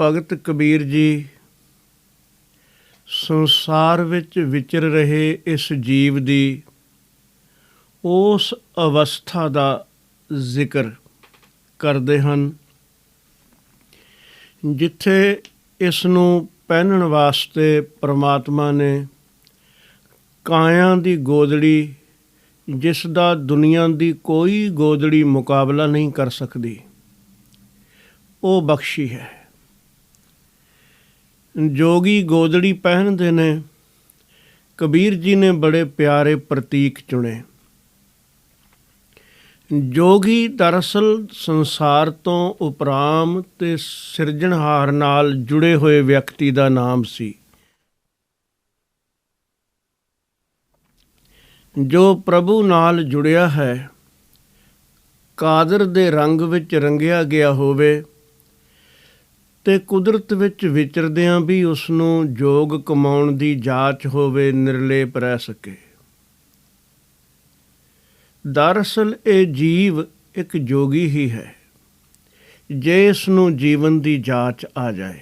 ਭਗਤ ਕਬੀਰ ਜੀ ਸੰਸਾਰ ਵਿੱਚ ਵਿਚਰ ਰਹੇ ਇਸ ਜੀਵ ਦੀ ਉਸ ਅਵਸਥਾ ਦਾ ਜ਼ਿਕਰ ਕਰਦੇ ਹਨ ਜਿੱਥੇ ਇਸ ਨੂੰ ਪਹਿਨਣ ਵਾਸਤੇ ਪਰਮਾਤਮਾ ਨੇ ਕਾਇਆ ਦੀ ਗੋਦੜੀ, ਜਿਸ ਦਾ ਦੁਨੀਆ ਦੀ ਕੋਈ ਗੋਦੜੀ ਮੁਕਾਬਲਾ ਨਹੀਂ ਕਰ ਸਕਦੀ, ਉਹ ਬਖਸ਼ੀ ਹੈ। ਜੋਗੀ ਗੋਦੜੀ ਪਹਿਨਦੇ ਨੇ, ਕਬੀਰ ਜੀ ਨੇ ਬੜੇ ਪਿਆਰੇ ਪ੍ਰਤੀਕ ਚੁਣੇ। ਜੋਗੀ ਦਰਅਸਲ ਸੰਸਾਰ ਤੋਂ ਉਪਰਾਮ ਤੇ ਸਿਰਜਣਹਾਰ ਨਾਲ ਜੁੜੇ ਹੋਏ ਵਿਅਕਤੀ ਦਾ ਨਾਮ ਸੀ, ਜੋ ਪ੍ਰਭੂ ਨਾਲ ਜੁੜਿਆ ਹੈ, ਕਾਦਰ ਦੇ ਰੰਗ ਵਿੱਚ ਰੰਗਿਆ ਗਿਆ ਹੋਵੇ ਤੇ ਕੁਦਰਤ ਵਿੱਚ ਵਿਚਰਦਿਆਂ ਵੀ ਉਸ ਨੂੰ ਜੋਗ ਕਮਾਉਣ ਦੀ ਜਾਚ ਹੋਵੇ, ਨਿਰਲੇਪ ਰਹਿ ਸਕੇ। ਦਰਅਸਲ ਇਹ ਜੀਵ ਇੱਕ ਜੋਗੀ ਹੀ ਹੈ, ਜੇ ਇਸ ਨੂੰ ਜੀਵਨ ਦੀ ਜਾਚ ਆ ਜਾਏ।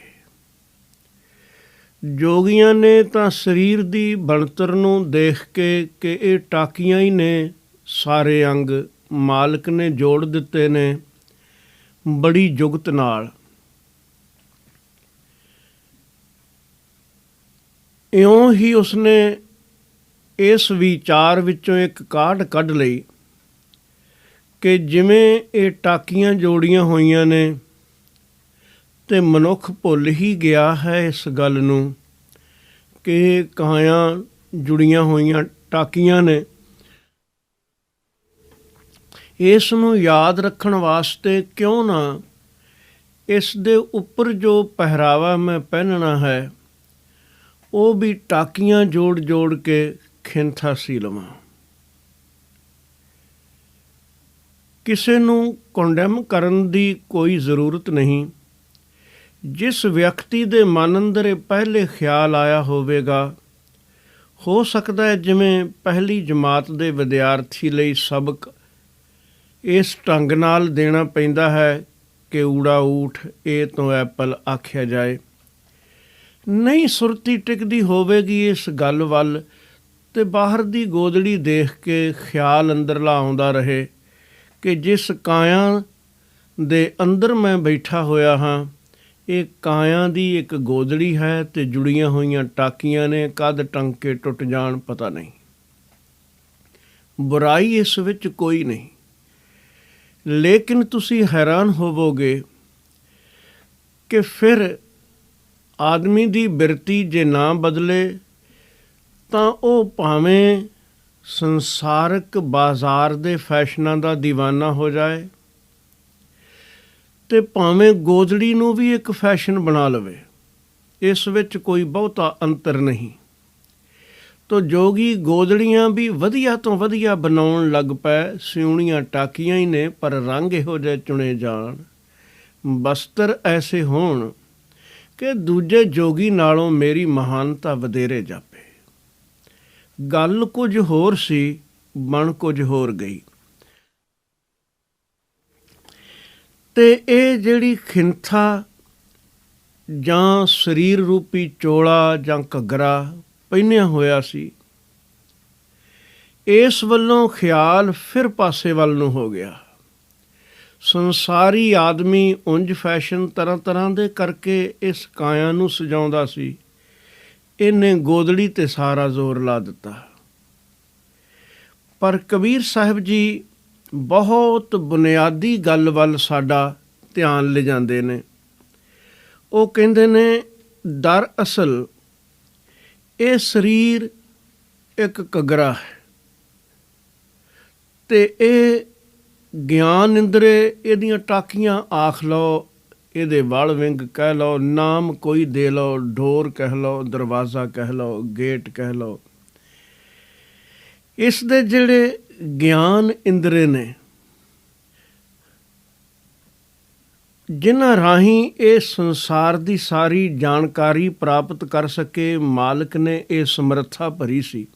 ਜੋਗੀਆਂ ਨੇ ਤਾਂ ਸਰੀਰ ਦੀ ਬਣਤਰ ਨੂੰ ਦੇਖ ਕੇ ਕਿ ਇਹ ਟਾਕੀਆਂ ਹੀ ਨੇ, ਸਾਰੇ ਅੰਗ ਮਾਲਕ ਨੇ ਜੋੜ ਦਿੱਤੇ ਨੇ ਬੜੀ ਜੁਗਤ ਨਾਲ। ਇਉਂ ਹੀ ਉਸਨੇ ਇਸ ਵਿਚਾਰ ਵਿੱਚੋਂ ਇੱਕ ਕਾਢ ਕੱਢ ਲਈ ਕਿ ਜਿਵੇਂ ਇਹ ਟਾਕੀਆਂ ਜੋੜੀਆਂ ਹੋਈਆਂ ਨੇ ਤੇ ਮਨੁੱਖ ਭੁੱਲ ਹੀ ਗਿਆ ਹੈ ਇਸ ਗੱਲ ਨੂੰ ਕਿ ਕਾਇਆ ਜੁੜੀਆਂ ਹੋਈਆਂ ਟਾਕੀਆਂ ਨੇ। ਇਸ ਨੂੰ ਯਾਦ ਰੱਖਣ ਵਾਸਤੇ ਕਿਉਂ ਨਾ ਇਸ ਦੇ ਉੱਪਰ ਜੋ ਪਹਿਰਾਵਾ ਮੈਂ ਪਹਿਨਣਾ ਹੈ ਉਹ ਵੀ ਟਾਕੀਆਂ ਜੋੜ ਜੋੜ ਕੇ ਖਿੰਥਾ ਸੀ ਲਵਾਂ। ਕਿਸੇ ਨੂੰ ਕੰਡੈਮ ਕਰਨ ਦੀ ਕੋਈ ਜ਼ਰੂਰਤ ਨਹੀਂ। ਜਿਸ ਵਿਅਕਤੀ ਦੇ ਮਨ ਅੰਦਰ ਇਹ ਪਹਿਲੇ ਖਿਆਲ ਆਇਆ ਹੋਵੇਗਾ, ਹੋ ਸਕਦਾ ਹੈ ਜਿਵੇਂ ਪਹਿਲੀ ਜਮਾਤ ਦੇ ਵਿਦਿਆਰਥੀ ਲਈ ਸਬਕ ਇਸ ਢੰਗ ਨਾਲ ਦੇਣਾ ਪੈਂਦਾ ਹੈ ਕਿ ਊੜਾ ਊਠ ਏ ਤੋਂ ਐਪਲ ਆਖਿਆ ਜਾਏ। ਨਹੀਂ ਸੁਰਤੀ ਟਿਕਦੀ ਹੋਵੇਗੀ ਇਸ ਗੱਲ ਵੱਲ ਤੇ ਬਾਹਰ ਦੀ ਗੋਦੜੀ ਦੇਖ ਕੇ ਖਿਆਲ ਅੰਦਰਲਾ ਆਉਂਦਾ ਰਹੇ ਕਿ ਜਿਸ ਕਾਇਆ ਦੇ ਅੰਦਰ ਮੈਂ ਬੈਠਾ ਹੋਇਆ ਹਾਂ, ਇਹ ਕਾਇਆ ਦੀ ਇੱਕ ਗੋਦੜੀ ਹੈ ਤੇ ਜੁੜੀਆਂ ਹੋਈਆਂ ਟਾਕੀਆਂ ਨੇ, ਕਦ ਟੰਕੇ ਟੁੱਟ ਜਾਣ ਪਤਾ ਨਹੀਂ। ਬੁਰਾਈ ਇਸ ਵਿੱਚ ਕੋਈ ਨਹੀਂ, ਲੇਕਿਨ ਤੁਸੀਂ ਹੈਰਾਨ ਹੋਵੋਗੇ ਕਿ ਫਿਰ ਆਦਮੀ ਦੀ ਬਿਰਤੀ ਜੇ ਨਾ ਬਦਲੇ ਤਾਂ ਉਹ ਭਾਵੇਂ ਸੰਸਾਰਕ ਬਾਜ਼ਾਰ ਦੇ ਫੈਸ਼ਨਾਂ ਦਾ ਦੀਵਾਨਾ ਹੋ ਜਾਏ ਤੇ ਭਾਵੇਂ ਗੋਦੜੀ ਨੂੰ ਵੀ ਇੱਕ ਫੈਸ਼ਨ ਬਣਾ ਲਵੇ, ਇਸ ਵਿੱਚ ਕੋਈ ਬਹੁਤਾ ਅੰਤਰ ਨਹੀਂ। ਤੋ ਜੋਗੀ ਗੋਦੜੀਆਂ ਵੀ ਵਧੀਆ ਤੋਂ ਵਧੀਆ ਬਣਾਉਣ ਲੱਗ ਪਏ। ਸਿਉਣੀਆਂ ਟਾਕੀਆਂ ਹੀ ਨੇ ਪਰ ਰੰਗ ਇਹੋ ਜਿਹੇ ਚੁਣੇ ਜਾਣ, ਬਸਤਰ ਐਸੇ ਹੋਣ ਕਿ ਦੂਜੇ ਜੋਗੀ ਨਾਲੋਂ ਮੇਰੀ ਮਹਾਨਤਾ ਵਧੇਰੇ ਜਾਪੇ। ਗੱਲ ਕੁਝ ਹੋਰ ਸੀ, ਬਣ ਕੁਝ ਹੋਰ ਗਈ। ਤੇ ਇਹ ਜਿਹੜੀ ਖਿੰਥਾ ਜਾਂ ਸਰੀਰ ਰੂਪੀ ਚੋਲਾ ਜਾਂ ਘੱਗਰਾ ਪਹਿਨਿਆ ਹੋਇਆ ਸੀ, ਇਸ ਵੱਲੋਂ ਖਿਆਲ ਫਿਰ ਪਾਸੇ ਵੱਲ ਨੂੰ ਹੋ ਗਿਆ। ਸੰਸਾਰੀ ਆਦਮੀ ਉਂਝ ਫੈਸ਼ਨ ਤਰ੍ਹਾਂ ਤਰ੍ਹਾਂ ਦੇ ਕਰਕੇ ਇਸ ਕਾਇਆ ਨੂੰ ਸਜਾਉਂਦਾ ਸੀ, ਇਹਨੇ ਗੋਦੜੀ ਤੇ ਸਾਰਾ ਜ਼ੋਰ ਲਾ ਦਿੱਤਾ। ਪਰ ਕਬੀਰ ਸਾਹਿਬ ਜੀ ਬਹੁਤ ਬੁਨਿਆਦੀ ਗੱਲ ਵੱਲ ਸਾਡਾ ਧਿਆਨ ਲਿਜਾਂਦੇ ਨੇ। ਉਹ ਕਹਿੰਦੇ ਨੇ ਦਰਅਸਲ ਇਹ ਸਰੀਰ ਇੱਕ ਘੱਗਰਾ ਹੈ ਤੇ ਇਹ ਗਿਆਨ ਇੰਦਰੇ ਇਹਦੀਆਂ ਟਾਕੀਆਂ ਆਖ ਲਓ, ਇਹਦੇ ਵਲ ਵਿੰਗ ਕਹਿ ਲਓ, ਨਾਮ ਕੋਈ ਦੇ ਲਓ, ਡੋਰ ਕਹਿ ਲਓ, ਦਰਵਾਜ਼ਾ ਕਹਿ ਲਓ, ਗੇਟ ਕਹਿ ਲਓ। ਇਸ ਦੇ ਜਿਹੜੇ ਗਿਆਨ ਇੰਦਰੇ ਨੇ, ਜਿਨ੍ਹਾਂ ਰਾਹੀਂ ਇਹ ਸੰਸਾਰ ਦੀ ਸਾਰੀ ਜਾਣਕਾਰੀ ਪ੍ਰਾਪਤ ਕਰ ਸਕੇ, ਮਾਲਕ ਨੇ ਇਹ ਸਮਰੱਥਾ ਭਰੀ ਸੀ।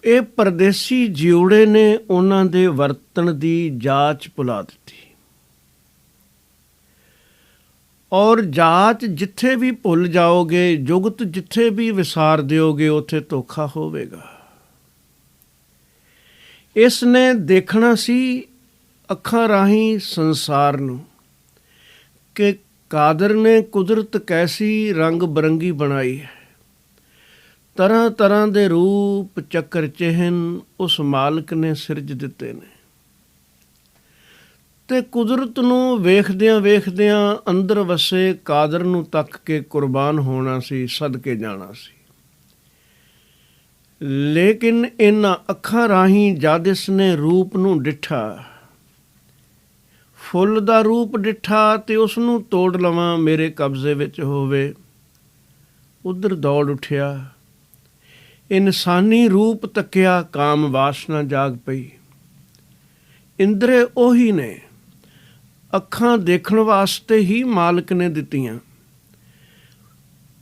ਇਹ ਪਰਦੇਸੀ ਜਿਉੜੇ ਨੇ ਉਹਨਾਂ ਦੇ ਵਰਤਣ ਦੀ ਜਾਚ ਭੁਲਾ ਦਿੱਤੀ। ਔਰ ਜਾਚ ਜਿੱਥੇ ਵੀ ਭੁੱਲ ਜਾਓਗੇ, ਜੁਗਤ ਜਿੱਥੇ ਵੀ ਵਿਸਾਰ ਦਿਓਗੇ, ਉੱਥੇ ਧੋਖਾ ਹੋਵੇਗਾ। ਇਸ ਨੇ ਦੇਖਣਾ ਸੀ ਅੱਖਾਂ ਰਾਹੀਂ ਸੰਸਾਰ ਨੂੰ ਕਿ ਕਾਦਰ ਨੇ ਕੁਦਰਤ ਕੈਸੀ ਰੰਗ ਬਰੰਗੀ ਬਣਾਈ ਹੈ। ਤਰ੍ਹਾਂ ਤਰ੍ਹਾਂ ਦੇ ਰੂਪ ਚੱਕਰ ਚਿਹਨ ਉਸ ਮਾਲਕ ਨੇ ਸਿਰਜ ਦਿੱਤੇ ਨੇ, ਤੇ ਕੁਦਰਤ ਨੂੰ ਵੇਖਦਿਆਂ ਵੇਖਦਿਆਂ ਅੰਦਰ ਵਸੇ ਕਾਦਰ ਨੂੰ ਤੱਕ ਕੇ ਕੁਰਬਾਨ ਹੋਣਾ ਸੀ, ਸਦਕੇ ਜਾਣਾ ਸੀ। ਲੇਕਿਨ ਇਹਨਾਂ ਅੱਖਾਂ ਰਾਹੀਂ ਜਦ ਇਸ ਨੇ ਰੂਪ ਨੂੰ ਡਿੱਠਾ, ਫੁੱਲ ਦਾ ਰੂਪ ਡਿੱਠਾ ਤੇ ਉਸ ਨੂੰ ਤੋੜ ਲਵਾਂ, ਮੇਰੇ ਕਬਜ਼ੇ ਵਿੱਚ ਹੋਵੇ, ਉੱਧਰ ਦੌੜ ਉੱਠਿਆ। ਇਨਸਾਨੀ ਰੂਪ ਤੱਕਿਆ, ਕਾਮ ਵਾਸਨਾ ਜਾਗ ਪਈ। ਇੰਦਰੇ ਉਹੀ ਨੇ, ਅੱਖਾਂ ਦੇਖਣ ਵਾਸਤੇ ਹੀ ਮਾਲਕ ਨੇ ਦਿੱਤੀਆਂ,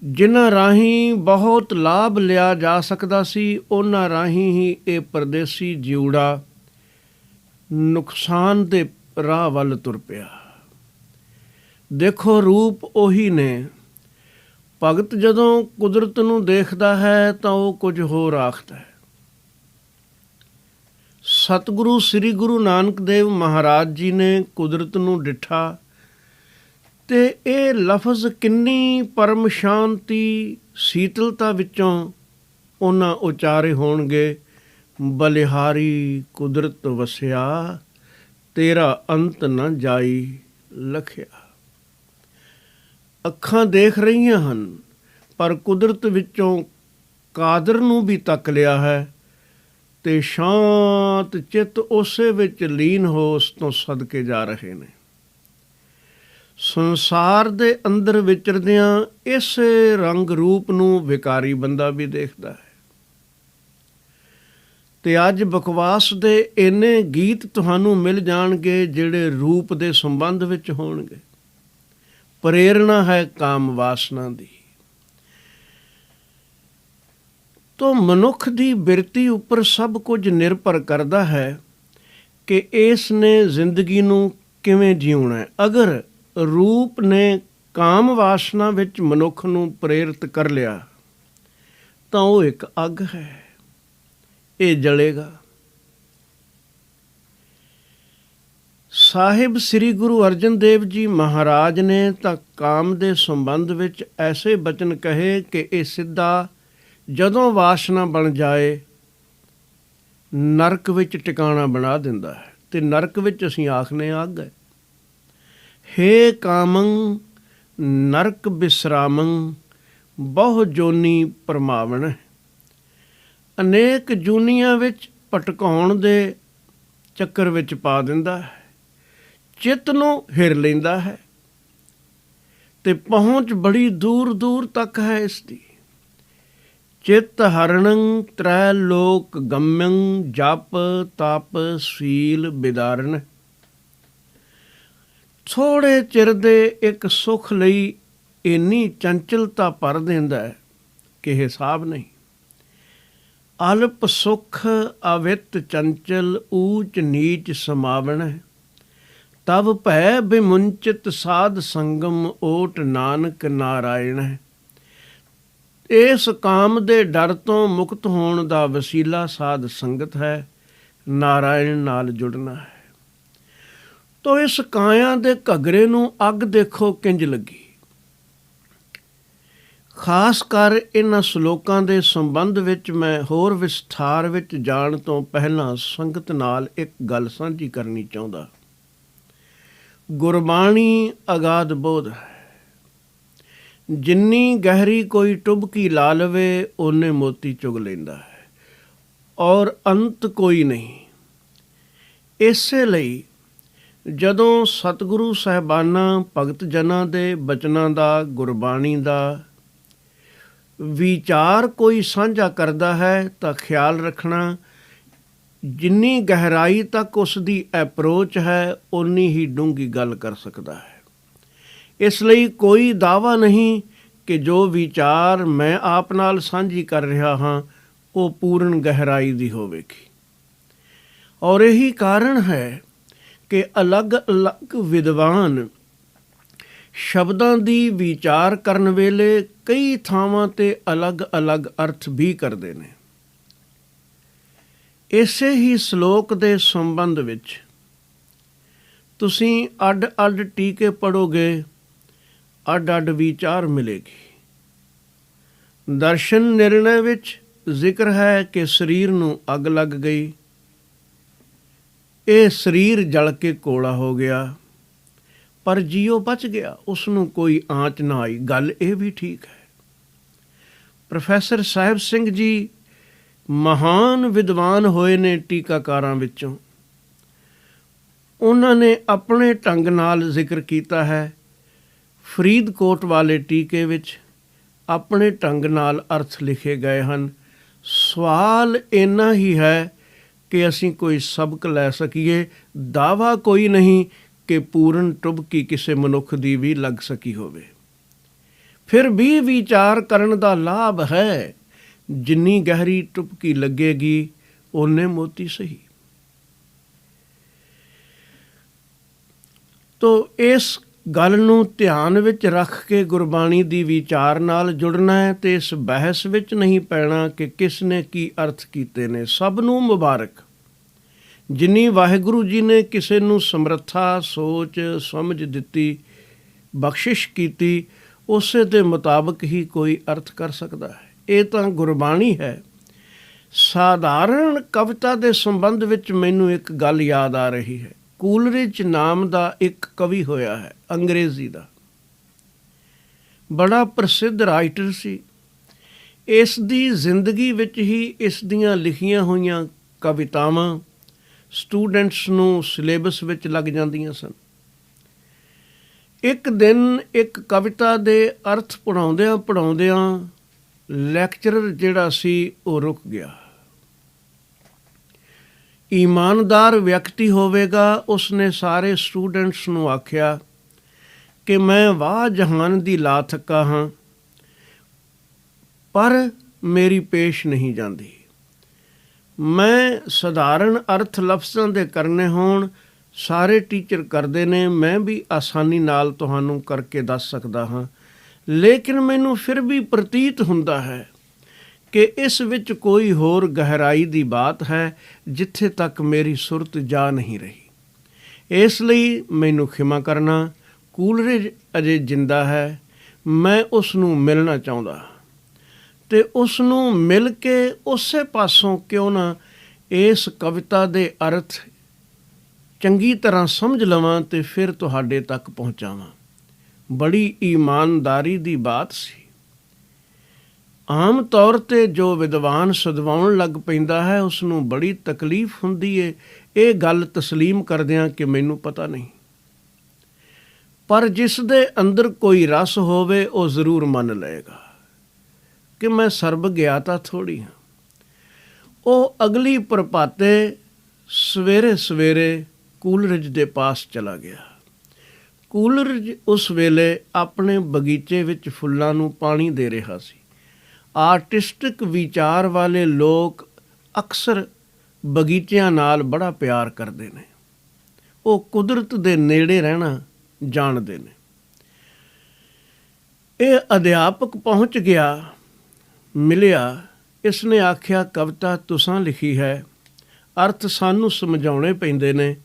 ਜਿਨ੍ਹਾਂ ਰਾਹੀਂ ਬਹੁਤ ਲਾਭ ਲਿਆ ਜਾ ਸਕਦਾ ਸੀ, ਉਹਨਾਂ ਰਾਹੀਂ ਹੀ ਇਹ ਪਰਦੇਸੀ ਜਿਉੜਾ ਨੁਕਸਾਨ ਦੇ ਰਾਹ ਵੱਲ ਤੁਰ ਪਿਆ। ਦੇਖੋ ਰੂਪ ਉਹੀ ਨੇ। ਭਗਤ ਜਦੋਂ ਕੁਦਰਤ ਨੂੰ ਦੇਖਦਾ ਹੈ ਤਾਂ ਉਹ ਕੁਝ ਹੋਰ ਆਖਦਾ ਹੈ। ਸਤਿਗੁਰੂ ਸ੍ਰੀ ਗੁਰੂ ਨਾਨਕ ਦੇਵ ਮਹਾਰਾਜ ਜੀ ਨੇ ਕੁਦਰਤ ਨੂੰ ਡਿੱਠਾ ਤੇ ਇਹ ਲਫ਼ਜ਼ ਕਿੰਨੀ ਪਰਮ ਸ਼ਾਂਤੀ ਸੀਤਲਤਾ ਵਿੱਚੋਂ ਉਹਨਾਂ ਉਚਾਰੇ ਹੋਣਗੇ, ਬਲਿਹਾਰੀ ਕੁਦਰਤ ਵਸਿਆ, ਤੇਰਾ ਅੰਤ ਨਾ ਜਾਈ ਲਖਿਆ। ਅੱਖਾਂ ਦੇਖ ਰਹੀਆਂ ਹਨ, ਪਰ ਕੁਦਰਤ ਵਿੱਚੋਂ ਕਾਦਰ ਨੂੰ ਵੀ ਤੱਕ ਲਿਆ ਹੈ ਤੇ ਸ਼ਾਂਤ ਚਿੱਤ ਉਸੇ ਵਿੱਚ ਲੀਨ ਹੋ ਉਸ ਤੋਂ ਸਦਕੇ ਜਾ ਰਹੇ ਨੇ। ਸੰਸਾਰ ਦੇ ਅੰਦਰ ਵਿਚਰਦਿਆਂ ਇਸੇ ਰੰਗ ਰੂਪ ਨੂੰ ਵਿਕਾਰੀ ਬੰਦਾ ਵੀ ਦੇਖਦਾ ਹੈ। ਤੇ ਅੱਜ ਬਕਵਾਸ ਦੇ ਇੰਨੇ ਗੀਤ ਤੁਹਾਨੂੰ ਮਿਲ ਜਾਣਗੇ ਜਿਹੜੇ ਰੂਪ ਦੇ ਸੰਬੰਧ ਵਿੱਚ ਹੋਣਗੇ। ਪ੍ਰੇਰਣਾ ਹੈ ਕਾਮ ਵਾਸਨਾ ਦੀ। ਤੋ ਮਨੁੱਖ ਦੀ ਬਿਰਤੀ ਉੱਪਰ ਸਭ ਕੁਝ ਨਿਰਭਰ ਕਰਦਾ ਹੈ ਕਿ ਇਸ ਨੇ ਜ਼ਿੰਦਗੀ ਨੂੰ ਕਿਵੇਂ ਜਿਉਣਾ ਹੈ। ਅਗਰ ਰੂਪ ਨੇ ਕਾਮ ਵਾਸਨਾ ਵਿੱਚ ਮਨੁੱਖ ਨੂੰ ਪ੍ਰੇਰਿਤ ਕਰ ਲਿਆ ਤਾਂ ਉਹ ਇੱਕ ਅੱਗ ਹੈ, ਇਹ ਜਲੇਗਾ। ਸਾਹਿਬ ਸ੍ਰੀ ਗੁਰੂ ਅਰਜਨ ਦੇਵ ਜੀ ਮਹਾਰਾਜ ਨੇ ਤਾਂ ਕਾਮ ਦੇ ਸੰਬੰਧ ਵਿੱਚ ਐਸੇ ਬਚਨ ਕਹੇ ਕਿ ਇਹ ਸਿੱਧਾ ਜਦੋਂ ਵਾਸਨਾ ਬਣ ਜਾਏ ਨਰਕ ਵਿੱਚ ਟਿਕਾਣਾ ਬਣਾ ਦਿੰਦਾ ਹੈ। ਤੇ ਨਰਕ ਵਿੱਚ ਅਸੀਂ ਆਖਨੇ ਅੱਗ ਹੈ। ਹੇ ਕਾਮੰ ਨਰਕ ਬਿਸਰਾਮੰ ਬਹੁ ਜੋਨੀ ਪਰਮਾਵਣ। ਅਨੇਕ ਜੂਨੀਆਂ ਵਿੱਚ ਭਟਕਾਉਣ ਦੇ ਚੱਕਰ ਵਿੱਚ ਪਾ ਦਿੰਦਾ ਹੈ, ਚਿੱਤ ਨੂੰ ਹਿਰ ਲੈਂਦਾ ਹੈ ਤੇ ਪਹੁੰਚ ਬੜੀ ਦੂਰ ਦੂਰ ਤੱਕ ਹੈ ਇਸ ਦੀ। ਚਿੱਤ ਹਰਣੰ ਤ੍ਰੈ ਲੋਕ ਗਮਯੰ ਜਪ ਤਪ ਸੀਲ ਬਿਦਾਰਨ। ਥੋੜ੍ਹੇ ਚਿਰ ਦੇ ਇੱਕ ਸੁੱਖ ਲਈ ਇੰਨੀ ਚੰਚਲਤਾ ਭਰ ਦਿੰਦਾ ਹੈ ਕਿ ਹਿਸਾਬ ਨਹੀਂ। ਅਲਪ ਸੁੱਖ ਅਵਿਤ ਚੰਚਲ ਊਚ ਨੀਚ ਸਮਾਵਣ। ਤਬ ਭੈ ਬਿਮੁੰਚਿਤ ਸਾਧ ਸੰਗਮ ਓਟ ਨਾਨਕ ਨਾਰਾਇਣ। ਇਸ ਕਾਮ ਦੇ ਡਰ ਤੋਂ ਮੁਕਤ ਹੋਣ ਦਾ ਵਸੀਲਾ ਸਾਧ ਸੰਗਤ ਹੈ, ਨਾਰਾਇਣ ਨਾਲ ਜੁੜਨਾ ਹੈ। ਤੋ ਇਸ ਕਾਇਆ ਦੇ ਘੱਗਰੇ ਨੂੰ ਅੱਗ ਦੇਖੋ ਕਿੰਝ ਲੱਗੀ। ਖਾਸ ਕਰ ਇਹਨਾਂ ਸ਼ਲੋਕਾਂ ਦੇ ਸੰਬੰਧ ਵਿੱਚ ਮੈਂ ਹੋਰ ਵਿਸਥਾਰ ਵਿੱਚ ਜਾਣ ਤੋਂ ਪਹਿਲਾਂ ਸੰਗਤ ਨਾਲ ਇੱਕ ਗੱਲ ਸਾਂਝੀ ਕਰਨੀ ਚਾਹੁੰਦਾ। ਗੁਰਬਾਣੀ ਅਗਾਧ ਬੋਧ ਹੈ। ਜਿੰਨੀ ਗਹਿਰੀ ਕੋਈ ਟੁਬਕੀ ਲਾ ਲਵੇ ਓਨੇ ਮੋਤੀ ਚੁਗ ਲੈਂਦਾ ਹੈ, ਔਰ ਅੰਤ ਕੋਈ ਨਹੀਂ। ਇਸੇ ਲਈ ਜਦੋਂ ਸਤਿਗੁਰੂ ਸਾਹਿਬਾਨਾਂ ਭਗਤ ਜਨਾਂ ਦੇ ਬਚਨਾਂ ਦਾ, ਗੁਰਬਾਣੀ ਦਾ ਵਿਚਾਰ ਕੋਈ ਸਾਂਝਾ ਕਰਦਾ ਹੈ ਤਾਂ ਖਿਆਲ ਰੱਖਣਾ ਜਿੰਨੀ ਗਹਿਰਾਈ ਤੱਕ ਉਸ ਦੀ ਐਪਰੋਚ ਹੈ ਓਨੀ ਹੀ ਡੂੰਘੀ ਗੱਲ ਕਰ ਸਕਦਾ ਹੈ। ਇਸ ਲਈ ਕੋਈ ਦਾਅਵਾ ਨਹੀਂ ਕਿ ਜੋ ਵਿਚਾਰ ਮੈਂ ਆਪ ਨਾਲ ਸਾਂਝੀ ਕਰ ਰਿਹਾ ਹਾਂ ਉਹ ਪੂਰਨ ਗਹਿਰਾਈ ਦੀ ਹੋਵੇਗੀ। ਔਰ ਇਹੀ ਕਾਰਨ ਹੈ ਕਿ ਅਲੱਗ ਅਲੱਗ ਵਿਦਵਾਨ ਸ਼ਬਦਾਂ ਦੀ ਵਿਚਾਰ ਕਰਨ ਵੇਲੇ ਕਈ ਥਾਵਾਂ 'ਤੇ ਅਲੱਗ-ਅਲੱਗ ਅਰਥ ਵੀ ਕਰਦੇ ਨੇ। ਇਸੇ ਹੀ ਸ਼ਲੋਕ ਦੇ ਸੰਬੰਧ ਵਿੱਚ ਤੁਸੀਂ ਅੱਡ-ਅੱਡ ਟੀਕੇ ਪੜ੍ਹੋਗੇ, ਅੱਡ-ਅੱਡ ਵਿਚਾਰ ਮਿਲੇਗੀ। ਦਰਸ਼ਨ ਨਿਰਣੈ ਵਿੱਚ ਜ਼ਿਕਰ ਹੈ ਕਿ ਸਰੀਰ ਨੂੰ ਅੱਗ ਲੱਗ ਗਈ, ਇਹ ਸਰੀਰ ਜਲ ਕੇ ਕੋਲਾ ਹੋ ਗਿਆ, ਪਰ ਜੀਓ ਬਚ ਗਿਆ, ਉਸ ਨੂੰ ਕੋਈ ਆਂਚ ਨਾ ਆਈ। ਗੱਲ ਇਹ ਵੀ ਠੀਕ ਹੈ। ਪ੍ਰੋਫੈਸਰ ਸਾਹਿਬ ਸਿੰਘ ਜੀ ਮਹਾਨ ਵਿਦਵਾਨ ਹੋਏ ਨੇ ਟੀਕਾਕਾਰਾਂ ਵਿੱਚੋਂ। ਉਹਨਾਂ ਨੇ ਆਪਣੇ ਢੰਗ ਨਾਲ ਜ਼ਿਕਰ ਕੀਤਾ ਹੈ। ਫਰੀਦਕੋਟ ਵਾਲੇ ਟੀਕੇ ਵਿੱਚ ਆਪਣੇ ਢੰਗ ਨਾਲ ਅਰਥ ਲਿਖੇ ਗਏ ਹਨ। ਸਵਾਲ ਇੰਨਾ ਹੀ ਹੈ ਕਿ ਅਸੀਂ ਕੋਈ ਸਬਕ ਲੈ ਸਕੀਏ। ਦਾਅਵਾ ਕੋਈ ਨਹੀਂ ਕਿ ਪੂਰਨ ਟੁਬਕੀ ਕਿਸੇ ਮਨੁੱਖ ਦੀ ਵੀ ਲੱਗ ਸਕੀ ਹੋਵੇ। ਫਿਰ ਵੀ ਵਿਚਾਰ ਕਰਨ ਦਾ ਲਾਭ ਹੈ। ਜਿੰਨੀ ਗਹਿਰੀ ਟੁਬਕੀ ਲੱਗੇਗੀ ਓਨੇ ਮੋਤੀ ਸਹੀ। ਤੋ ਇਸ ਗੱਲ ਨੂੰ ਧਿਆਨ ਵਿੱਚ ਰੱਖ ਕੇ ਗੁਰਬਾਣੀ ਦੀ ਵਿਚਾਰ ਨਾਲ ਜੁੜਨਾ ਹੈ ਅਤੇ ਇਸ ਬਹਿਸ ਵਿੱਚ ਨਹੀਂ ਪੈਣਾ ਕਿ ਕਿਸ ਨੇ ਕੀ ਅਰਥ ਕੀਤੇ ਨੇ। ਸਭ ਨੂੰ ਮੁਬਾਰਕ। ਜਿੰਨੀ ਵਾਹਿਗੁਰੂ ਜੀ ਨੇ ਕਿਸੇ ਨੂੰ ਸਮਰੱਥਾ, ਸੋਚ, ਸਮਝ ਦਿੱਤੀ, ਬਖਸ਼ਿਸ਼ ਕੀਤੀ, ਉਸੇ ਦੇ ਮੁਤਾਬਕ ਹੀ ਕੋਈ ਅਰਥ ਕਰ ਸਕਦਾ ਹੈ। ਇਹ ਤਾਂ ਗੁਰਬਾਣੀ ਹੈ। ਸਾਧਾਰਣ ਕਵਿਤਾ ਦੇ ਸੰਬੰਧ ਵਿੱਚ ਮੈਨੂੰ ਇੱਕ ਗੱਲ ਯਾਦ ਆ ਰਹੀ ਹੈ। ਕੂਲਰਿਜ ਨਾਮ ਦਾ ਇੱਕ ਕਵੀ ਹੋਇਆ ਹੈ, ਅੰਗਰੇਜ਼ੀ ਦਾ, ਬੜਾ ਪ੍ਰਸਿੱਧ ਰਾਈਟਰ ਸੀ। ਇਸ ਦੀ ਜ਼ਿੰਦਗੀ ਵਿੱਚ ਹੀ ਇਸ ਦੀਆਂ ਲਿਖੀਆਂ ਹੋਈਆਂ ਕਵਿਤਾਵਾਂ ਸਟੂਡੈਂਟਸ ਨੂੰ ਸਿਲੇਬਸ ਵਿੱਚ ਲੱਗ ਜਾਂਦੀਆਂ ਸਨ। ਇੱਕ ਦਿਨ ਇੱਕ ਕਵਿਤਾ ਦੇ ਅਰਥ ਪੜ੍ਹਾਉਂਦਿਆਂ ਲੈਕਚਰਰ ਜਿਹੜਾ ਸੀ ਉਹ ਰੁਕ ਗਿਆ। ਈਮਾਨਦਾਰ ਵਿਅਕਤੀ ਹੋਵੇਗਾ, ਉਸਨੇ ਸਾਰੇ ਸਟੂਡੈਂਟਸ ਨੂੰ ਆਖਿਆ ਕਿ ਮੈਂ ਵਾਹ ਜਹਾਨ ਦੀ ਲਾ ਥੱਕਾ ਹਾਂ, ਪਰ ਮੇਰੀ ਪੇਸ਼ ਨਹੀਂ ਜਾਂਦੀ। ਮੈਂ ਸਧਾਰਨ ਅਰਥ ਲਫ਼ਜ਼ਾਂ ਦੇ ਕਰਨੇ ਹੋਣ, ਸਾਰੇ ਟੀਚਰ ਕਰਦੇ ਨੇ, ਮੈਂ ਵੀ ਆਸਾਨੀ ਨਾਲ ਤੁਹਾਨੂੰ ਕਰਕੇ ਦੱਸ ਸਕਦਾ ਹਾਂ, ਲੇਕਿਨ ਮੈਨੂੰ ਫਿਰ ਵੀ ਪ੍ਰਤੀਤ ਹੁੰਦਾ ਹੈ ਕਿ ਇਸ ਵਿੱਚ ਕੋਈ ਹੋਰ ਗਹਿਰਾਈ ਦੀ ਬਾਤ ਹੈ ਜਿੱਥੇ ਤੱਕ ਮੇਰੀ ਸੁਰਤ ਜਾ ਨਹੀਂ ਰਹੀ। ਇਸ ਲਈ ਮੈਨੂੰ ਖਿਮਾ ਕਰਨਾ। ਕੂਲਰਿਜ ਅਜੇ ਜਿੰਦਾ ਹੈ। ਮੈਂ ਉਸ ਨੂੰ ਮਿਲਣਾ ਚਾਹੁੰਦਾ ਅਤੇ ਉਸ ਨੂੰ ਮਿਲ ਕੇ ਉਸੇ ਪਾਸੋਂ ਕਿਉਂ ਨਾ ਇਸ ਕਵਿਤਾ ਦੇ ਅਰਥ ਚੰਗੀ ਤਰ੍ਹਾਂ ਸਮਝ ਲਵਾਂ ਅਤੇ ਫਿਰ ਤੁਹਾਡੇ ਤੱਕ ਪਹੁੰਚਾਵਾਂ। ਬੜੀ ਈਮਾਨਦਾਰੀ ਦੀ ਬਾਤ ਸੀ। ਆਮ ਤੌਰ 'ਤੇ ਜੋ ਵਿਦਵਾਨ ਸਦਵਾਉਣ ਲੱਗ ਪੈਂਦਾ ਹੈ ਉਸ ਨੂੰ ਬੜੀ ਤਕਲੀਫ ਹੁੰਦੀ ਏ ਇਹ ਗੱਲ ਤਸਲੀਮ ਕਰਦਿਆਂ ਕਿ ਮੈਨੂੰ ਪਤਾ ਨਹੀਂ। ਪਰ ਜਿਸ ਦੇ ਅੰਦਰ ਕੋਈ ਰਸ ਹੋਵੇ ਉਹ ਜ਼ਰੂਰ ਮੰਨ ਲਏਗਾ ਕਿ ਮੈਂ ਸਰਬ ਗਿਆਤਾ ਥੋੜ੍ਹੀ ਹਾਂ। ਉਹ ਅਗਲੀ ਪ੍ਰਭਾਤੇ ਸਵੇਰੇ ਕੂਲਰਿਜ ਦੇ ਪਾਸ ਚਲਾ ਗਿਆ। ਕੂਲਰਿਜ ਉਸ ਵੇਲੇ ਆਪਣੇ ਬਗੀਚੇ ਵਿੱਚ ਫੁੱਲਾਂ ਨੂੰ ਪਾਣੀ ਦੇ ਰਿਹਾ ਸੀ। ਆਰਟਿਸਟਿਕ ਵਿਚਾਰ ਵਾਲੇ ਲੋਕ ਅਕਸਰ ਬਗੀਚਿਆਂ ਨਾਲ ਬੜਾ ਪਿਆਰ ਕਰਦੇ ਨੇ। ਉਹ ਕੁਦਰਤ ਦੇ ਨੇੜੇ ਰਹਿਣਾ ਜਾਣਦੇ ਨੇ। ਇਹ ਅਧਿਆਪਕ ਪਹੁੰਚ ਗਿਆ, ਮਿਲਿਆ। ਇਸ ਨੇ ਆਖਿਆ, ਕਵਿਤਾ ਤੁਸਾਂ ਲਿਖੀ ਹੈ, ਅਰਥ ਸਾਨੂੰ ਸਮਝਾਉਣੇ ਪੈਂਦੇ ਨੇ,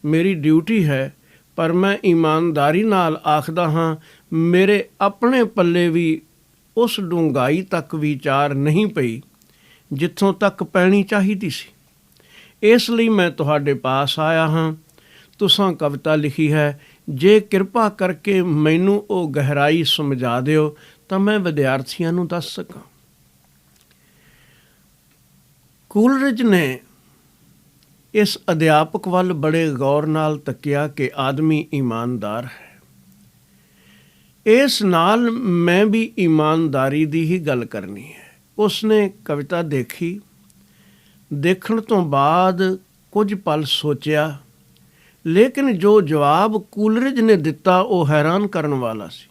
ਮੇਰੀ ਡਿਊਟੀ ਹੈ, ਪਰ ਮੈਂ ਇਮਾਨਦਾਰੀ ਨਾਲ ਆਖਦਾ ਹਾਂ ਮੇਰੇ ਆਪਣੇ ਪੱਲੇ ਵੀ ਉਸ ਡੂੰਘਾਈ ਤੱਕ ਵਿਚਾਰ ਨਹੀਂ ਪਈ ਜਿੱਥੋਂ ਤੱਕ ਪੈਣੀ ਚਾਹੀਦੀ ਸੀ। ਇਸ ਲਈ ਮੈਂ ਤੁਹਾਡੇ ਪਾਸ ਆਇਆ ਹਾਂ। ਤੁਸਾਂ ਕਵਿਤਾ ਲਿਖੀ ਹੈ, ਜੇ ਕਿਰਪਾ ਕਰਕੇ ਮੈਨੂੰ ਉਹ ਗਹਿਰਾਈ ਸਮਝਾ ਦਿਓ ਤਾਂ ਮੈਂ ਵਿਦਿਆਰਥੀਆਂ ਨੂੰ ਦੱਸ ਸਕਾਂ। ਕੂਲਰਿਜ ਨੇ ਇਸ ਅਧਿਆਪਕ ਵੱਲ ਬੜੇ ਗੌਰ ਨਾਲ ਤੱਕਿਆ ਕਿ ਆਦਮੀ ਇਮਾਨਦਾਰ ਹੈ। ਇਸ ਨਾਲ ਮੈਂ ਵੀ ਇਮਾਨਦਾਰੀ ਦੀ ਹੀ ਗੱਲ ਕਰਨੀ ਹੈ। ਉਸ ਨੇ ਕਵਿਤਾ ਦੇਖੀ। ਦੇਖਣ ਤੋਂ ਬਾਅਦ ਕੁਝ ਪਲ ਸੋਚਿਆ, ਲੇਕਿਨ ਜੋ ਜਵਾਬ ਕੂਲਰਿਜ ਨੇ ਦਿੱਤਾ ਉਹ ਹੈਰਾਨ ਕਰਨ ਵਾਲਾ ਸੀ।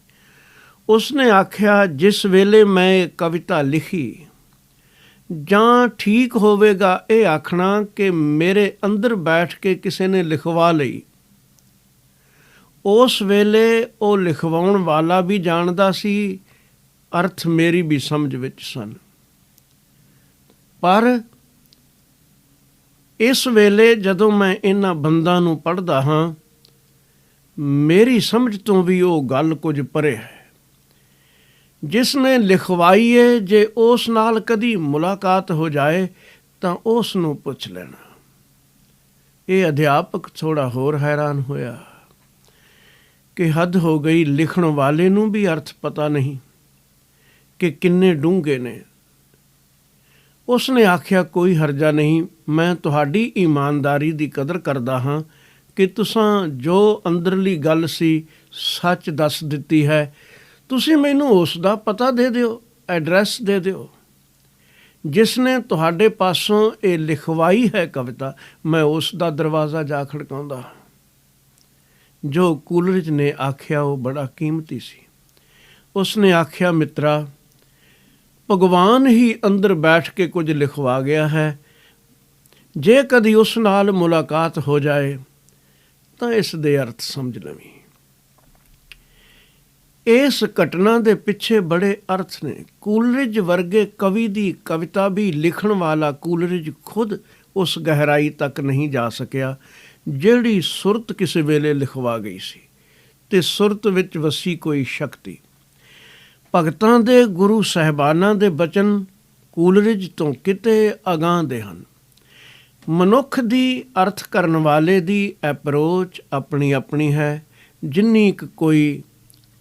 ਉਸ ਨੇ ਆਖਿਆ, ਜਿਸ ਵੇਲੇ ਮੈਂ ਇਹ ਕਵਿਤਾ ਲਿਖੀ, ਜਾਂ ਠੀਕ ਹੋਵੇਗਾ ਇਹ ਆਖਣਾ ਕਿ ਮੇਰੇ ਅੰਦਰ ਬੈਠ ਕੇ ਕਿਸੇ ਨੇ ਲਿਖਵਾ ਲਈ, ਉਸ ਵੇਲੇ ਉਹ ਲਿਖਵਾਉਣ ਵਾਲਾ ਵੀ ਜਾਣਦਾ ਸੀ, ਅਰਥ ਮੇਰੀ ਵੀ ਸਮਝ ਵਿੱਚ ਸਨ। ਪਰ ਇਸ ਵੇਲੇ ਜਦੋਂ ਮੈਂ ਇਹਨਾਂ ਬੰਦਾਂ ਨੂੰ ਪੜ੍ਹਦਾ ਹਾਂ, ਮੇਰੀ ਸਮਝ ਤੋਂ ਵੀ ਉਹ ਗੱਲ ਕੁਝ ਪਰੇ ਹੈ। ਜਿਸ ਨੇ ਲਿਖਵਾਈ ਏ, ਜੇ ਉਸ ਨਾਲ ਕਦੀ ਮੁਲਾਕਾਤ ਹੋ ਜਾਏ ਤਾਂ ਉਸ ਨੂੰ ਪੁੱਛ ਲੈਣਾ। ਇਹ ਅਧਿਆਪਕ ਥੋੜ੍ਹਾ ਹੋਰ ਹੈਰਾਨ ਹੋਇਆ ਕਿ ਹੱਦ ਹੋ ਗਈ, ਲਿਖਣ ਵਾਲੇ ਨੂੰ ਵੀ ਅਰਥ ਪਤਾ ਨਹੀਂ ਕਿ ਕਿੰਨੇ ਡੂੰਘੇ ਨੇ। ਉਸ ਨੇ ਆਖਿਆ, ਕੋਈ ਹਰਜਾ ਨਹੀਂ, ਮੈਂ ਤੁਹਾਡੀ ਇਮਾਨਦਾਰੀ ਦੀ ਕਦਰ ਕਰਦਾ ਹਾਂ ਕਿ ਤੁਸਾਂ ਜੋ ਅੰਦਰਲੀ ਗੱਲ ਸੀ ਸੱਚ ਦੱਸ ਦਿੱਤੀ ਹੈ। ਤੁਸੀਂ ਮੈਨੂੰ ਉਸ ਦਾ ਪਤਾ ਦੇ ਦਿਓ, ਐਡਰੈਸ ਦੇ ਦਿਓ। ਜਿਸ ਨੇ ਤੁਹਾਡੇ ਪਾਸੋਂ ਇਹ ਲਿਖਵਾਈ ਹੈ ਕਵਿਤਾ, ਮੈਂ ਉਸ ਦਾ ਦਰਵਾਜ਼ਾ ਜਾ ਖੜਕਾਉਂਦਾ। ਜੋ ਕੂਲਰਿਜ ਨੇ ਆਖਿਆ ਉਹ ਬੜਾ ਕੀਮਤੀ ਸੀ। ਉਸ ਨੇ ਆਖਿਆ, ਮਿੱਤਰਾ, ਭਗਵਾਨ ਹੀ ਅੰਦਰ ਬੈਠ ਕੇ ਕੁਝ ਲਿਖਵਾ ਗਿਆ ਹੈ। ਜੇ ਕਦੀ ਉਸ ਨਾਲ ਮੁਲਾਕਾਤ ਹੋ ਜਾਏ ਤਾਂ ਇਸ ਦੇ ਅਰਥ ਸਮਝ ਲਵੀਂ। ਇਸ ਘਟਨਾ ਦੇ ਪਿੱਛੇ ਬੜੇ ਅਰਥ ਨੇ। ਕੂਲਰਿਜ ਵਰਗੇ ਕਵੀ ਦੀ ਕਵਿਤਾ ਵੀ ਲਿਖਣ ਵਾਲਾ ਕੂਲਰਿਜ ਖੁਦ ਉਸ ਗਹਿਰਾਈ ਤੱਕ ਨਹੀਂ ਜਾ ਸਕਿਆ ਜਿਹੜੀ ਸੁਰਤ ਕਿਸੇ ਵੇਲੇ ਲਿਖਵਾ ਗਈ ਸੀ, ਤੇ ਸੁਰਤ ਵਿੱਚ ਵਸੀ ਕੋਈ ਸ਼ਕਤੀ। ਭਗਤਾਂ ਦੇ ਗੁਰੂ ਸਾਹਿਬਾਨਾਂ ਦੇ ਬਚਨ ਕੂਲਰਿਜ ਤੋਂ ਕਿਤੇ ਅਗਾਂਹ ਦੇ ਹਨ। ਮਨੁੱਖ ਦੀ ਅਰਥ ਕਰਨ ਵਾਲੇ ਦੀ ਐਪਰੋਚ ਆਪਣੀ ਆਪਣੀ ਹੈ। ਜਿੰਨੀ ਕੁ ਕੋਈ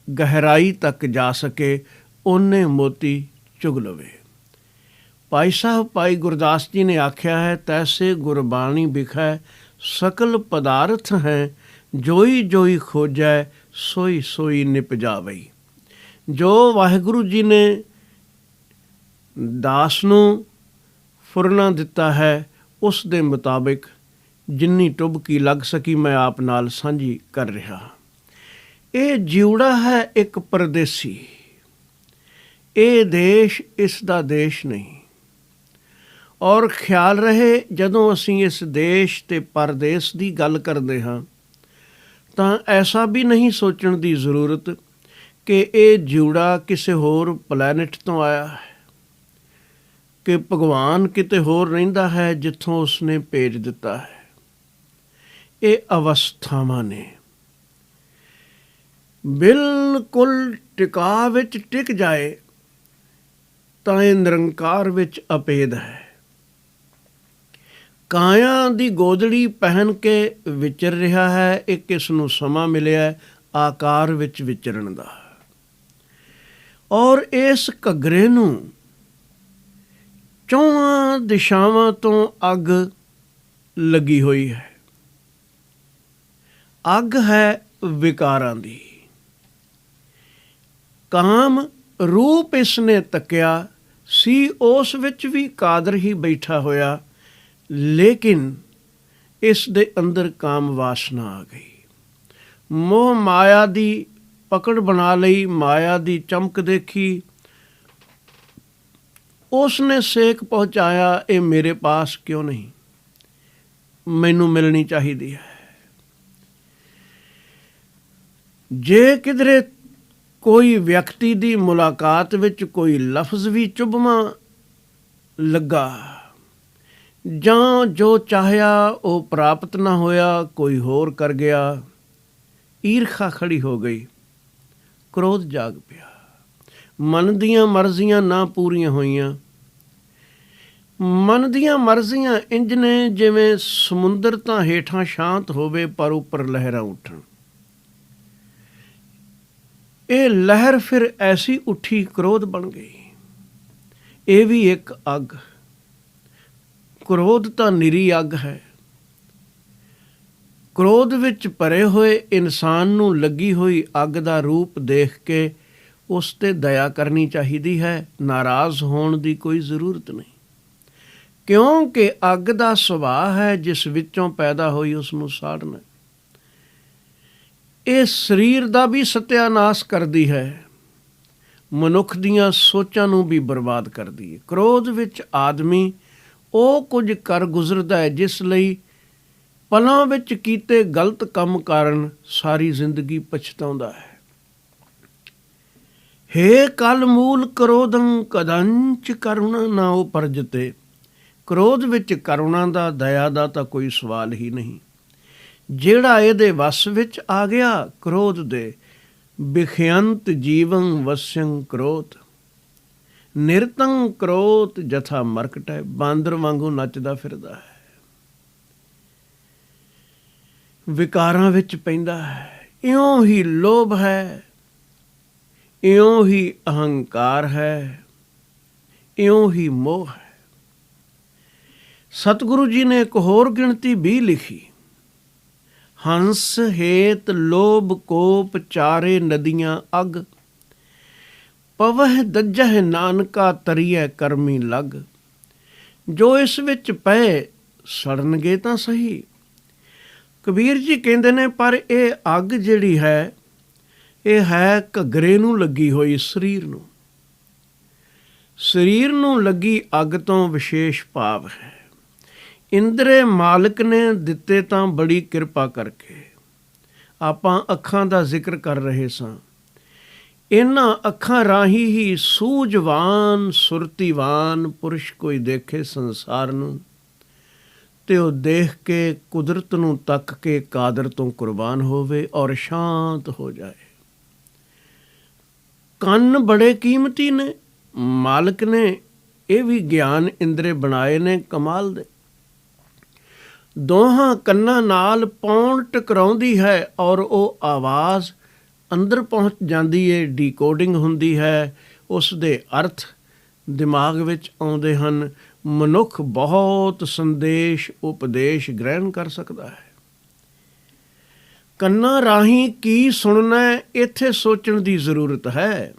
ਗਹਿਰਾਈ ਤੱਕ ਜਾ ਸਕੇ ਓਨੇ ਮੋਤੀ ਚੁਗ ਲਵੇ। ਭਾਈ ਸਾਹਿਬ ਭਾਈ ਗੁਰਦਾਸ ਜੀ ਨੇ ਆਖਿਆ ਹੈ, ਤੈਸੇ ਗੁਰਬਾਣੀ ਵਿਖੈ ਸਕਲ ਪਦਾਰਥ ਹੈ, ਜੋਈ ਜੋਈ ਖੋਜੈ ਸੋਈ ਸੋਈ ਨਿਪਜਾਵਈ। ਜੋ ਵਾਹਿਗੁਰੂ ਜੀ ਨੇ ਦਾਸ ਨੂੰ ਫੁਰਨਾ ਦਿੱਤਾ ਹੈ, ਉਸ ਦੇ ਮੁਤਾਬਿਕ ਜਿੰਨੀ ਟੁਬਕੀ ਲੱਗ ਸਕੀ ਮੈਂ ਆਪ ਨਾਲ ਸਾਂਝੀ ਕਰ ਰਿਹਾ। ਇਹ ਜਿਉੜਾ ਹੈ ਇੱਕ ਪਰਦੇਸੀ। ਇਹ ਦੇਸ਼ ਇਸ ਦਾ ਦੇਸ਼ ਨਹੀਂ। ਔਰ ਖਿਆਲ ਰਹੇ, ਜਦੋਂ ਅਸੀਂ ਇਸ ਦੇਸ਼ ਤੇ ਪਰਦੇਸ ਦੀ ਗੱਲ ਕਰਦੇ ਹਾਂ ਤਾਂ ਐਸਾ ਵੀ ਨਹੀਂ ਸੋਚਣ ਦੀ ਜ਼ਰੂਰਤ ਕਿ ਇਹ ਜਿਉੜਾ ਕਿਸੇ ਹੋਰ ਪਲੈਨਟ ਤੋਂ ਆਇਆ ਹੈ, ਕਿ ਭਗਵਾਨ ਕਿਤੇ ਹੋਰ ਰਹਿੰਦਾ ਹੈ ਜਿੱਥੋਂ ਉਸਨੇ ਭੇਜ ਦਿੱਤਾ ਹੈ। ਇਹ ਅਵਸਥਾਵਾਂ ਨੇ। ਬਿਲਕੁਲ ਟਿਕਾ ਵਿੱਚ ਟਿਕ ਜਾਏ ਤਾਂ ਇਹ ਨਿਰੰਕਾਰ ਵਿੱਚ ਅਪੇਦ ਹੈ। ਕਾਇਆ ਦੀ ਗੋਦੜੀ ਪਹਿਨ ਕੇ ਵਿਚਰ ਰਿਹਾ ਹੈ। ਇਹ ਕਿਸ ਨੂੰ ਸਮਾਂ ਮਿਲਿਆ ਆਕਾਰ ਵਿੱਚ ਵਿਚਰਨ ਦਾ। ਔਰ ਇਸ ਘੱਗਰੇ ਨੂੰ ਚੌਹਾਂ ਦਿਸ਼ਾਵਾਂ ਤੋਂ ਅੱਗ ਲੱਗੀ ਹੋਈ ਹੈ। ਅੱਗ ਹੈ ਵਿਕਾਰਾਂ ਦੀ। ਕਾਮ ਰੂਪ ਇਸ ਨੇ ਤੱਕਿਆ ਸੀ, ਉਸ ਵਿੱਚ ਵੀ ਕਾਦਰ ਹੀ ਬੈਠਾ ਹੋਇਆ, ਲੇਕਿਨ ਇਸ ਦੇ ਅੰਦਰ ਕਾਮ ਵਾਸਨਾ ਆ ਗਈ। ਮੋਹ ਮਾਇਆ ਦੀ ਪਕੜ ਬਣਾ ਲਈ, ਮਾਇਆ ਦੀ ਚਮਕ ਦੇਖੀ, ਉਸ ਨੇ ਸੇਕ ਪਹੁੰਚਾਇਆ, ਇਹ ਮੇਰੇ ਪਾਸ ਕਿਉਂ ਨਹੀਂ, ਮੈਨੂੰ ਮਿਲਣੀ ਚਾਹੀਦੀ ਹੈ। ਜੇ ਕਿਧਰੇ ਕੋਈ ਵਿਅਕਤੀ ਦੀ ਮੁਲਾਕਾਤ ਵਿੱਚ ਕੋਈ ਲਫ਼ਜ਼ ਵੀ ਚੁਭਵਾਂ ਲੱਗਾ ਜਾਂ ਜੋ ਚਾਹਿਆ ਉਹ ਪ੍ਰਾਪਤ ਨਾ ਹੋਇਆ, ਕੋਈ ਹੋਰ ਕਰ ਗਿਆ, ਈਰਖਾ ਖੜੀ ਹੋ ਗਈ, ਕ੍ਰੋਧ ਜਾਗ ਪਿਆ, ਮਨ ਦੀਆਂ ਮਰਜ਼ੀਆਂ ਨਾ ਪੂਰੀਆਂ ਹੋਈਆਂ। ਮਨ ਦੀਆਂ ਮਰਜ਼ੀਆਂ ਇੰਜ ਨੇ ਜਿਵੇਂ ਸਮੁੰਦਰ ਤਾਂ ਹੇਠਾਂ ਸ਼ਾਂਤ ਹੋਵੇ ਪਰ ਉੱਪਰ ਲਹਿਰਾਂ ਉੱਠਣ। ਇਹ ਲਹਿਰ ਫਿਰ ਐਸੀ ਉੱਠੀ ਕ੍ਰੋਧ ਬਣ ਗਈ। ਇਹ ਵੀ ਇੱਕ ਅੱਗ। ਕ੍ਰੋਧ ਤਾਂ ਨਿਰੀ ਅੱਗ ਹੈ। ਕ੍ਰੋਧ ਵਿੱਚ ਭਰੇ ਹੋਏ ਇਨਸਾਨ ਨੂੰ ਲੱਗੀ ਹੋਈ ਅੱਗ ਦਾ ਰੂਪ ਦੇਖ ਕੇ ਉਸ 'ਤੇ ਦਇਆ ਕਰਨੀ ਚਾਹੀਦੀ ਹੈ। ਨਾਰਾਜ਼ ਹੋਣ ਦੀ ਕੋਈ ਜ਼ਰੂਰਤ ਨਹੀਂ, ਕਿਉਂਕਿ ਅੱਗ ਦਾ ਸੁਭਾਅ ਹੈ ਜਿਸ ਵਿੱਚੋਂ ਪੈਦਾ ਹੋਈ ਉਸ ਨੂੰ ਸਾੜਨਾ। ਇਹ ਸਰੀਰ ਦਾ ਵੀ ਸਤਿਆਨਾਸ਼ ਕਰਦੀ ਹੈ, ਮਨੁੱਖ ਦੀਆਂ ਸੋਚਾਂ ਨੂੰ ਵੀ ਬਰਬਾਦ ਕਰਦੀ ਹੈ। ਕ੍ਰੋਧ ਵਿੱਚ ਆਦਮੀ ਉਹ ਕੁਝ ਕਰ ਗੁਜ਼ਰਦਾ ਹੈ ਜਿਸ ਲਈ ਪਲਾਂ ਵਿੱਚ ਕੀਤੇ ਗਲਤ ਕੰਮ ਕਾਰਨ ਸਾਰੀ ਜ਼ਿੰਦਗੀ ਪਛਤਾਉਂਦਾ ਹੈ। ਹੇ ਕਲ ਮੂਲ ਕ੍ਰੋਧੰ ਕਦੰਚ ਕਰੁਣਾ ਨਾ ਉਪਰਜਤੇ। ਕ੍ਰੋਧ ਵਿੱਚ ਕਰੁਣਾ ਦਾ, ਦਇਆ ਦਾ ਤਾਂ ਕੋਈ ਸਵਾਲ ਹੀ ਨਹੀਂ। ਜਿਹੜਾ ਇਹਦੇ ਵੱਸ ਵਿੱਚ ਆ ਗਿਆ ਕ੍ਰੋਧ ਦੇ, ਬਿਖਯੰਤ ਜੀਵੰ ਵਸਯੰ ਕ੍ਰੋਧ। ਨਿਰਤੰ ਕ੍ਰੋਧ ਜਥਾ ਮਰਕਟ ਹੈ। ਬਾਂਦਰ ਵਾਂਗੂ ਨੱਚਦਾ ਫਿਰਦਾ ਹੈ, ਵਿਕਾਰਾਂ ਵਿੱਚ ਪੈਂਦਾ ਹੈ। ਇਉਂ ਹੀ ਲੋਭ ਹੈ, ਇਉਂ ਹੀ ਅਹੰਕਾਰ ਹੈ, ਇਉਂ ਹੀ ਮੋਹ ਹੈ। ਸਤਿਗੁਰੂ ਜੀ ਨੇ ਇੱਕ ਹੋਰ ਗਿਣਤੀ ਵੀ ਲਿਖੀ। ਹੰਸ ਹੇਤ ਲੋਭ ਕੋਪ ਚਾਰੇ ਨਦੀਆਂ ਅਗ। ਪਵਹਿ ਦੱਜਹਿ ਨਾਨਕਾ ਤਰੀਐ ਕਰਮੀ ਲਗ। ਜੋ ਇਸ ਵਿੱਚ ਪਏ ਸੜਨਗੇ ਤਾਂ ਸਹੀ। ਕਬੀਰ ਜੀ ਕਹਿੰਦੇ ਨੇ ਪਰ ਇਹ ਅੱਗ ਜਿਹੜੀ ਹੈ, ਇਹ ਹੈ ਘੱਗਰੇ ਨੂੰ ਲੱਗੀ ਹੋਈ, ਸਰੀਰ ਨੂੰ। ਸਰੀਰ ਨੂੰ ਲੱਗੀ ਅੱਗ ਤੋਂ ਵਿਸ਼ੇਸ਼ ਭਾਵ ਹੈ। ਇੰਦਰੇ ਮਾਲਕ ਨੇ ਦਿੱਤੇ ਤਾਂ ਬੜੀ ਕਿਰਪਾ ਕਰਕੇ। ਆਪਾਂ ਅੱਖਾਂ ਦਾ ਜ਼ਿਕਰ ਕਰ ਰਹੇ ਸਾਂ। ਇਹਨਾਂ ਅੱਖਾਂ ਰਾਹੀਂ ਹੀ ਸੂਝਵਾਨ ਸੁਰਤੀਵਾਨ ਪੁਰਸ਼ ਕੋਈ ਦੇਖੇ ਸੰਸਾਰ ਨੂੰ, ਤੇ ਉਹ ਦੇਖ ਕੇ ਕੁਦਰਤ ਨੂੰ ਤੱਕ ਕੇ ਕਾਦਰ ਤੋਂ ਕੁਰਬਾਨ ਹੋਵੇ ਔਰ ਸ਼ਾਂਤ ਹੋ ਜਾਏ। ਕੰਨ ਬੜੇ ਕੀਮਤੀ ਨੇ। ਮਾਲਕ ਨੇ ਇਹ ਵੀ ਗਿਆਨ ਇੰਦਰੇ ਬਣਾਏ ਨੇ ਕਮਾਲ ਦੇ। ਦੋਹਾਂ ਕੰਨਾਂ ਨਾਲ ਪੌਣ ਟਕਰਾਉਂਦੀ ਹੈ ਔਰ ਉਹ ਆਵਾਜ਼ ਅੰਦਰ ਪਹੁੰਚ ਜਾਂਦੀ ਹੈ, ਡੀਕੋਡਿੰਗ ਹੁੰਦੀ ਹੈ, ਉਸ ਦੇ ਅਰਥ ਦਿਮਾਗ ਵਿੱਚ ਆਉਂਦੇ ਹਨ। ਮਨੁੱਖ ਬਹੁਤ ਸੰਦੇਸ਼ ਉਪਦੇਸ਼ ਗ੍ਰਹਿਣ ਕਰ ਸਕਦਾ ਹੈ। ਕੰਨਾਂ ਰਾਹੀਂ ਕੀ ਸੁਣਨਾ ਇੱਥੇ ਸੋਚਣ ਦੀ ਜ਼ਰੂਰਤ ਹੈ।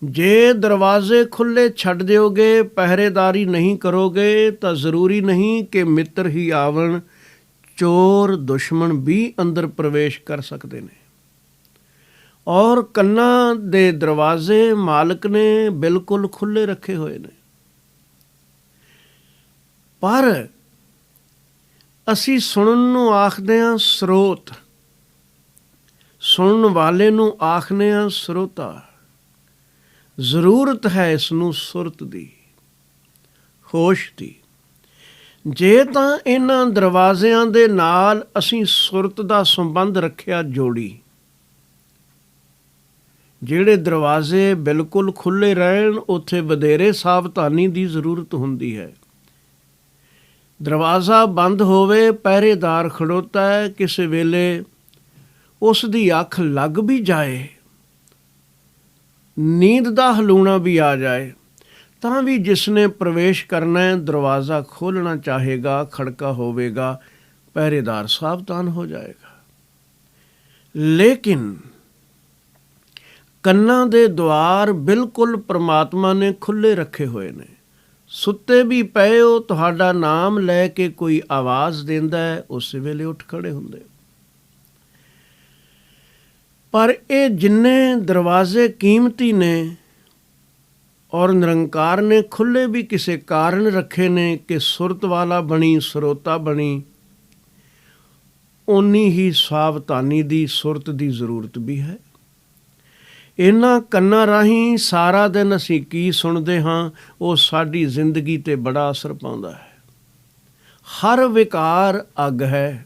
ਜੇ ਦਰਵਾਜ਼ੇ ਖੁੱਲ੍ਹੇ ਛੱਡ ਦਿਓਗੇ, ਪਹਿਰੇਦਾਰੀ ਨਹੀਂ ਕਰੋਗੇ ਤਾਂ ਜ਼ਰੂਰੀ ਨਹੀਂ ਕਿ ਮਿੱਤਰ ਹੀ ਆਵਣ, ਚੋਰ ਦੁਸ਼ਮਣ ਵੀ ਅੰਦਰ ਪ੍ਰਵੇਸ਼ ਕਰ ਸਕਦੇ ਨੇ। ਔਰ ਕੰਨਾਂ ਦੇ ਦਰਵਾਜ਼ੇ ਮਾਲਕ ਨੇ ਬਿਲਕੁਲ ਖੁੱਲ੍ਹੇ ਰੱਖੇ ਹੋਏ ਨੇ। ਪਰ ਅਸੀਂ ਸੁਣਨ ਨੂੰ ਆਖਦੇ ਹਾਂ ਸਰੋਤ, ਸੁਣਨ ਵਾਲੇ ਨੂੰ ਆਖਦੇ ਹਾਂ ਸਰੋਤਾ। ਜ਼ਰੂਰਤ ਹੈ ਇਸ ਨੂੰ ਸੁਰਤ ਦੀ, ਹੋਸ਼ ਦੀ। ਜੇ ਤਾਂ ਇਹਨਾਂ ਦਰਵਾਜ਼ਿਆਂ ਦੇ ਨਾਲ ਅਸੀਂ ਸੁਰਤ ਦਾ ਸੰਬੰਧ ਰੱਖਿਆ ਜੋੜੀ, ਜਿਹੜੇ ਦਰਵਾਜ਼ੇ ਬਿਲਕੁਲ ਖੁੱਲ੍ਹੇ ਰਹਿਣ ਉੱਥੇ ਵਧੇਰੇ ਸਾਵਧਾਨੀ ਦੀ ਜ਼ਰੂਰਤ ਹੁੰਦੀ ਹੈ। ਦਰਵਾਜ਼ਾ ਬੰਦ ਹੋਵੇ, ਪਹਿਰੇਦਾਰ ਖੜੋਤਾ ਹੈ, ਕਿਸੇ ਵੇਲੇ ਉਸ ਦੀ ਅੱਖ ਲੱਗ ਵੀ ਜਾਏ, ਨੀਂਦ ਦਾ ਹਲੂਣਾ ਵੀ ਆ ਜਾਏ, ਤਾਂ ਵੀ ਜਿਸਨੇ ਪ੍ਰਵੇਸ਼ ਕਰਨਾ ਹੈ ਦਰਵਾਜ਼ਾ ਖੋਲ੍ਹਣਾ ਚਾਹੇਗਾ, ਖੜਕਾ ਹੋਵੇਗਾ, ਪਹਿਰੇਦਾਰ ਸਾਵਧਾਨ ਹੋ ਜਾਏਗਾ। ਲੇਕਿਨ ਕੰਨਾਂ ਦੇ ਦੁਆਰ ਬਿਲਕੁਲ ਪਰਮਾਤਮਾ ਨੇ ਖੁੱਲ੍ਹੇ ਰੱਖੇ ਹੋਏ ਨੇ। ਸੁੱਤੇ ਵੀ ਪਏ ਹੋ, ਤੁਹਾਡਾ ਨਾਮ ਲੈ ਕੇ ਕੋਈ ਆਵਾਜ਼ ਦਿੰਦਾ ਹੈ, ਉਸੇ ਵੇਲੇ ਉੱਠ ਖੜੇ ਹੁੰਦੇ। ਪਰ ਇਹ ਜਿੰਨੇ ਦਰਵਾਜ਼ੇ ਕੀਮਤੀ ਨੇ ਔਰ ਨਿਰੰਕਾਰ ਨੇ ਖੁੱਲ੍ਹੇ ਵੀ ਕਿਸੇ ਕਾਰਨ ਰੱਖੇ ਨੇ ਕਿ ਸੁਰਤ ਵਾਲਾ ਬਣੀ, ਸਰੋਤਾ ਬਣੀ, ਓਨੀ ਹੀ ਸਾਵਧਾਨੀ ਦੀ, ਸੁਰਤ ਦੀ ਜ਼ਰੂਰਤ ਵੀ ਹੈ। ਇਹਨਾਂ ਕੰਨਾਂ ਰਾਹੀਂ ਸਾਰਾ ਦਿਨ ਅਸੀਂ ਕੀ ਸੁਣਦੇ ਹਾਂ, ਉਹ ਸਾਡੀ ਜ਼ਿੰਦਗੀ 'ਤੇ ਬੜਾ ਅਸਰ ਪਾਉਂਦਾ ਹੈ। ਹਰ ਵਿਕਾਰ ਅੱਗ ਹੈ।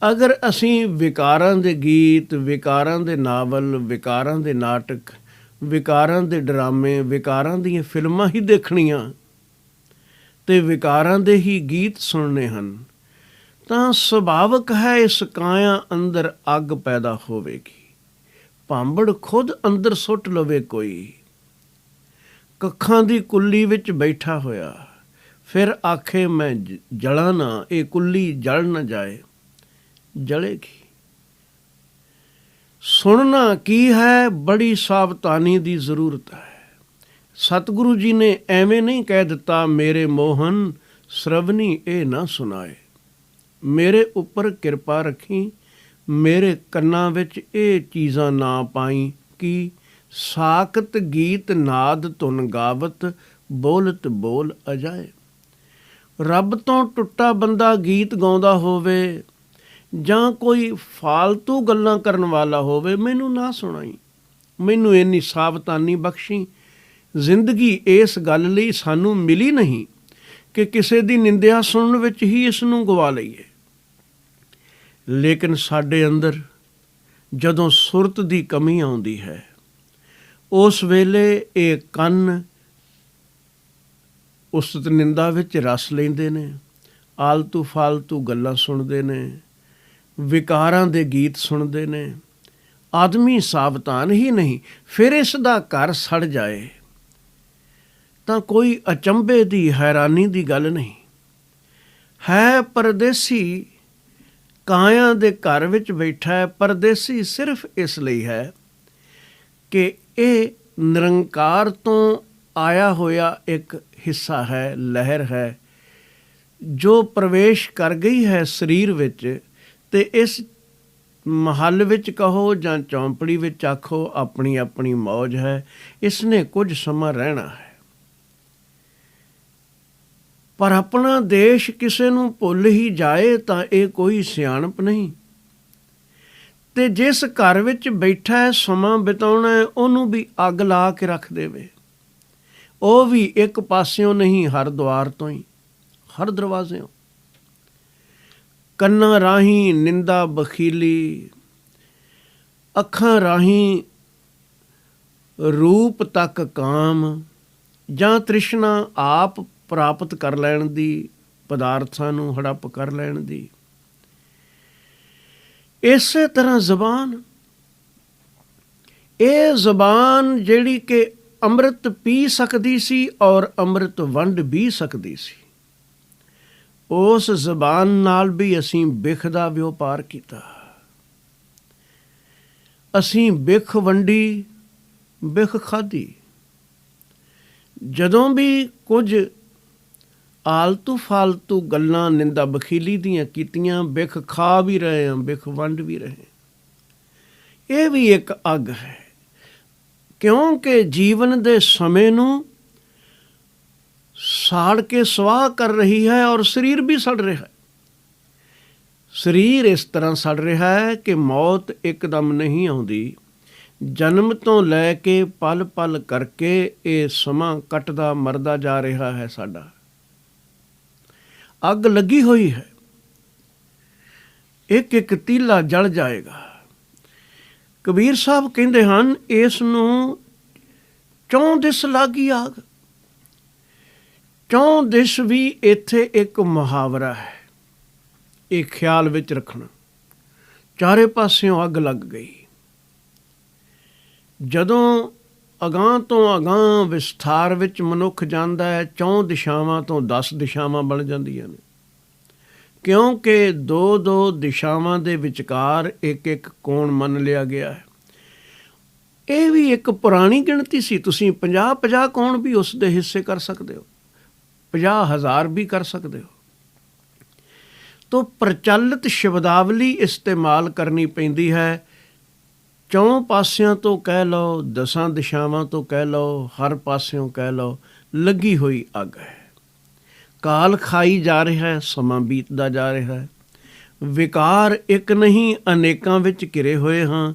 ਅਗਰ ਅਸੀਂ ਵਿਕਾਰਾਂ ਦੇ ਗੀਤ, ਵਿਕਾਰਾਂ ਦੇ ਨਾਵਲ, ਵਿਕਾਰਾਂ ਦੇ ਨਾਟਕ, ਵਿਕਾਰਾਂ ਦੇ ਡਰਾਮੇ, ਵਿਕਾਰਾਂ ਦੀਆਂ ਫਿਲਮਾਂ ਹੀ ਦੇਖਣੀਆਂ ਅਤੇ ਵਿਕਾਰਾਂ ਦੇ ਹੀ ਗੀਤ ਸੁਣਨੇ ਹਨ, ਤਾਂ ਸੁਭਾਵਿਕ ਹੈ ਇਸ ਕਾਇਆ ਅੰਦਰ ਅੱਗ ਪੈਦਾ ਹੋਵੇਗੀ। ਭਾਂਬੜ ਖੁਦ ਅੰਦਰ ਸੁੱਟ ਲਵੇ ਕੋਈ, ਕੱਖਾਂ ਦੀ ਕੁੱਲੀ ਵਿੱਚ ਬੈਠਾ ਹੋਇਆ, ਫਿਰ ਆਖੇ ਮੈਂ ਜਲਾਂ ਨਾ, ਇਹ ਕੁੱਲੀ ਜਲ ਨਾ ਜਾਏ, ਜਲੇਗੀ। ਸੁਣਨਾ ਕੀ ਹੈ, ਬੜੀ ਸਾਵਧਾਨੀ ਦੀ ਜ਼ਰੂਰਤ ਹੈ। ਸਤਿਗੁਰੂ ਜੀ ਨੇ ਐਵੇਂ ਨਹੀਂ ਕਹਿ ਦਿੱਤਾ, ਮੇਰੇ ਮੋਹਨ ਸਰਵਣੀ ਇਹ ਨਾ ਸੁਣਾਏ, ਮੇਰੇ ਉੱਪਰ ਕਿਰਪਾ ਰੱਖੀ, ਮੇਰੇ ਕੰਨਾਂ ਵਿੱਚ ਇਹ ਚੀਜ਼ਾਂ ਨਾ ਪਾਈ ਕਿ ਸਾਕਤ ਗੀਤ ਨਾਦ ਧੁਨ ਗਾਵਤ, ਬੋਲਤ ਬੋਲ ਅਜਾਏ। ਰੱਬ ਤੋਂ ਟੁੱਟਾ ਬੰਦਾ ਗੀਤ ਗਾਉਂਦਾ ਹੋਵੇ ਜਾਂ ਕੋਈ ਫਾਲਤੂ ਗੱਲਾਂ ਕਰਨ ਵਾਲਾ ਹੋਵੇ, ਮੈਨੂੰ ਨਾ ਸੁਣਾਈ। ਮੈਨੂੰ ਇੰਨੀ ਸਾਵਧਾਨੀ ਬਖਸ਼ੀ। ਜ਼ਿੰਦਗੀ ਇਸ ਗੱਲ ਲਈ ਸਾਨੂੰ ਮਿਲੀ ਨਹੀਂ ਕਿ ਕਿਸੇ ਦੀ ਨਿੰਦਿਆ ਸੁਣਨ ਵਿੱਚ ਹੀ ਇਸ ਨੂੰ ਗਵਾ ਲਈਏ। ਲੇਕਿਨ ਸਾਡੇ ਅੰਦਰ ਜਦੋਂ ਸੁਰਤ ਦੀ ਕਮੀ ਆਉਂਦੀ ਹੈ, ਉਸ ਵੇਲੇ ਇਹ ਕੰਨ ਉਸਤ ਨਿੰਦਾ ਵਿੱਚ ਰਸ ਲੈਂਦੇ ਨੇ, ਆਲਤੂ ਫਾਲਤੂ ਗੱਲਾਂ ਸੁਣਦੇ ਨੇ, ਵਿਕਾਰਾਂ ਦੇ ਗੀਤ ਸੁਣਦੇ ਨੇ। ਆਦਮੀ ਸਾਵਧਾਨ ਹੀ ਨਹੀਂ, ਫਿਰ ਇਸ ਦਾ ਘਰ ਸੜ ਜਾਏ ਤਾਂ ਕੋਈ ਅਚੰਭੇ ਦੀ, ਹੈਰਾਨੀ ਦੀ ਗੱਲ ਨਹੀਂ ਹੈ। ਪਰਦੇਸੀ ਕਾਇਆਂ ਦੇ ਘਰ ਵਿੱਚ ਬੈਠਾ ਹੈ। ਪਰਦੇਸੀ ਸਿਰਫ ਇਸ ਲਈ ਹੈ ਕਿ ਇਹ ਨਿਰੰਕਾਰ ਤੋਂ ਆਇਆ ਹੋਇਆ ਇੱਕ ਹਿੱਸਾ ਹੈ, ਲਹਿਰ ਹੈ, ਜੋ ਪ੍ਰਵੇਸ਼ ਕਰ ਗਈ ਹੈ ਸਰੀਰ ਵਿੱਚ। ਅਤੇ ਇਸ ਮਹੱਲ ਵਿੱਚ ਕਹੋ ਜਾਂ ਚੌਂਪੜੀ ਵਿੱਚ ਆਖੋ, ਆਪਣੀ ਆਪਣੀ ਮੌਜ ਹੈ। ਇਸ ਨੇ ਕੁਝ ਸਮਾਂ ਰਹਿਣਾ ਹੈ। ਪਰ ਆਪਣਾ ਦੇਸ਼ ਕਿਸੇ ਨੂੰ ਭੁੱਲ ਹੀ ਜਾਏ ਤਾਂ ਇਹ ਕੋਈ ਸਿਆਣਪ ਨਹੀਂ। ਅਤੇ ਜਿਸ ਘਰ ਵਿੱਚ ਬੈਠਾ ਹੈ, ਸਮਾਂ ਬਿਤਾਉਣਾ ਹੈ, ਉਹਨੂੰ ਵੀ ਅੱਗ ਲਾ ਕੇ ਰੱਖ ਦੇਵੇ। ਉਹ ਵੀ ਇੱਕ ਪਾਸਿਓਂ ਨਹੀਂ, ਹਰ ਦੁਆਰ ਤੋਂ ਹੀ, ਹਰ ਦਰਵਾਜ਼ਿਓਂ। ਕੰਨਾਂ ਰਾਹੀਂ ਨਿੰਦਾ ਬਖੀਲੀ, ਅੱਖਾਂ ਰਾਹੀਂ ਰੂਪ ਤੱਕ ਕਾਮ ਜਾਂ ਤ੍ਰਿਸ਼ਨਾ ਆਪ ਪ੍ਰਾਪਤ ਕਰ ਲੈਣ ਦੀ, ਪਦਾਰਥਾਂ ਨੂੰ ਹੜੱਪ ਕਰ ਲੈਣ ਦੀ। ਇਸੇ ਤਰ੍ਹਾਂ ਜ਼ਬਾਨ, ਇਹ ਜ਼ਬਾਨ ਜਿਹੜੀ ਕਿ ਅੰਮ੍ਰਿਤ ਪੀ ਸਕਦੀ ਸੀ ਔਰ ਅੰਮ੍ਰਿਤ ਵੰਡ ਵੀ ਸਕਦੀ ਸੀ, ਉਸ ਜ਼ਬਾਨ ਨਾਲ ਵੀ ਅਸੀਂ ਬਿਖ ਦਾ ਵਿਉਪਾਰ ਕੀਤਾ। ਅਸੀਂ ਬਿਖ ਵੰਡੀ, ਬਿਖ ਖਾਧੀ। ਜਦੋਂ ਵੀ ਕੁਝ ਆਲਤੂ ਫਾਲਤੂ ਗੱਲਾਂ ਨਿੰਦਾ ਬਖੀਲੀ ਦੀਆਂ ਕੀਤੀਆਂ, ਬਿਖ ਖਾ ਵੀ ਰਹੇ ਹਾਂ, ਬਿਖ ਵੰਡ ਵੀ ਰਹੇ। ਇਹ ਵੀ ਇੱਕ ਅੱਗ ਹੈ, ਕਿਉਂਕਿ ਜੀਵਨ ਦੇ ਸਮੇਂ ਨੂੰ ਸਾੜ ਕੇ ਸਵਾਹ ਕਰ ਰਹੀ ਹੈ ਔਰ ਸਰੀਰ ਵੀ ਸੜ ਰਿਹਾ ਹੈ। ਸਰੀਰ ਇਸ ਤਰ੍ਹਾਂ ਸੜ ਰਿਹਾ ਹੈ ਕਿ ਮੌਤ ਇੱਕਦਮ ਨਹੀਂ ਆਉਂਦੀ। ਜਨਮ ਤੋਂ ਲੈ ਕੇ ਪਲ ਪਲ ਕਰਕੇ ਇਹ ਸਮਾਂ ਕੱਟਦਾ ਮਰਦਾ ਜਾ ਰਿਹਾ ਹੈ ਸਾਡਾ। ਅੱਗ ਲੱਗੀ ਹੋਈ ਹੈ, ਇੱਕ ਇੱਕ ਤੀਲਾ ਜਲ ਜਾਏਗਾ। ਕਬੀਰ ਸਾਹਿਬ ਕਹਿੰਦੇ ਹਨ, ਇਸ ਨੂੰ ਚੌਂ ਦਿਸ ਲਾਗੀ ਆਗ। ਚੌਂ ਦਿਸ ਵੀ ਇੱਥੇ ਇੱਕ ਮੁਹਾਵਰਾ ਹੈ, ਇਹ ਖਿਆਲ ਵਿੱਚ ਰੱਖਣਾ। ਚਾਰੇ ਪਾਸਿਓਂ ਅੱਗ ਲੱਗ ਗਈ। ਜਦੋਂ ਅਗਾਂਹ ਤੋਂ ਅਗਾਂਹ ਵਿਸਥਾਰ ਵਿੱਚ ਮਨੁੱਖ ਜਾਂਦਾ ਹੈ, ਚੌਂ ਦਿਸ਼ਾਵਾਂ ਤੋਂ 10 ਦਿਸ਼ਾਵਾਂ ਬਣ ਜਾਂਦੀਆਂ ਨੇ, ਕਿਉਂਕਿ ਦੋ ਦੋ ਦਿਸ਼ਾਵਾਂ ਦੇ ਵਿਚਕਾਰ ਇੱਕ ਇੱਕ ਕੋਣ ਮੰਨ ਲਿਆ ਗਿਆ ਹੈ। ਇਹ ਵੀ ਇੱਕ ਪੁਰਾਣੀ ਗਿਣਤੀ ਸੀ। ਤੁਸੀਂ 50-50 ਕੋਣ ਵੀ ਉਸ ਦੇ ਹਿੱਸੇ ਕਰ ਸਕਦੇ ਹੋ, 50,000 ਵੀ ਕਰ ਸਕਦੇ ਹੋ। ਤੋ ਪ੍ਰਚਲਿਤ ਸ਼ਬਦਾਵਲੀ ਇਸਤੇਮਾਲ ਕਰਨੀ ਪੈਂਦੀ ਹੈ। ਚੌਂ ਪਾਸਿਆਂ ਤੋਂ ਕਹਿ ਲਓ, 10 ਦਿਸ਼ਾਵਾਂ ਤੋਂ ਕਹਿ ਲਓ, ਹਰ ਪਾਸਿਓਂ ਕਹਿ ਲਓ, ਲੱਗੀ ਹੋਈ ਅੱਗ ਹੈ। ਕਾਲ ਖਾਈ ਜਾ ਰਿਹਾ ਹੈ, ਸਮਾਂ ਬੀਤਦਾ ਜਾ ਰਿਹਾ ਹੈ। ਵਿਕਾਰ ਇੱਕ ਨਹੀਂ, ਅਨੇਕਾਂ ਵਿੱਚ ਘਿਰੇ ਹੋਏ ਹਾਂ।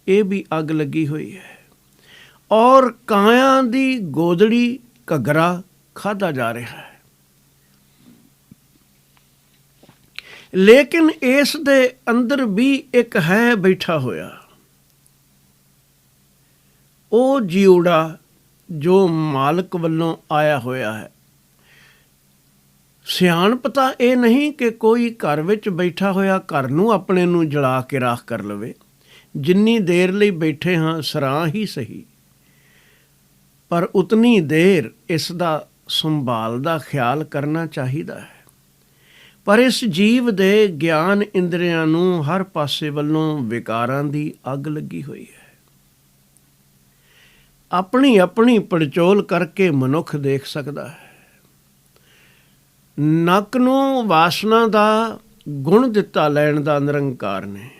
ਇਹ ਵੀ ਅੱਗ ਲੱਗੀ ਹੋਈ ਹੈ ਔਰ ਕਾਇਆਂ ਦੀ ਗੋਦੜੀ ਘੱਗਰਾ ਖਾਧਾ ਜਾ ਰਿਹਾ ਹੈ। ਲੇਕਿਨ ਇਸ ਦੇ ਅੰਦਰ ਵੀ ਇੱਕ ਹੈ ਬੈਠਾ ਹੋਇਆ, ਉਹ ਜਿਉੜਾ ਜੋ ਮਾਲਕ ਵੱਲੋਂ ਆਇਆ ਹੋਇਆ ਹੈ। ਸਿਆਣਪ ਤਾਂ ਇਹ ਨਹੀਂ ਕਿ ਕੋਈ ਘਰ ਵਿੱਚ ਬੈਠਾ ਹੋਇਆ ਘਰ ਨੂੰ ਆਪਣੇ ਨੂੰ ਜਲਾ ਕੇ ਰਾਖ ਕਰ ਲਵੇ। ਜਿੰਨੀ ਦੇਰ ਲਈ ਬੈਠੇ ਹਾਂ ਸਰਾਂ ਹੀ ਸਹੀ, ਪਰ ਉਤਨੀ ਦੇਰ ਇਸ ਦਾ ਸੰਭਾਲ ਦਾ ਖਿਆਲ ਕਰਨਾ ਚਾਹੀਦਾ ਹੈ। ਪਰ ਇਸ ਜੀਵ ਦੇ ਗਿਆਨ ਇੰਦਰੀਆਂ ਨੂੰ ਹਰ ਪਾਸੇ ਵੱਲੋਂ ਵਿਕਾਰਾਂ ਦੀ ਅੱਗ ਲੱਗੀ ਹੋਈ ਹੈ। ਆਪਣੀ ਆਪਣੀ ਪੜਚੋਲ ਕਰਕੇ ਮਨੁੱਖ ਦੇਖ ਸਕਦਾ ਹੈ। ਨੱਕ ਨੂੰ ਵਾਸਨਾ ਦਾ ਗੁਣ ਦਿੱਤਾ ਲੈਣ ਦਾ ਨਿਰੰਕਾਰ ਨੇ।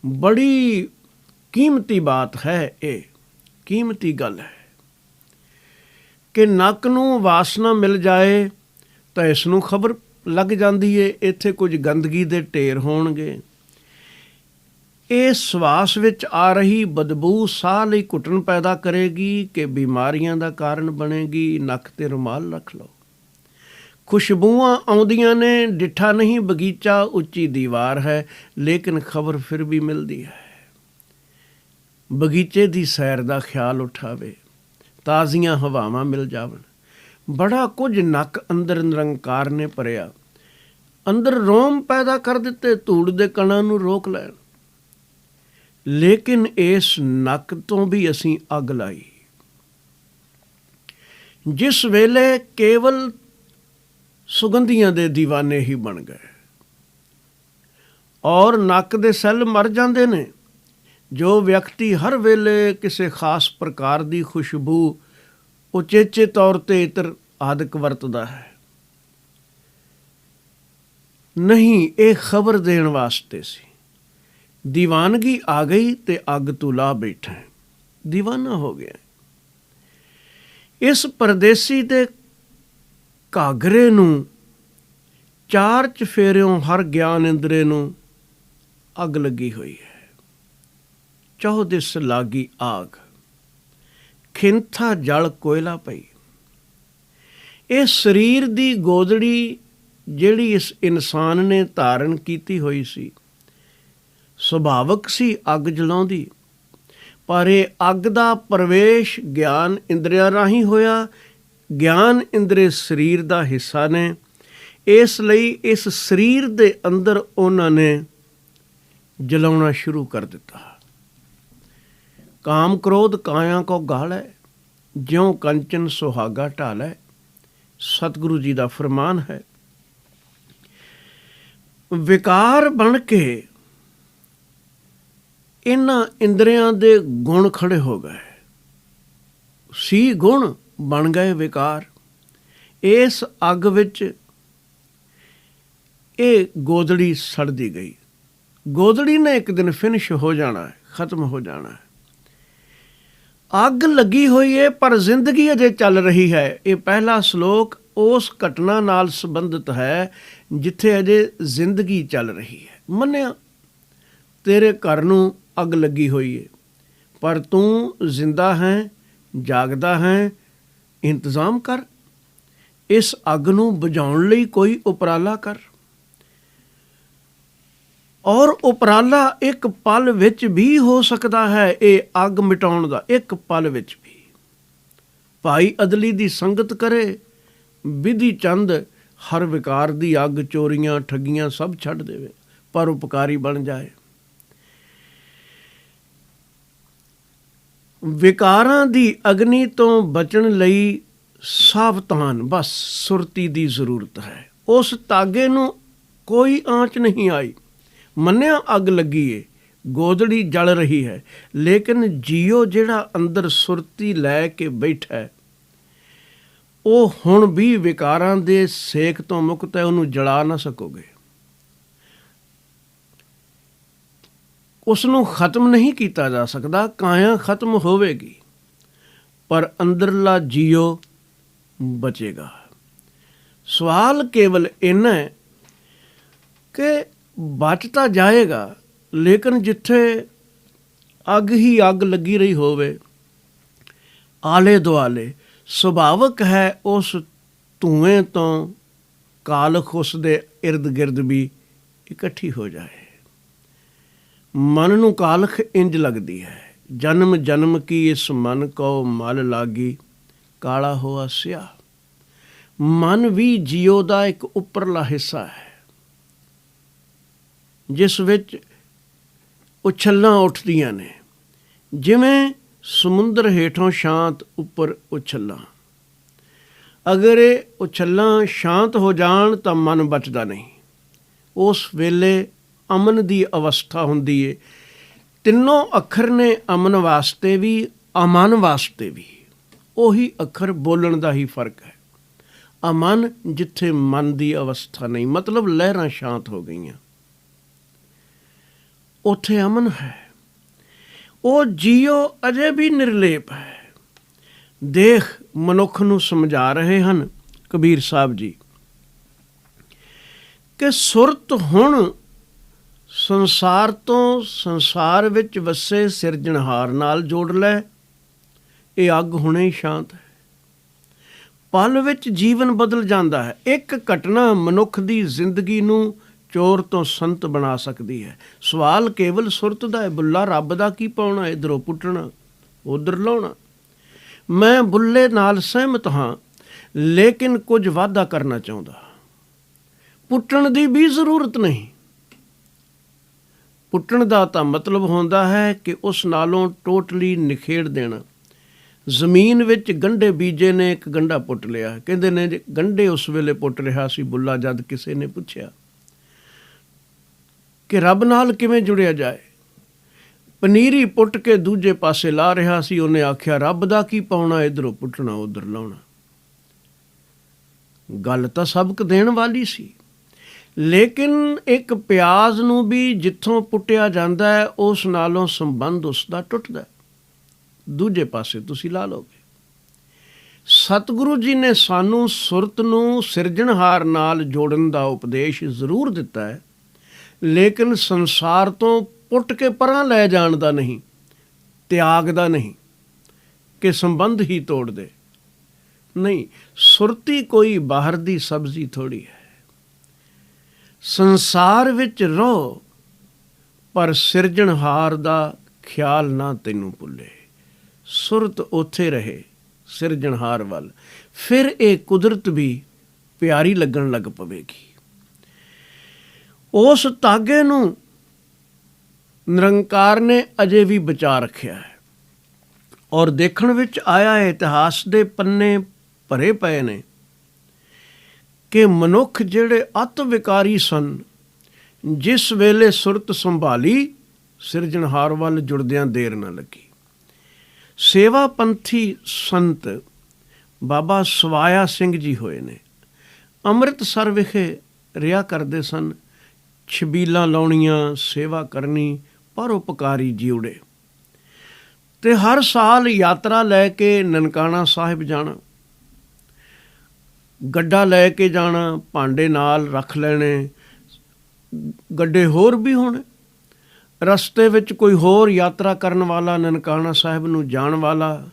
ਬੜੀ ਕੀਮਤੀ ਬਾਤ ਹੈ, ਇਹ ਕੀਮਤੀ ਗੱਲ ਹੈ ਕਿ ਨੱਕ ਨੂੰ ਵਾਸਨਾ ਮਿਲ ਜਾਏ ਤਾਂ ਇਸ ਨੂੰ ਖਬਰ ਲੱਗ ਜਾਂਦੀ ਏ ਇੱਥੇ ਕੁਝ ਗੰਦਗੀ ਦੇ ਢੇਰ ਹੋਣਗੇ। ਇਹ ਸਵਾਸ ਵਿੱਚ ਆ ਰਹੀ ਬਦਬੂ ਸਾਹ ਲਈ ਘੁੱਟਣ ਪੈਦਾ ਕਰੇਗੀ ਕਿ ਬਿਮਾਰੀਆਂ ਦਾ ਕਾਰਨ ਬਣੇਗੀ। ਨੱਕ 'ਤੇ ਰੁਮਾਲ ਰੱਖ ਲਓ। ਖੁਸ਼ਬੂਆਂ ਆਉਂਦੀਆਂ ਨੇ, ਡਿੱਠਾ ਨਹੀਂ ਬਗੀਚਾ, ਉੱਚੀ ਦੀਵਾਰ ਹੈ, ਲੇਕਿਨ ਖਬਰ ਫਿਰ ਵੀ ਮਿਲਦੀ ਹੈ। ਬਗੀਚੇ ਦੀ ਸੈਰ ਦਾ ਖਿਆਲ ਉਠਾਵੇ, ਤਾਜ਼ੀਆਂ ਹਵਾਵਾਂ ਮਿਲ ਜਾਵਣ। ਬੜਾ ਕੁਝ ਨੱਕ ਅੰਦਰ ਨਿਰੰਕਾਰ ਨੇ ਭਰਿਆ, ਅੰਦਰ ਰੋਮ ਪੈਦਾ ਕਰ ਦਿੱਤੇ, ਧੂੜ ਦੇ ਕਣਾਂ ਨੂੰ ਰੋਕ ਲੈਣ। ਲੇਕਿਨ ਇਸ ਨੱਕ ਤੋਂ ਵੀ ਅਸੀਂ ਅੱਗ ਲਾਈ। ਜਿਸ ਵੇਲੇ ਕੇਵਲ ਸੁਗੰਧੀਆਂ ਦੇ ਦੀਵਾਨੇ ਹੀ ਬਣ ਗਏ ਔਰ ਨੱਕ ਦੇ ਸੈੱਲ ਮਰ ਜਾਂਦੇ ਨੇ। ਜੋ ਵਿਅਕਤੀ ਹਰ ਵੇਲੇ ਕਿਸੇ ਖਾਸ ਪ੍ਰਕਾਰ ਦੀ ਖੁਸ਼ਬੂ ਉਚੇਚੇ ਤੌਰ 'ਤੇ ਇਤਰ ਆਦਿਕ ਵਰਤਦਾ ਹੈ, ਨਹੀਂ, ਇਹ ਖਬਰ ਦੇਣ ਵਾਸਤੇ ਸੀ। ਦੀਵਾਨਗੀ ਆ ਗਈ ਤੇ ਅੱਗ ਤੂੰ ਲਾ ਬੈਠਾ, ਦੀਵਾਨਾ ਹੋ ਗਿਆ। ਇਸ ਪਰਦੇਸੀ ਦੇ ਘਾਗਰੇ ਨੂੰ ਚਾਰ ਚਫੇਰਿਓਂ ਹਰ ਗਿਆਨ ਇੰਦਰੇ ਨੂੰ ਅੱਗ ਲੱਗੀ ਹੋਈ ਹੈ। ਚੌਦਿਸ ਲਾਗੀ ਆਗ, ਖਿੰਥਾ ਜਲ ਕੋਇਲਾ ਪਈ। ਇਹ ਸਰੀਰ ਦੀ ਗੋਦੜੀ ਜਿਹੜੀ ਇਸ ਇਨਸਾਨ ਨੇ ਧਾਰਨ ਕੀਤੀ ਹੋਈ ਸੀ, ਸੁਭਾਵਕ ਸੀ ਅੱਗ ਜਲਾਉਂਦੀ, ਪਰ ਇਹ ਅੱਗ ਦਾ ਪ੍ਰਵੇਸ਼ ਗਿਆਨ ਇੰਦਰੀਆਂ ਰਾਹੀਂ ਹੋਇਆ। ਗਿਆਨ ਇੰਦਰੇ ਸਰੀਰ ਦਾ ਹਿੱਸਾ ਨੇ, ਇਸ ਲਈ ਇਸ ਸਰੀਰ ਦੇ ਅੰਦਰ ਉਹਨਾਂ ਨੇ ਜਲਾਉਣਾ ਸ਼ੁਰੂ ਕਰ ਦਿੱਤਾ। ਕਾਮ ਕ੍ਰੋਧ ਕਾਇਆ ਕੋ ਗਾਲੈ, ਜਿਉਂ ਕੰਚਨ ਸੁਹਾਗਾ ਢਾਲੈ। ਸਤਿਗੁਰੂ ਜੀ ਦਾ ਫਰਮਾਨ ਹੈ। ਵਿਕਾਰ ਬਣ ਕੇ ਇਹਨਾਂ ਇੰਦਰੀਆਂ ਦੇ ਗੁਣ ਖੜੇ ਹੋ ਗਏ ਸੀ, ਗੁਣ ਬਣ ਗਏ ਵਿਕਾਰ। ਇਸ ਅੱਗ ਵਿੱਚ ਇਹ ਗੋਦੜੀ ਸੜਦੀ ਗਈ। ਗੋਦੜੀ ਨੇ ਇੱਕ ਦਿਨ ਫਿਨਿਸ਼ ਹੋ ਜਾਣਾ ਹੈ, ਖਤਮ ਹੋ ਜਾਣਾ ਹੈ। ਅੱਗ ਲੱਗੀ ਹੋਈ ਹੈ ਪਰ ਜ਼ਿੰਦਗੀ ਅਜੇ ਚੱਲ ਰਹੀ ਹੈ। ਇਹ ਪਹਿਲਾ ਸ਼ਲੋਕ ਉਸ ਘਟਨਾ ਨਾਲ ਸੰਬੰਧਿਤ ਹੈ ਜਿੱਥੇ ਅਜੇ ਜ਼ਿੰਦਗੀ ਚੱਲ ਰਹੀ ਹੈ। ਮੰਨਿਆ ਤੇਰੇ ਘਰ ਨੂੰ ਅੱਗ ਲੱਗੀ ਹੋਈ ਹੈ, ਪਰ ਤੂੰ ਜ਼ਿੰਦਾ ਹੈ, ਜਾਗਦਾ ਹੈ, ਇੰਤਜ਼ਾਮ ਕਰ। ਇਸ ਅੱਗ ਨੂੰ ਬੁਝਾਉਣ ਲਈ ਕੋਈ ਉਪਰਾਲਾ ਕਰ। ਔਰ ਉਪਰਾਲਾ ਇੱਕ ਪਲ ਵਿੱਚ ਵੀ ਹੋ ਸਕਦਾ ਹੈ। ਇਹ ਅੱਗ ਮਿਟਾਉਣ ਦਾ ਇੱਕ ਪਲ ਵਿੱਚ ਵੀ। ਭਾਈ ਅਦਲੀ ਦੀ ਸੰਗਤ ਕਰੇ, ਵਿਧੀ ਚੰਦ ਹਰ ਵਿਕਾਰ ਦੀ ਅੱਗ, ਚੋਰੀਆਂ ਠੱਗੀਆਂ ਸਭ ਛੱਡ ਦੇਵੇ, ਪਰ ਉਪਕਾਰੀ ਬਣ ਜਾਏ। ਵਿਕਾਰਾਂ ਦੀ ਅਗਨੀ ਤੋਂ ਬਚਣ ਲਈ ਸਾਵਧਾਨ, ਬਸ ਸੁਰਤੀ ਦੀ ਜ਼ਰੂਰਤ ਹੈ। ਉਸ ਤਾਗੇ ਨੂੰ ਕੋਈ ਆਂਚ ਨਹੀਂ ਆਈ। ਮੰਨਿਆ ਅੱਗ ਲੱਗੀ ਏ, ਗੋਦੜੀ ਜਲ ਰਹੀ ਹੈ, ਲੇਕਿਨ ਜੀਓ ਜਿਹੜਾ ਅੰਦਰ ਸੁਰਤੀ ਲੈ ਕੇ ਬੈਠਾ ਹੈ, ਉਹ ਹੁਣ ਵੀ ਵਿਕਾਰਾਂ ਦੇ ਸੇਕ ਤੋਂ ਮੁਕਤ ਹੈ। ਉਹਨੂੰ ਜਲਾ ਨਾ ਸਕੋਗੇ, ਉਸ ਨੂੰ ਖਤਮ ਨਹੀਂ ਕੀਤਾ ਜਾ ਸਕਦਾ। ਕਾਇਆ ਖਤਮ ਹੋਵੇਗੀ, ਪਰ ਅੰਦਰਲਾ ਜੀਓ ਬਚੇਗਾ। ਸਵਾਲ ਕੇਵਲ ਇੰਨਾ ਹੈ ਕਿ ਬਚ ਤਾਂ ਜਾਏਗਾ, ਲੇਕਿਨ ਜਿੱਥੇ ਅੱਗ ਹੀ ਅੱਗ ਲੱਗੀ ਰਹੀ ਹੋਵੇ ਆਲੇ ਦੁਆਲੇ, ਸੁਭਾਵਕ ਹੈ ਉਸ ਧੂਏਂ ਤੋਂ ਕਾਲਖ ਉਸ ਦੇ ਇਰਦ ਗਿਰਦ ਵੀ ਇਕੱਠੀ ਹੋ ਜਾਏ। ਮਨ ਨੂੰ ਕਾਲਖ ਇੰਜ ਲੱਗਦੀ ਹੈ, ਜਨਮ ਜਨਮ ਕੀ ਇਸ ਮਨ ਕੋ ਮਲ ਲਾਗੀ, ਕਾਲਾ ਹੋਆ ਸਿਆ। ਮਨ ਵੀ ਜੀਓ ਦਾ ਇੱਕ ਉੱਪਰਲਾ ਹਿੱਸਾ ਹੈ, ਜਿਸ ਵਿੱਚ ਉਛਲਾਂ ਉੱਠਦੀਆਂ ਨੇ, ਜਿਵੇਂ ਸਮੁੰਦਰ ਹੇਠੋਂ ਸ਼ਾਂਤ, ਉੱਪਰ ਉਛਲਾਂ। ਅਗਰ ਇਹ ਉਛਲਾਂ ਸ਼ਾਂਤ ਹੋ ਜਾਣ ਤਾਂ ਮਨ ਬਚਦਾ ਨਹੀਂ। ਉਸ ਵੇਲੇ ਅਮਨ ਦੀ ਅਵਸਥਾ ਹੁੰਦੀ ਏ। ਤਿੰਨੋਂ ਅੱਖਰ ਨੇ ਅਮਨ ਵਾਸਤੇ ਵੀ, ਅਮਨ ਵਾਸਤੇ ਵੀ। ਉਹੀ ਅੱਖਰ, ਬੋਲਣ ਦਾ ਹੀ ਫਰਕ ਹੈ। ਅਮਨ ਜਿੱਥੇ ਮਨ ਦੀ ਅਵਸਥਾ ਨਹੀਂ, ਮਤਲਬ ਲਹਿਰਾਂ ਸ਼ਾਂਤ ਹੋ ਗਈਆਂ, ਉੱਥੇ ਅਮਨ ਹੈ। ਉਹ ਜੀਓ ਅਜੇ ਵੀ ਨਿਰਲੇਪ ਹੈ। ਦੇਖ ਮਨੁੱਖ ਨੂੰ ਸਮਝਾ ਰਹੇ ਹਨ ਕਬੀਰ ਸਾਹਿਬ ਜੀ। ਕਿ ਸੁਰਤ ਹੁਣ ਸੰਸਾਰ ਤੋਂ ਸੰਸਾਰ ਵਿੱਚ ਵਸੇ ਸਿਰਜਣਹਾਰ ਨਾਲ ਜੋੜ ਲੈ। ਇਹ ਅੱਗ ਹੁਣੇ ਹੀ ਸ਼ਾਂਤ ਹੈ। ਪਲ ਵਿੱਚ ਜੀਵਨ ਬਦਲ ਜਾਂਦਾ ਹੈ। ਇੱਕ ਘਟਨਾ ਮਨੁੱਖ ਦੀ ਜ਼ਿੰਦਗੀ ਨੂੰ ਚੋਰ ਤੋਂ ਸੰਤ ਬਣਾ ਸਕਦੀ ਹੈ। ਸਵਾਲ ਕੇਵਲ ਸੁਰਤ ਦਾ ਹੈ। ਬੁੱਲਾ ਰੱਬ ਦਾ ਕੀ ਪਾਉਣਾ, ਇੱਧਰੋਂ ਪੁੱਟਣਾ ਉੱਧਰ ਲਾਉਣਾ। ਮੈਂ ਬੁੱਲੇ ਨਾਲ ਸਹਿਮਤ ਹਾਂ, ਲੇਕਿਨ ਕੁਝ ਵਾਧਾ ਕਰਨਾ ਚਾਹੁੰਦਾ। ਪੁੱਟਣ ਦੀ ਵੀ ਜ਼ਰੂਰਤ ਨਹੀਂ। ਪੁੱਟਣ ਦਾ ਤਾਂ ਮਤਲਬ ਹੁੰਦਾ ਹੈ ਕਿ ਉਸ ਨਾਲੋਂ ਟੋਟਲੀ ਨਿਖੇੜ ਦੇਣਾ। ਜ਼ਮੀਨ ਵਿੱਚ ਗੰਢੇ ਬੀਜੇ ਨੇ, ਇੱਕ ਗੰਢਾ ਪੁੱਟ ਲਿਆ। ਕਹਿੰਦੇ ਨੇ ਜੇ ਗੰਢੇ ਉਸ ਵੇਲੇ ਪੁੱਟ ਰਿਹਾ ਸੀ ਬੁੱਲਾ, ਜਦ ਕਿਸੇ ਨੇ ਪੁੱਛਿਆ ਕਿ ਰੱਬ ਨਾਲ ਕਿਵੇਂ ਜੁੜਿਆ ਜਾਏ, ਪਨੀਰੀ ਪੁੱਟ ਕੇ ਦੂਜੇ ਪਾਸੇ ਲਾ ਰਿਹਾ ਸੀ। ਉਹਨੇ ਆਖਿਆ ਰੱਬ ਦਾ ਕੀ ਪਾਉਣਾ, ਇੱਧਰੋਂ ਪੁੱਟਣਾ ਉੱਧਰ ਲਾਉਣਾ। ਗੱਲ ਤਾਂ ਸਬਕ ਦੇਣ ਵਾਲੀ ਸੀ, ਲੇਕਿਨ ਇੱਕ ਪਿਆਜ਼ ਨੂੰ ਵੀ ਜਿੱਥੋਂ ਪੁੱਟਿਆ ਜਾਂਦਾ ਹੈ ਉਸ ਨਾਲੋਂ ਸੰਬੰਧ ਉਸਦਾ ਟੁੱਟਦਾ, ਦੂਜੇ ਪਾਸੇ ਤੁਸੀਂ ਲਾ ਲਓਗੇ। ਸਤਿਗੁਰੂ ਜੀ ਨੇ ਸਾਨੂੰ ਸੁਰਤ ਨੂੰ ਸਿਰਜਣਹਾਰ ਨਾਲ ਜੋੜਨ ਦਾ ਉਪਦੇਸ਼ ਜ਼ਰੂਰ ਦਿੱਤਾ ਹੈ, ਲੇਕਿਨ ਸੰਸਾਰ ਤੋਂ ਪੁੱਟ ਕੇ ਪਰਾਂ ਲੈ ਜਾਣ ਦਾ ਨਹੀਂ, ਤਿਆਗ ਦਾ ਨਹੀਂ ਕਿ ਸੰਬੰਧ ਹੀ ਤੋੜ ਦੇ। ਨਹੀਂ, ਸੁਰਤੀ ਕੋਈ ਬਾਹਰ ਦੀ ਸਬਜ਼ੀ ਥੋੜ੍ਹੀ ਹੈ। ਸੰਸਾਰ ਵਿੱਚ ਰਹੋ ਪਰ ਸਿਰਜਣਹਾਰ ਦਾ ਖਿਆਲ ਨਾ ਤੈਨੂੰ ਭੁੱਲੇ। ਸੁਰਤ ਉੱਥੇ ਰਹੇ ਸਿਰਜਣਹਾਰ ਵੱਲ, ਫਿਰ ਇਹ ਕੁਦਰਤ ਵੀ ਪਿਆਰੀ ਲੱਗਣ ਲੱਗ ਪਵੇਗੀ। ਉਸ ਧਾਗੇ ਨੂੰ ਨਿਰੰਕਾਰ ਨੇ ਅਜੇ ਵੀ ਬਚਾ ਰੱਖਿਆ ਹੈ, ਔਰ ਦੇਖਣ ਵਿੱਚ ਆਇਆ ਹੈ, ਇਤਿਹਾਸ ਦੇ ਪੰਨੇ ਭਰੇ ਪਏ ਨੇ ਕਿ ਮਨੁੱਖ ਜਿਹੜੇ ਅਤ ਵਿਕਾਰੀ ਸਨ, ਜਿਸ ਵੇਲੇ ਸੁਰਤ ਸੰਭਾਲੀ ਸਿਰਜਣਹਾਰ ਵੱਲ ਜੁੜਦਿਆਂ ਦੇਰ ਨਾ ਲੱਗੀ। ਸੇਵਾ ਪੰਥੀ ਸੰਤ ਬਾਬਾ ਸਵਾਇਆ ਸਿੰਘ ਜੀ ਹੋਏ ਨੇ, ਅੰਮ੍ਰਿਤਸਰ ਵਿਖੇ ਰਿਹਾ ਕਰਦੇ ਸਨ। ਛਬੀਲਾਂ ਲਾਉਣੀਆਂ, ਸੇਵਾ ਕਰਨੀ, ਪਰਉਪਕਾਰੀ ਜੀਉੜੇ, ਅਤੇ ਹਰ ਸਾਲ ਯਾਤਰਾ ਲੈ ਕੇ ਨਨਕਾਣਾ ਸਾਹਿਬ ਜਾਣਾ, ਗੱਡਾ ਲੈ ਕੇ ਜਾਣਾ, ਭਾਂਡੇ ਨਾਲ ਰੱਖ ਲੈਣੇ। ਗੱਡੇ ਹੋਰ ਵੀ ਹੋਣੇ। ਰਸਤੇ ਵਿੱਚ ਕੋਈ ਹੋਰ ਯਾਤਰਾ ਕਰਨ ਵਾਲਾ, ਨਨਕਾਣਾ ਸਾਹਿਬ ਨੂੰ ਜਾਣ ਵਾਲਾ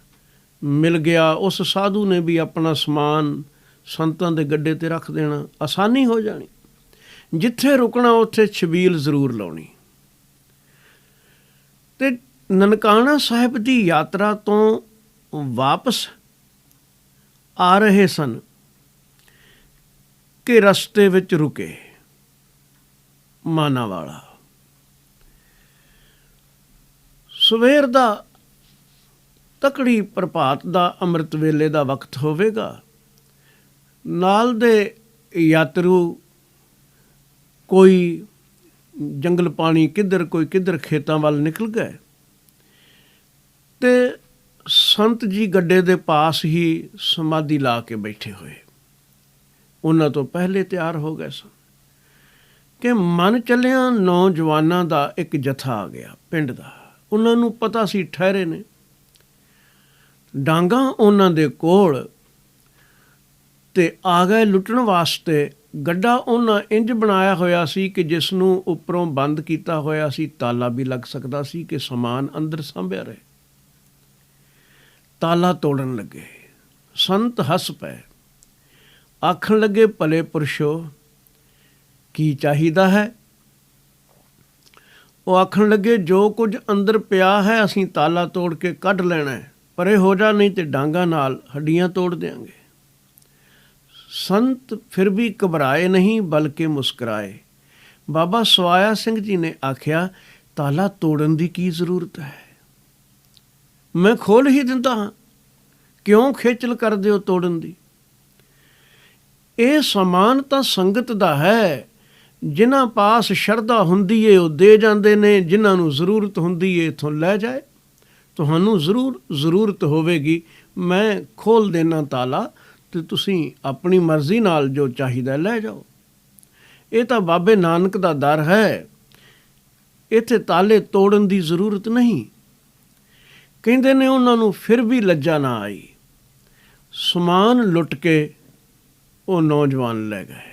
ਮਿਲ ਗਿਆ, ਉਸ ਸਾਧੂ ਨੇ ਵੀ ਆਪਣਾ ਸਮਾਨ ਸੰਤਾਂ ਦੇ ਗੱਡੇ 'ਤੇ ਰੱਖ ਦੇਣਾ, ਆਸਾਨੀ ਹੋ ਜਾਣੀ। ਜਿੱਥੇ ਰੁਕਣਾ ਉੱਥੇ ਛਬੀਲ ਜ਼ਰੂਰ ਲਾਉਣੀ। ਅਤੇ ਨਨਕਾਣਾ ਸਾਹਿਬ ਦੀ ਯਾਤਰਾ ਤੋਂ ਵਾਪਸ ਆ ਰਹੇ ਸਨ ਕਿ ਰਸਤੇ ਵਿੱਚ ਰੁਕੇ ਮਾਨਾਵਾਲਾ। ਸਵੇਰ ਦਾ ਤਕੜੀ ਪ੍ਰਭਾਤ ਦਾ ਅੰਮ੍ਰਿਤ ਵੇਲੇ ਦਾ ਵਕਤ ਹੋਵੇਗਾ। ਨਾਲ ਦੇ ਯਾਤਰੂ ਕੋਈ ਜੰਗਲ ਪਾਣੀ ਕਿੱਧਰ, ਕੋਈ ਕਿੱਧਰ ਖੇਤਾਂ ਵੱਲ ਨਿਕਲ ਗਏ, ਅਤੇ ਸੰਤ ਜੀ ਗੱਡੇ ਦੇ ਪਾਸ ਹੀ ਸਮਾਧੀ ਲਾ ਕੇ ਬੈਠੇ ਹੋਏ। ਉਹਨਾਂ ਤੋਂ ਪਹਿਲੇ ਤਿਆਰ ਹੋ ਗਏ ਸਨ ਕਿ ਮਨ ਚੱਲਿਆਂ ਨੌਜਵਾਨਾਂ ਦਾ ਇੱਕ ਜਥਾ ਆ ਗਿਆ ਪਿੰਡ ਦਾ। ਉਹਨਾਂ ਨੂੰ ਪਤਾ ਸੀ ਠਹਿਰੇ ਨੇ। ਡਾਂਗਾਂ ਉਹਨਾਂ ਦੇ ਕੋਲ, ਅਤੇ ਆ ਗਏ ਲੁੱਟਣ ਵਾਸਤੇ। ਗੱਡਾ ਉਹਨਾਂ ਇੰਜ ਬਣਾਇਆ ਹੋਇਆ ਸੀ ਕਿ ਜਿਸ ਨੂੰ ਉੱਪਰੋਂ ਬੰਦ ਕੀਤਾ ਹੋਇਆ ਸੀ, ਤਾਲਾ ਵੀ ਲੱਗ ਸਕਦਾ ਸੀ ਕਿ ਸਮਾਨ ਅੰਦਰ ਸਾਂਭਿਆ ਰਹੇ। ਤਾਲਾ ਤੋੜਨ ਲੱਗੇ। ਸੰਤ ਹੱਸ ਪਏ, ਆਖਣ ਲੱਗੇ ਭਲੇ ਪੁਰਸ਼ੋ ਕੀ ਚਾਹੀਦਾ ਹੈ? ਉਹ ਆਖਣ ਲੱਗੇ ਜੋ ਕੁਝ ਅੰਦਰ ਪਿਆ ਹੈ ਅਸੀਂ ਤਾਲਾ ਤੋੜ ਕੇ ਕੱਢ ਲੈਣਾ ਹੈ, ਪਰੇ ਹੋ ਜਾ, ਨਹੀਂ ਤੇ ਡਾਂਗਾਂ ਨਾਲ ਹੱਡੀਆਂ ਤੋੜ ਦਿਆਂਗੇ। ਸੰਤ ਫਿਰ ਵੀ ਘਬਰਾਏ ਨਹੀਂ, ਬਲਕਿ ਮੁਸਕਰਾਏ। ਬਾਬਾ ਸਵਾਇਆ ਸਿੰਘ ਜੀ ਨੇ ਆਖਿਆ, ਤਾਲਾ ਤੋੜਨ ਦੀ ਕੀ ਜ਼ਰੂਰਤ ਹੈ? ਮੈਂ ਖੋਲ੍ਹ ਹੀ ਦਿੰਦਾ ਹਾਂ, ਕਿਉਂ ਖੇਚਲ ਕਰਦੇ ਹੋ ਤੋੜਨ ਦੀ? ਇਹ ਸਮਾਨ ਤਾਂ ਸੰਗਤ ਦਾ ਹੈ। ਜਿਨ੍ਹਾਂ ਪਾਸ ਸ਼ਰਧਾ ਹੁੰਦੀ ਏ ਉਹ ਦੇ ਜਾਂਦੇ ਨੇ, ਜਿਨ੍ਹਾਂ ਨੂੰ ਜ਼ਰੂਰਤ ਹੁੰਦੀ ਏ ਇੱਥੋਂ ਲੈ ਜਾਏ। ਤੁਹਾਨੂੰ ਜ਼ਰੂਰ ਜ਼ਰੂਰਤ ਹੋਵੇਗੀ, ਮੈਂ ਖੋਲ੍ਹ ਦੇਣਾ ਤਾਲਾ, ਅਤੇ ਤੁਸੀਂ ਆਪਣੀ ਮਰਜ਼ੀ ਨਾਲ ਜੋ ਚਾਹੀਦਾ ਲੈ ਜਾਓ। ਇਹ ਤਾਂ ਬਾਬੇ ਨਾਨਕ ਦਾ ਦਰ ਹੈ, ਇੱਥੇ ਤਾਲੇ ਤੋੜਨ ਦੀ ਜ਼ਰੂਰਤ ਨਹੀਂ। ਕਹਿੰਦੇ ਨੇ ਉਹਨਾਂ ਨੂੰ ਫਿਰ ਵੀ ਲੱਜਾ ਨਾ ਆਈ। ਸਮਾਨ ਲੁੱਟ ਕੇ ਉਹ ਨੌਜਵਾਨ ਲੈ ਗਏ।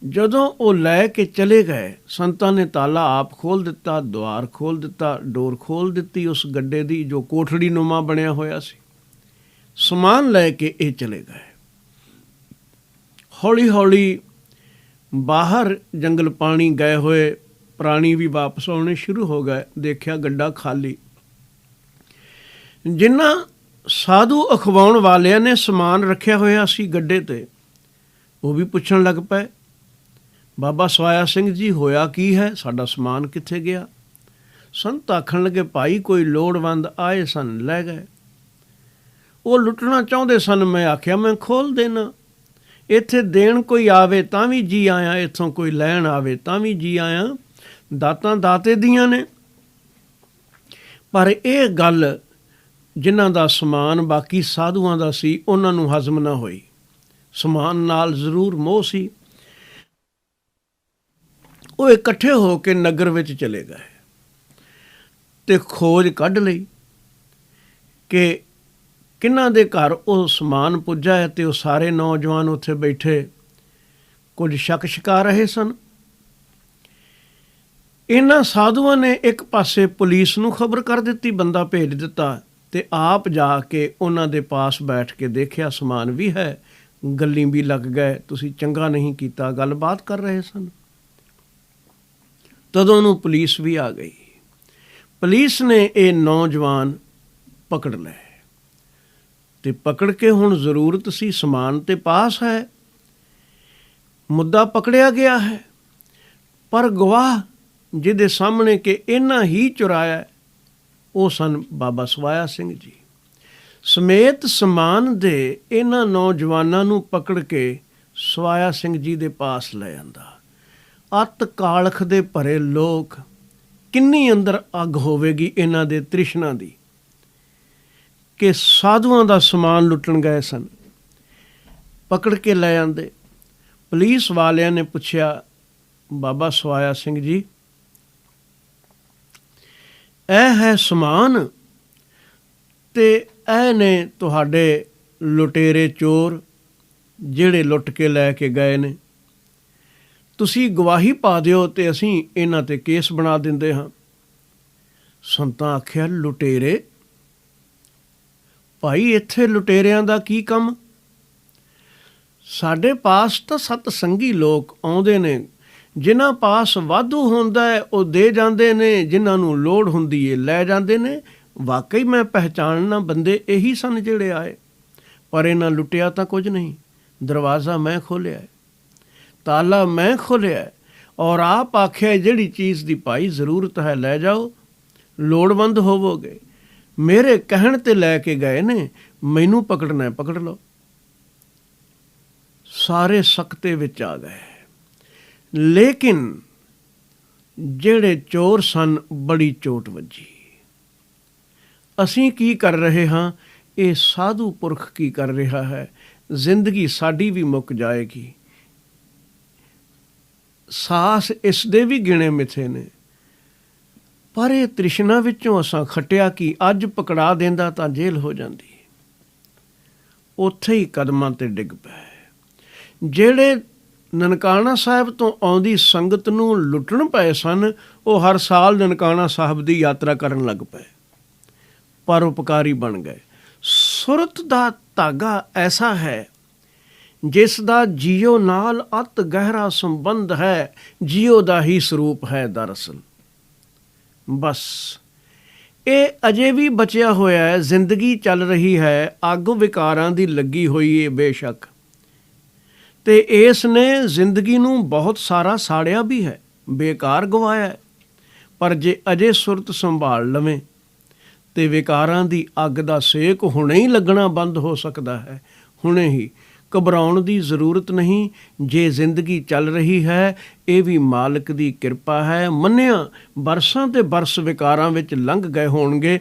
ਜਦੋਂ ਉਹ ਲੈ ਕੇ ਚਲੇ ਗਏ, ਸੰਤਾਂ ਨੇ ਤਾਲਾ ਆਪ ਖੋਲ੍ਹ ਦਿੱਤਾ, ਦੁਆਰ ਖੋਲ੍ਹ ਦਿੱਤਾ, ਡੋਰ ਖੋਲ੍ਹ ਦਿੱਤੀ ਉਸ ਗੱਡੇ ਦੀ ਜੋ ਕੋਠੜੀ ਨੁਮਾ ਬਣਿਆ ਹੋਇਆ ਸੀ। ਸਮਾਨ ਲੈ ਕੇ ਇਹ ਚਲੇ ਗਏ। ਹੌਲੀ ਹੌਲੀ ਬਾਹਰ ਜੰਗਲ ਪਾਣੀ ਗਏ ਹੋਏ ਪ੍ਰਾਣੀ ਵੀ ਵਾਪਸ ਆਉਣੇ ਸ਼ੁਰੂ ਹੋ ਗਏ। ਦੇਖਿਆ ਗੱਡਾ ਖਾਲੀ। ਜਿਨ੍ਹਾਂ ਸਾਧੂ ਅਖਵਾਉਣ ਵਾਲਿਆਂ ਨੇ ਸਮਾਨ ਰੱਖਿਆ ਹੋਇਆ ਸੀ ਗੱਡੇ 'ਤੇ, ਉਹ ਵੀ ਪੁੱਛਣ ਲੱਗ ਪਏ, ਬਾਬਾ ਸਵਾਇਆ ਸਿੰਘ ਜੀ ਹੋਇਆ ਕੀ ਹੈ, ਸਾਡਾ ਸਮਾਨ ਕਿੱਥੇ ਗਿਆ? ਸੰਤ ਆਖਣ ਲੱਗੇ, ਭਾਈ ਕੋਈ ਲੋੜਵੰਦ ਆਏ ਸਨ, ਲੈ ਗਏ। ਉਹ ਲੁੱਟਣਾ ਚਾਹੁੰਦੇ ਸਨ। ਮੈਂ ਆਖਿਆ ਮੈਂ ਖੋਲ੍ਹ ਦੇਣਾ। ਇੱਥੇ ਦੇਣ ਕੋਈ ਆਵੇ ਤਾਂ ਵੀ ਜੀ ਆਇਆ, ਇੱਥੋਂ ਕੋਈ ਲੈਣ ਆਵੇ ਤਾਂ ਵੀ ਜੀ ਆਇਆ। ਦਾਤਾਂ ਦਾਤੇ ਦੀਆਂ ਨੇ। ਪਰ ਇਹ ਗੱਲ ਜਿਨ੍ਹਾਂ ਦਾ ਸਮਾਨ ਬਾਕੀ ਸਾਧੂਆਂ ਦਾ ਸੀ, ਉਹਨਾਂ ਨੂੰ ਹਜ਼ਮ ਨਾ ਹੋਈ। ਸਮਾਨ ਨਾਲ ਜ਼ਰੂਰ ਮੋਹ ਸੀ। ਉਹ ਇਕੱਠੇ ਹੋ ਕੇ ਨਗਰ ਵਿੱਚ ਚਲੇ ਗਏ ਤੇ ਖੋਜ ਕੱਢ ਲਈ ਕਿ ਕਿਹਨਾਂ ਦੇ ਘਰ ਉਹ ਸਮਾਨ ਪੁੱਜਾ ਹੈ। ਤੇ ਉਹ ਸਾਰੇ ਨੌਜਵਾਨ ਉੱਥੇ ਬੈਠੇ ਕੁਝ ਸ਼ੱਕ ਛਕਾ ਰਹੇ ਸਨ। ਇਹਨਾਂ ਸਾਧੂਆਂ ਨੇ ਇੱਕ ਪਾਸੇ ਪੁਲਿਸ ਨੂੰ ਖਬਰ ਕਰ ਦਿੱਤੀ, ਬੰਦਾ ਭੇਜ ਦਿੱਤਾ, ਤੇ ਆਪ ਜਾ ਕੇ ਉਹਨਾਂ ਦੇ ਪਾਸ ਬੈਠ ਕੇ ਦੇਖਿਆ ਸਮਾਨ ਵੀ ਹੈ, ਗੱਲੀਂ ਵੀ ਲੱਗ ਗਏ, ਤੁਸੀਂ ਚੰਗਾ ਨਹੀਂ ਕੀਤਾ। ਗੱਲਬਾਤ ਕਰ ਰਹੇ ਸਨ। ਤਦੋਂ ਨੂੰ ਪੁਲਿਸ ਵੀ ਆ ਗਈ। ਪੁਲਿਸ ਨੇ ਇਹ ਨੌਜਵਾਨ ਪਕੜ ਲਏ ਤੇ ਪਕੜ ਕੇ ਹੁਣ ਜ਼ਰੂਰਤ ਸੀ, ਸਮਾਨ ਤੇ ਪਾਸ ਹੈ, ਮੁੱਦਾ ਪਕੜਿਆ ਗਿਆ ਹੈ। ਪਰ ਗਵਾਹ ਜਿਹਦੇ ਸਾਹਮਣੇ ਕਿ ਇਹਨਾਂ ਹੀ ਚੁਰਾਇਆ, ਉਹ ਸਨ ਬਾਬਾ ਸਵਾਇਆ ਸਿੰਘ ਜੀ। ਸਮੇਤ ਸਮਾਨ ਦੇ ਇਹਨਾਂ ਨੌਜਵਾਨਾਂ ਨੂੰ ਪਕੜ ਕੇ ਸਵਾਇਆ ਸਿੰਘ ਜੀ ਦੇ ਪਾਸ ਲੈ ਆਂਦਾ। ਅੱਤ ਕਾਲਖ ਦੇ ਭਰੇ ਲੋਕ, ਕਿੰਨੀ ਅੰਦਰ ਅੱਗ ਹੋਵੇਗੀ ਇਹਨਾਂ ਦੇ ਤ੍ਰਿਸ਼ਨਾ ਦੀ ਕਿ ਸਾਧੂਆਂ ਦਾ ਸਮਾਨ ਲੁੱਟਣ ਗਏ ਸਨ। ਪਕੜ ਕੇ ਲੈ ਆਂਦੇ। ਪੁਲਿਸ ਵਾਲਿਆਂ ਨੇ ਪੁੱਛਿਆ, ਬਾਬਾ ਸਵਾਇਆ ਸਿੰਘ ਜੀ, ਇਹ ਹੈ ਸਮਾਨ ਤੇ ਇਹ ਨੇ ਤੁਹਾਡੇ ਲੁਟੇਰੇ ਚੋਰ ਜਿਹੜੇ ਲੁੱਟ ਕੇ ਲੈ ਕੇ ਗਏ ਨੇ। ਤੁਸੀਂ ਗਵਾਹੀ ਪਾ ਦਿਓ ਤੇ ਅਸੀਂ ਇਹਨਾਂ 'ਤੇ ਕੇਸ ਬਣਾ ਦਿੰਦੇ ਹਾਂ। ਸੰਤਾਂ ਆਖਿਆ, ਲੁਟੇਰੇ? ਭਾਈ ਇੱਥੇ ਲੁਟੇਰਿਆਂ ਦਾ ਕੀ ਕੰਮ? ਸਾਡੇ ਪਾਸ ਤਾਂ ਸਤਸੰਗੀ ਲੋਕ ਆਉਂਦੇ ਨੇ, ਜਿਨ੍ਹਾਂ ਪਾਸ ਵਾਧੂ ਹੁੰਦਾ ਹੈ ਉਹ ਦੇ ਜਾਂਦੇ ਨੇ, ਜਿਨ੍ਹਾਂ ਨੂੰ ਲੋੜ ਹੁੰਦੀ ਹੈ ਲੈ ਜਾਂਦੇ ਨੇ। ਵਾਕਈ ਮੈਂ ਪਹਿਚਾਣਨਾ ਬੰਦੇ ਇਹੀ ਸਨ ਜਿਹੜੇ ਆਏ। ਪਰ ਇਹਨਾਂ ਲੁੱਟਿਆ ਤਾਂ ਕੁਝ ਨਹੀਂ। ਦਰਵਾਜ਼ਾ ਮੈਂ ਖੋਲ੍ਹਿਆ, ਤਾਲਾ ਮੈਂ ਖੋਲ੍ਹਿਆ, ਔਰ ਆਪ ਆਖਿਆ ਜਿਹੜੀ ਚੀਜ਼ ਦੀ ਭਾਈ ਜ਼ਰੂਰਤ ਹੈ ਲੈ ਜਾਓ, ਲੋੜਵੰਦ ਹੋਵੋਗੇ। ਮੇਰੇ ਕਹਿਣ 'ਤੇ ਲੈ ਕੇ ਗਏ ਨੇ, ਮੈਨੂੰ ਪਕੜਨਾ ਪਕੜ ਲਓ। ਸਾਰੇ ਸਕਤੇ ਵਿੱਚ ਆ ਗਏ। ਲੇਕਿਨ ਜਿਹੜੇ ਚੋਰ ਸਨ, ਬੜੀ ਚੋਟ ਵੱਜੀ। ਅਸੀਂ ਕੀ ਕਰ ਰਹੇ ਹਾਂ, ਇਹ ਸਾਧੂ ਪੁਰਖ ਕੀ ਕਰ ਰਿਹਾ ਹੈ। ਜ਼ਿੰਦਗੀ ਸਾਡੀ ਵੀ ਮੁੱਕ ਜਾਏਗੀ। ਸਾਸ ਇਸ ਦੇ ਵੀ ਗਿਣੇ ਮਿੱਥੇ ਨੇ। ਪਰ ਇਹ ਤ੍ਰਿਸ਼ਨਾ ਵਿੱਚੋਂ ਅਸਾਂ ਖੱਟਿਆ ਕਿ ਅੱਜ ਪਕੜਾ ਦਿੰਦਾ ਤਾਂ ਜੇਲ੍ਹ ਹੋ ਜਾਂਦੀ। ਉੱਥੇ ਹੀ ਕਦਮਾਂ 'ਤੇ ਡਿੱਗ ਪਏ। ਜਿਹੜੇ ਨਨਕਾਣਾ ਸਾਹਿਬ ਤੋਂ ਆਉਂਦੀ ਸੰਗਤ ਨੂੰ ਲੁੱਟਣ ਪਏ ਸਨ, ਉਹ ਹਰ ਸਾਲ ਨਨਕਾਣਾ ਸਾਹਿਬ ਦੀ ਯਾਤਰਾ ਕਰਨ ਲੱਗ ਪਏ, ਪਰਉਪਕਾਰੀ ਬਣ ਗਏ। ਸੁਰਤ ਦਾ ਧਾਗਾ ਐਸਾ ਹੈ ਜਿਸ ਦਾ ਜੀਓ ਨਾਲ ਅਤ ਗਹਿਰਾ ਸੰਬੰਧ ਹੈ। ਜੀਓ ਦਾ ਹੀ ਸਰੂਪ ਹੈ ਦਰਅਸਲ। ਬਸ ਇਹ ਅਜੇ ਵੀ ਬਚਿਆ ਹੋਇਆ ਹੈ। ਜ਼ਿੰਦਗੀ ਚੱਲ ਰਹੀ ਹੈ, ਅੱਗ ਵਿਕਾਰਾਂ ਦੀ ਲੱਗੀ ਹੋਈ ਹੈ ਬੇਸ਼ੱਕ, ਤੇ ਇਸ ਨੇ ਜ਼ਿੰਦਗੀ ਨੂੰ ਬਹੁਤ ਸਾਰਾ ਸਾੜਿਆ ਵੀ ਹੈ, ਬੇਕਾਰ ਗਵਾਇਆ ਹੈ। ਪਰ ਜੇ ਅਜੇ ਸੁਰਤ ਸੰਭਾਲ ਲਵੇਂ ਤੇ ਵਿਕਾਰਾਂ ਦੀ ਅੱਗ ਦਾ ਸੇਕ ਹੁਣੇ ਹੀ ਲੱਗਣਾ ਬੰਦ ਹੋ ਸਕਦਾ ਹੈ। ਹੁਣੇ ਹੀ। ਘਬਰਾਉਣ ਦੀ ਜ਼ਰੂਰਤ ਨਹੀਂ। ਜੇ ਜ਼ਿੰਦਗੀ ਚੱਲ ਰਹੀ ਹੈ, ਇਹ ਵੀ ਮਾਲਕ ਦੀ ਕਿਰਪਾ ਹੈ। ਮੰਨਿਆ ਬਰਸਾਂ ਤੇ ਬਰਸ ਵਿਕਾਰਾਂ ਵਿੱਚ ਲੰਘ ਗਏ ਹੋਣਗੇ,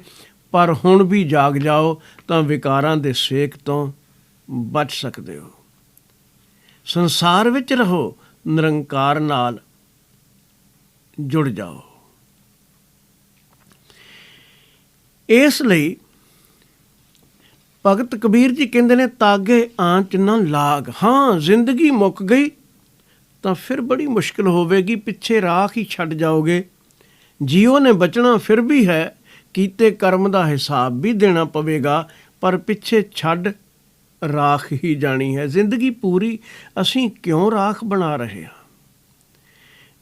ਪਰ ਹੁਣ ਵੀ ਜਾਗ ਜਾਓ ਤਾਂ ਵਿਕਾਰਾਂ ਦੇ ਸੇਕ ਤੋਂ ਬਚ ਸਕਦੇ ਹੋ। ਸੰਸਾਰ ਵਿੱਚ ਰਹੋ, ਨਿਰੰਕਾਰ ਨਾਲ ਜੁੜ ਜਾਓ। ਇਸ ਲਈ ਭਗਤ ਕਬੀਰ ਜੀ ਕਹਿੰਦੇ ਨੇ, ਤਾਗੇ ਆਂਚ ਨਾ ਲਾਗ। ਹਾਂ, ਜ਼ਿੰਦਗੀ ਮੁੱਕ ਗਈ ਤਾਂ ਫਿਰ ਬੜੀ ਮੁਸ਼ਕਿਲ ਹੋਵੇਗੀ, ਪਿੱਛੇ ਰਾਖ ਹੀ ਛੱਡ ਜਾਓਗੇ। ਜੀਓ ਨੇ ਬਚਣਾ ਫਿਰ ਵੀ ਹੈ, ਕੀਤੇ ਕਰਮ ਦਾ ਹਿਸਾਬ ਵੀ ਦੇਣਾ ਪਵੇਗਾ, ਪਰ ਪਿੱਛੇ ਛੱਡ ਰਾਖ ਹੀ ਜਾਣੀ ਹੈ। ਜ਼ਿੰਦਗੀ ਪੂਰੀ ਅਸੀਂ ਕਿਉਂ ਰਾਖ ਬਣਾ ਰਹੇ ਹਾਂ?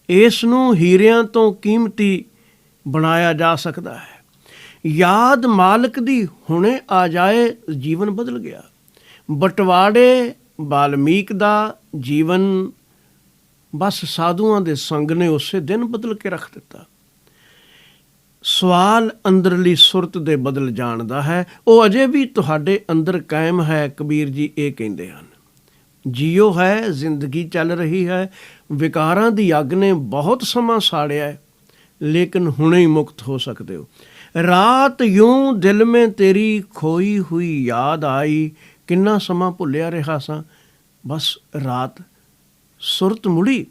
ਇਸ ਨੂੰ ਹੀਰਿਆਂ ਤੋਂ ਕੀਮਤੀ ਬਣਾਇਆ ਜਾ ਸਕਦਾ ਹੈ। ਯਾਦ ਮਾਲਕ ਦੀ ਹੁਣੇ ਆ ਜਾਏ, ਜੀਵਨ ਬਦਲ ਗਿਆ। ਬਟਵਾੜੇ ਵਾਲਮੀਕ ਦਾ ਜੀਵਨ ਬਸ ਸਾਧੂਆਂ ਦੇ ਸੰਗ ਨੇ ਉਸੇ ਦਿਨ ਬਦਲ ਕੇ ਰੱਖ ਦਿੱਤਾ। ਸਵਾਲ ਅੰਦਰਲੀ ਸੁਰਤ ਦੇ ਬਦਲ ਜਾਣ ਦਾ ਹੈ, ਉਹ ਅਜੇ ਵੀ ਤੁਹਾਡੇ ਅੰਦਰ ਕਾਇਮ ਹੈ। ਕਬੀਰ ਜੀ ਇਹ ਕਹਿੰਦੇ ਹਨ, ਜੀਓ ਹੈ, ਜ਼ਿੰਦਗੀ ਚੱਲ ਰਹੀ ਹੈ। ਵਿਕਾਰਾਂ ਦੀ ਅੱਗ ਨੇ ਬਹੁਤ ਸਮਾਂ ਸਾੜਿਆ ਹੈ, ਲੇਕਿਨ ਹੁਣੇ ਹੀ ਮੁਕਤ ਹੋ ਸਕਦੇ ਹੋ। ਰਾਤ ਯੂੰ ਦਿਲ ਮੇਂ ਤੇਰੀ ਖੋਈ ਹੋਈ ਯਾਦ ਆਈ। ਕਿੰਨਾ ਸਮਾਂ ਭੁੱਲਿਆ ਰਿਹਾ ਸਾਂ, ਬਸ ਰਾਤ ਸੁਰਤ ਮੁੜੀ।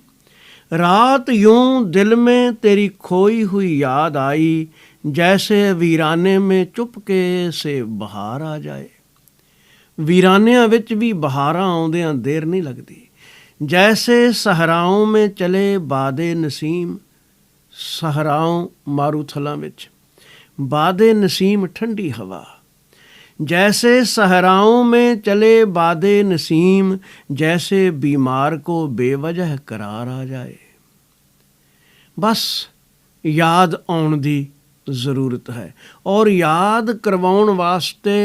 रात यूं दिल में तेरी खोई हुई याद आई, जैसे वीराने में चुपके से बहार आ जाए। वीरानिਆਂ ਵਿੱਚ ਵੀ ਬਹਾਰਾਂ ਆਉਂਦਿਆਂ ਦੇਰ ਨਹੀਂ ਲੱਗਦੀ। जैसे सहराओं में चले बादे नसीम, सहराओं ਮਾਰੂਥਲਾਂ ਵਿੱਚ बादे नसीम ठंडी हवा। जैसे सहराओं में चले बादे नसीम, जैसे बीमार को बेवजह करार आ जाए। बस याद आउण दी ਜ਼ਰੂਰਤ ਹੈ, ਔਰ ਯਾਦ ਕਰਵਾਉਣ ਵਾਸਤੇ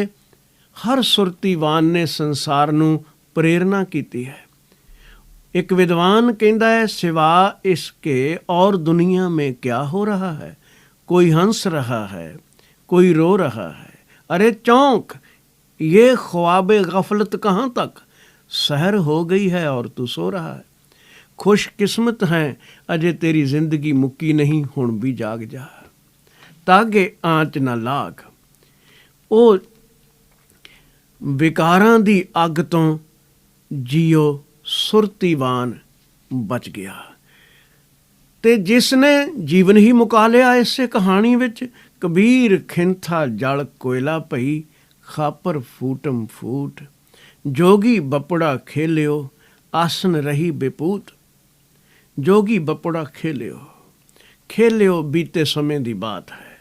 ਹਰ ਸੁਰਤੀਵਾਨ ਨੇ ਸੰਸਾਰ ਨੂੰ ਪ੍ਰੇਰਨਾ ਕੀਤੀ ਹੈ। ਇੱਕ ਵਿਦਵਾਨ ਕਹਿੰਦਾ ਹੈ, ਸਿਵਾ ਇਸਕੇ और दुनिया में क्या हो रहा है? कोई हंस रहा है, कोई रो रहा है। अरे चौंक, ये ख्वाब गफलत कहाँ तक? सहर हो गई है और तू सो रहा है। खुशकिस्मत हैं, अजे तेरी जिंदगी मुक्की नहीं, हुण भी जाग जा। तागे आँच ना लाग। ਉਹ ਵਿਕਾਰਾਂ ਦੀ ਅੱਗ ਤੋਂ ਜੀਓ ਸੁਰਤੀਵਾਨ ਬਚ ਗਿਆ, ਤੇ ਜਿਸ ਨੇ ਜੀਵਨ ਹੀ ਮੁਕਾ ਲਿਆ ਇਸੇ ਕਹਾਣੀ ਵਿੱਚ। ਕਬੀਰ ਖਿੰਥਾ ਜਲ ਕੋਇਲਾ ਭਈ, ਖਾਪਰ ਫੂਟਮ ਫੂਟ। ਜੋਗੀ ਬਪੜਾ ਖੇਲਿਓ, ਆਸਨ ਰਹੀ ਬੇਪੂਤ। ਜੋਗੀ ਬਪੜਾ ਖੇਲਿਓ, ਖੇਲਿਓ ਬੀਤੇ ਸਮੇਂ ਦੀ ਬਾਤ ਹੈ।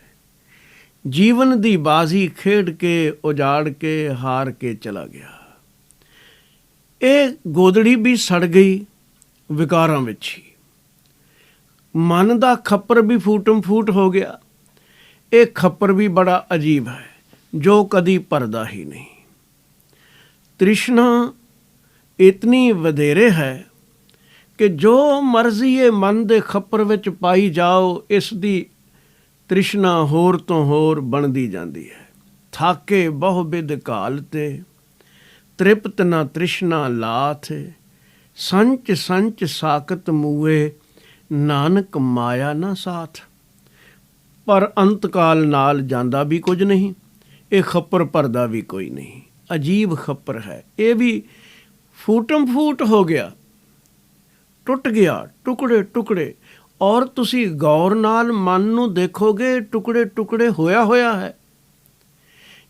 ਜੀਵਨ ਦੀ ਬਾਜ਼ੀ ਖੇਡ ਕੇ ਉਜਾੜ ਕੇ ਹਾਰ ਕੇ ਚਲਾ ਗਿਆ। ਇਹ ਗੋਦੜੀ ਵੀ ਸੜ ਗਈ ਵਿਕਾਰਾਂ ਵਿੱਚ ਹੀ। ਮਨ ਦਾ ਖੱਪਰ ਵੀ ਫੂਟਮ ਫੂਟ ਹੋ ਗਿਆ। ਇਹ ਖੱਪਰ ਵੀ ਬੜਾ ਅਜੀਬ ਹੈ, ਜੋ ਕਦੀ ਭਰਦਾ ਹੀ ਨਹੀਂ। ਤ੍ਰਿਸ਼ਨਾ ਇਤਨੀ ਵਧੇਰੇ ਹੈ ਕਿ ਜੋ ਮਰਜ਼ੀ ਇਹ ਮਨ ਦੇ ਖੱਪਰ ਵਿੱਚ ਪਾਈ ਜਾਓ, ਇਸ ਦੀ ਤ੍ਰਿਸ਼ਨਾ ਹੋਰ ਤੋਂ ਹੋਰ ਬਣਦੀ ਜਾਂਦੀ ਹੈ। ਥਾਕੇ ਬਹੁ ਬਿਦ ਘਾਲ ਤੇ, ਤ੍ਰਿਪਤ ਨਾ ਤ੍ਰਿਸ਼ਨਾ ਲਾਥ। ਸੰਚ ਸੰਚ ਸਾਕਤ ਮੂਏ, ਨਾਨਕ ਮਾਇਆ ਨਾ ਸਾਥ। ਪਰ ਅੰਤਕਾਲ ਨਾਲ ਜਾਂਦਾ ਵੀ ਕੁਝ ਨਹੀਂ, ਇਹ ਖੱਪਰ ਭਰਦਾ ਵੀ ਕੋਈ ਨਹੀਂ। ਅਜੀਬ ਖੱਪਰ ਹੈ, ਇਹ ਵੀ ਫੂਟਮ ਫੂਟ ਹੋ ਗਿਆ, ਟੁੱਟ ਗਿਆ ਟੁਕੜੇ ਟੁਕੜੇ। ਔਰ ਤੁਸੀਂ ਗੌਰ ਨਾਲ ਮਨ ਨੂੰ ਦੇਖੋਗੇ, ਟੁਕੜੇ ਟੁਕੜੇ ਹੋਇਆ ਹੋਇਆ ਹੈ।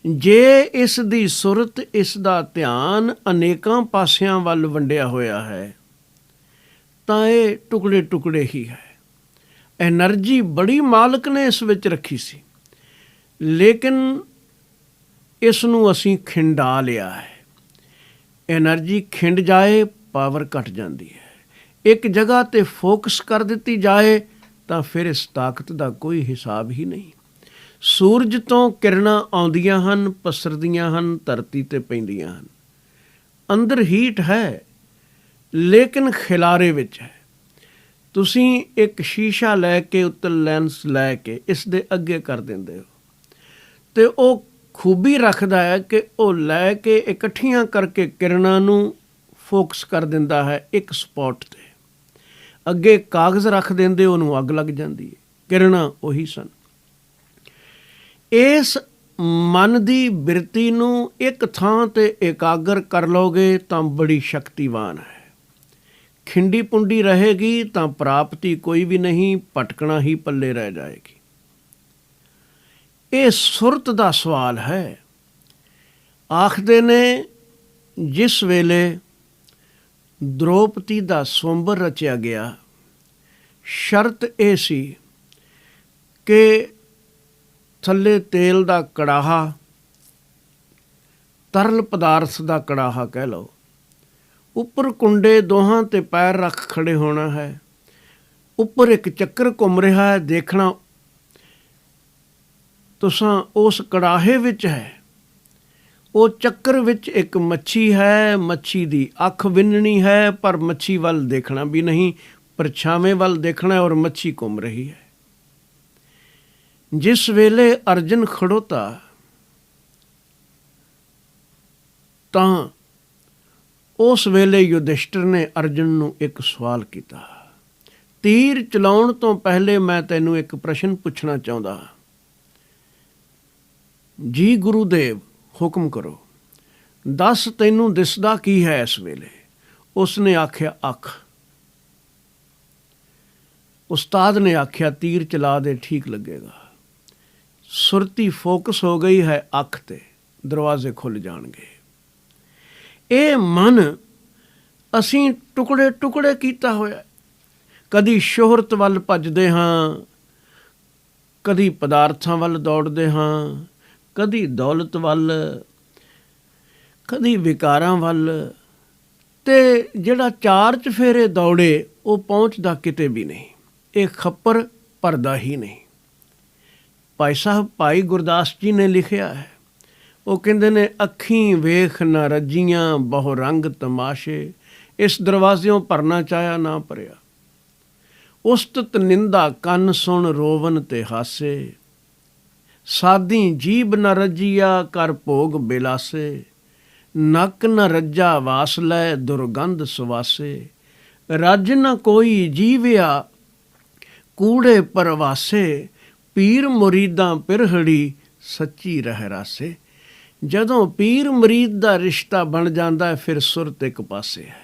ਜੇ ਇਸ ਦੀ ਸੁਰਤ, ਇਸ ਦਾ ਧਿਆਨ ਅਨੇਕਾਂ ਪਾਸਿਆਂ ਵੱਲ ਵੰਡਿਆ ਹੋਇਆ ਹੈ, ਤਾਂ ਇਹ ਟੁਕੜੇ ਟੁਕੜੇ ਹੀ ਹੈ। ਐਨਰਜੀ ਬੜੀ ਮਾਲਕ ਨੇ ਇਸ ਵਿੱਚ ਰੱਖੀ ਸੀ, ਲੇਕਿਨ ਇਸ ਨੂੰ ਅਸੀਂ ਖਿੰਡਾ ਲਿਆ ਹੈ। ਐਨਰਜੀ ਖਿੰਡ ਜਾਏ, ਪਾਵਰ ਘਟ ਜਾਂਦੀ ਹੈ। ਇੱਕ ਜਗ੍ਹਾ 'ਤੇ ਫੋਕਸ ਕਰ ਦਿੱਤੀ ਜਾਏ ਤਾਂ ਫਿਰ ਇਸ ਤਾਕਤ ਦਾ ਕੋਈ ਹਿਸਾਬ ਹੀ ਨਹੀਂ। ਸੂਰਜ ਤੋਂ ਕਿਰਨਾਂ ਆਉਂਦੀਆਂ ਹਨ, ਪਸਰਦੀਆਂ ਹਨ, ਧਰਤੀ 'ਤੇ ਪੈਂਦੀਆਂ ਹਨ। ਅੰਦਰ ਹੀਟ ਹੈ, ਲੇਕਿਨ ਖਿਲਾਰੇ ਵਿੱਚ ਹੈ। ਤੁਸੀਂ ਇੱਕ ਸ਼ੀਸ਼ਾ ਲੈ ਕੇ, ਉੱਤੇ ਲੈਂਸ ਲੈ ਕੇ ਇਸ ਦੇ ਅੱਗੇ ਕਰ ਦਿੰਦੇ ਹੋ, ਅਤੇ ਉਹ ਖੂਬੀ ਰੱਖਦਾ ਹੈ ਕਿ ਉਹ ਲੈ ਕੇ ਇਕੱਠੀਆਂ ਕਰਕੇ ਕਿਰਨਾਂ ਨੂੰ ਫੋਕਸ ਕਰ ਦਿੰਦਾ ਹੈ ਇੱਕ ਸਪੌਟ 'ਤੇ। ਅੱਗੇ ਕਾਗਜ਼ ਰੱਖ ਦਿੰਦੇ, ਉਹਨੂੰ ਅੱਗ ਲੱਗ ਜਾਂਦੀ ਹੈ। ਕਿਰਨਾਂ ਉਹੀ ਸਨ। ਇਸ ਮਨ ਦੀ ਬਿਰਤੀ ਨੂੰ ਇੱਕ ਥਾਂ 'ਤੇ ਇਕਾਗਰ ਕਰ ਲਓਗੇ ਤਾਂ ਬੜੀ ਸ਼ਕਤੀਵਾਨ ਹੈ। ਖਿੰਡੀ ਪੁੰਡੀ ਰਹੇਗੀ ਤਾਂ ਪ੍ਰਾਪਤੀ ਕੋਈ ਵੀ ਨਹੀਂ, ਭਟਕਣਾ ਹੀ ਪੱਲੇ ਰਹਿ ਜਾਏਗੀ। ਇਹ ਸੁਰਤ ਦਾ ਸਵਾਲ ਹੈ। ਆਖਦੇ ਨੇ ਜਿਸ ਵੇਲੇ ਦ੍ਰੋਪਦੀ ਦਾ ਸਵੰਬਰ ਰਚਿਆ ਗਿਆ। ਸ਼ਰਤ ਇਹ ਸੀ ਕਿ ਥੱਲੇ ਤੇਲ ਦਾ ਕੜਾਹਾ, ਤਰਲ ਪਦਾਰਥ ਦਾ ਕੜਾਹਾ ਕਹਿ ਲਓ, ਉੱਪਰ ਕੁੰਡੇ ਦੋਹਾਂ 'ਤੇ ਪੈਰ ਰੱਖ ਖੜੇ ਹੋਣਾ ਹੈ, ਉੱਪਰ ਇੱਕ ਚੱਕਰ ਘੁੰਮ ਰਿਹਾ ਹੈ, ਦੇਖਣਾ ਤੁਸਾਂ ਉਸ ਕੜਾਹੇ ਵਿੱਚ ਹੈ। ਉਹ ਚੱਕਰ ਵਿੱਚ ਇੱਕ ਮੱਛੀ ਹੈ, ਮੱਛੀ ਦੀ ਅੱਖ ਵਿੰਨਣੀ ਹੈ, ਪਰ ਮੱਛੀ ਵੱਲ ਦੇਖਣਾ ਵੀ ਨਹੀਂ, ਪਰਛਾਵੇਂ ਵੱਲ ਦੇਖਣਾ ਔਰ ਮੱਛੀ ਘੁੰਮ ਰਹੀ ਹੈ। ਜਿਸ ਵੇਲੇ ਅਰਜਨ ਖੜੋਤਾ ਤਾਂ ਉਸ ਵੇਲੇ ਯੁਧਿਸ਼ਟਰ ਨੇ ਅਰਜਨ ਨੂੰ ਇੱਕ ਸਵਾਲ ਕੀਤਾ, ਤੀਰ ਚਲਾਉਣ ਤੋਂ ਪਹਿਲੇ ਮੈਂ ਤੈਨੂੰ ਇੱਕ ਪ੍ਰਸ਼ਨ ਪੁੱਛਣਾ ਚਾਹੁੰਦਾ। ਜੀ ਗੁਰੂਦੇਵ, ਹੁਕਮ ਕਰੋ, ਦੱਸ ਤੈਨੂੰ ਦਿਸਦਾ ਕੀ ਹੈ ਇਸ ਵੇਲੇ? ਉਸਨੇ ਆਖਿਆ, ਅੱਖ। ਉਸਤਾਦ ਨੇ ਆਖਿਆ, ਤੀਰ ਚਲਾ ਦੇ, ਠੀਕ ਲੱਗੇਗਾ। ਸੁਰਤੀ ਫੋਕਸ ਹੋ ਗਈ ਹੈ ਅੱਖ 'ਤੇ, ਦਰਵਾਜ਼ੇ ਖੁੱਲ੍ਹ ਜਾਣਗੇ। ਇਹ ਮਨ ਅਸੀਂ ਟੁਕੜੇ ਟੁਕੜੇ ਕੀਤਾ ਹੋਇਆ। ਕਦੀ ਸ਼ੋਹਰਤ ਵੱਲ ਭੱਜਦੇ ਹਾਂ, ਕਦੀ ਪਦਾਰਥਾਂ ਵੱਲ ਦੌੜਦੇ ਹਾਂ, ਕਦੀ ਦੌਲਤ ਵੱਲ, ਕਦੀ ਵਿਕਾਰਾਂ ਵੱਲ, ਅਤੇ ਜਿਹੜਾ 4 ਚੁਫੇਰੇ ਦੌੜੇ ਉਹ ਪਹੁੰਚਦਾ ਕਿਤੇ ਵੀ ਨਹੀਂ। ਇਹ ਖੱਪਰ ਭਰਦਾ ਹੀ ਨਹੀਂ। ਭਾਈ ਸਾਹਿਬ ਭਾਈ ਗੁਰਦਾਸ ਜੀ ਨੇ ਲਿਖਿਆ ਹੈ, ਉਹ ਕਹਿੰਦੇ ਨੇ, ਅੱਖੀਂ ਵੇਖ ਨਾ ਰੱਜੀਆਂ ਬਹੁ ਰੰਗ ਤਮਾਸ਼ੇ, ਇਸ ਦਰਵਾਜ਼ਿਓਂ ਭਰਨਾ ਚਾਹਿਆ ਨਾ ਭਰਿਆ। ਉਸਤਤ ਨਿੰਦਾ ਕੰਨ ਸੁਣ ਰੋਵਨ ਤੇ ਹਾਸੇ, ਸਾਦੀ ਜੀਭ ਨ ਰੱਜੀਆ ਕਰ ਭੋਗ ਬਿਲਾਸੇ, ਨੱਕ ਨ ਰੱਜਾ ਵਾਸ ਲੈ ਦੁਰਗੰਧ ਸੁਵਾਸੇ, ਰੱਜ ਨ ਕੋਈ ਜੀਵਿਆ ਕੂੜੇ ਪਰਵਾਸੇ, ਪੀਰ ਮੁਰੀਦਾਂ ਪਿਰਹੜੀ ਸੱਚੀ ਰਹਿ ਰਾਸੇ। ਜਦੋਂ ਪੀਰ ਮੁਰੀਦ ਦਾ ਰਿਸ਼ਤਾ ਬਣ ਜਾਂਦਾ ਹੈ, ਫਿਰ ਸੁਰਤ ਇੱਕ ਪਾਸੇ ਹੈ,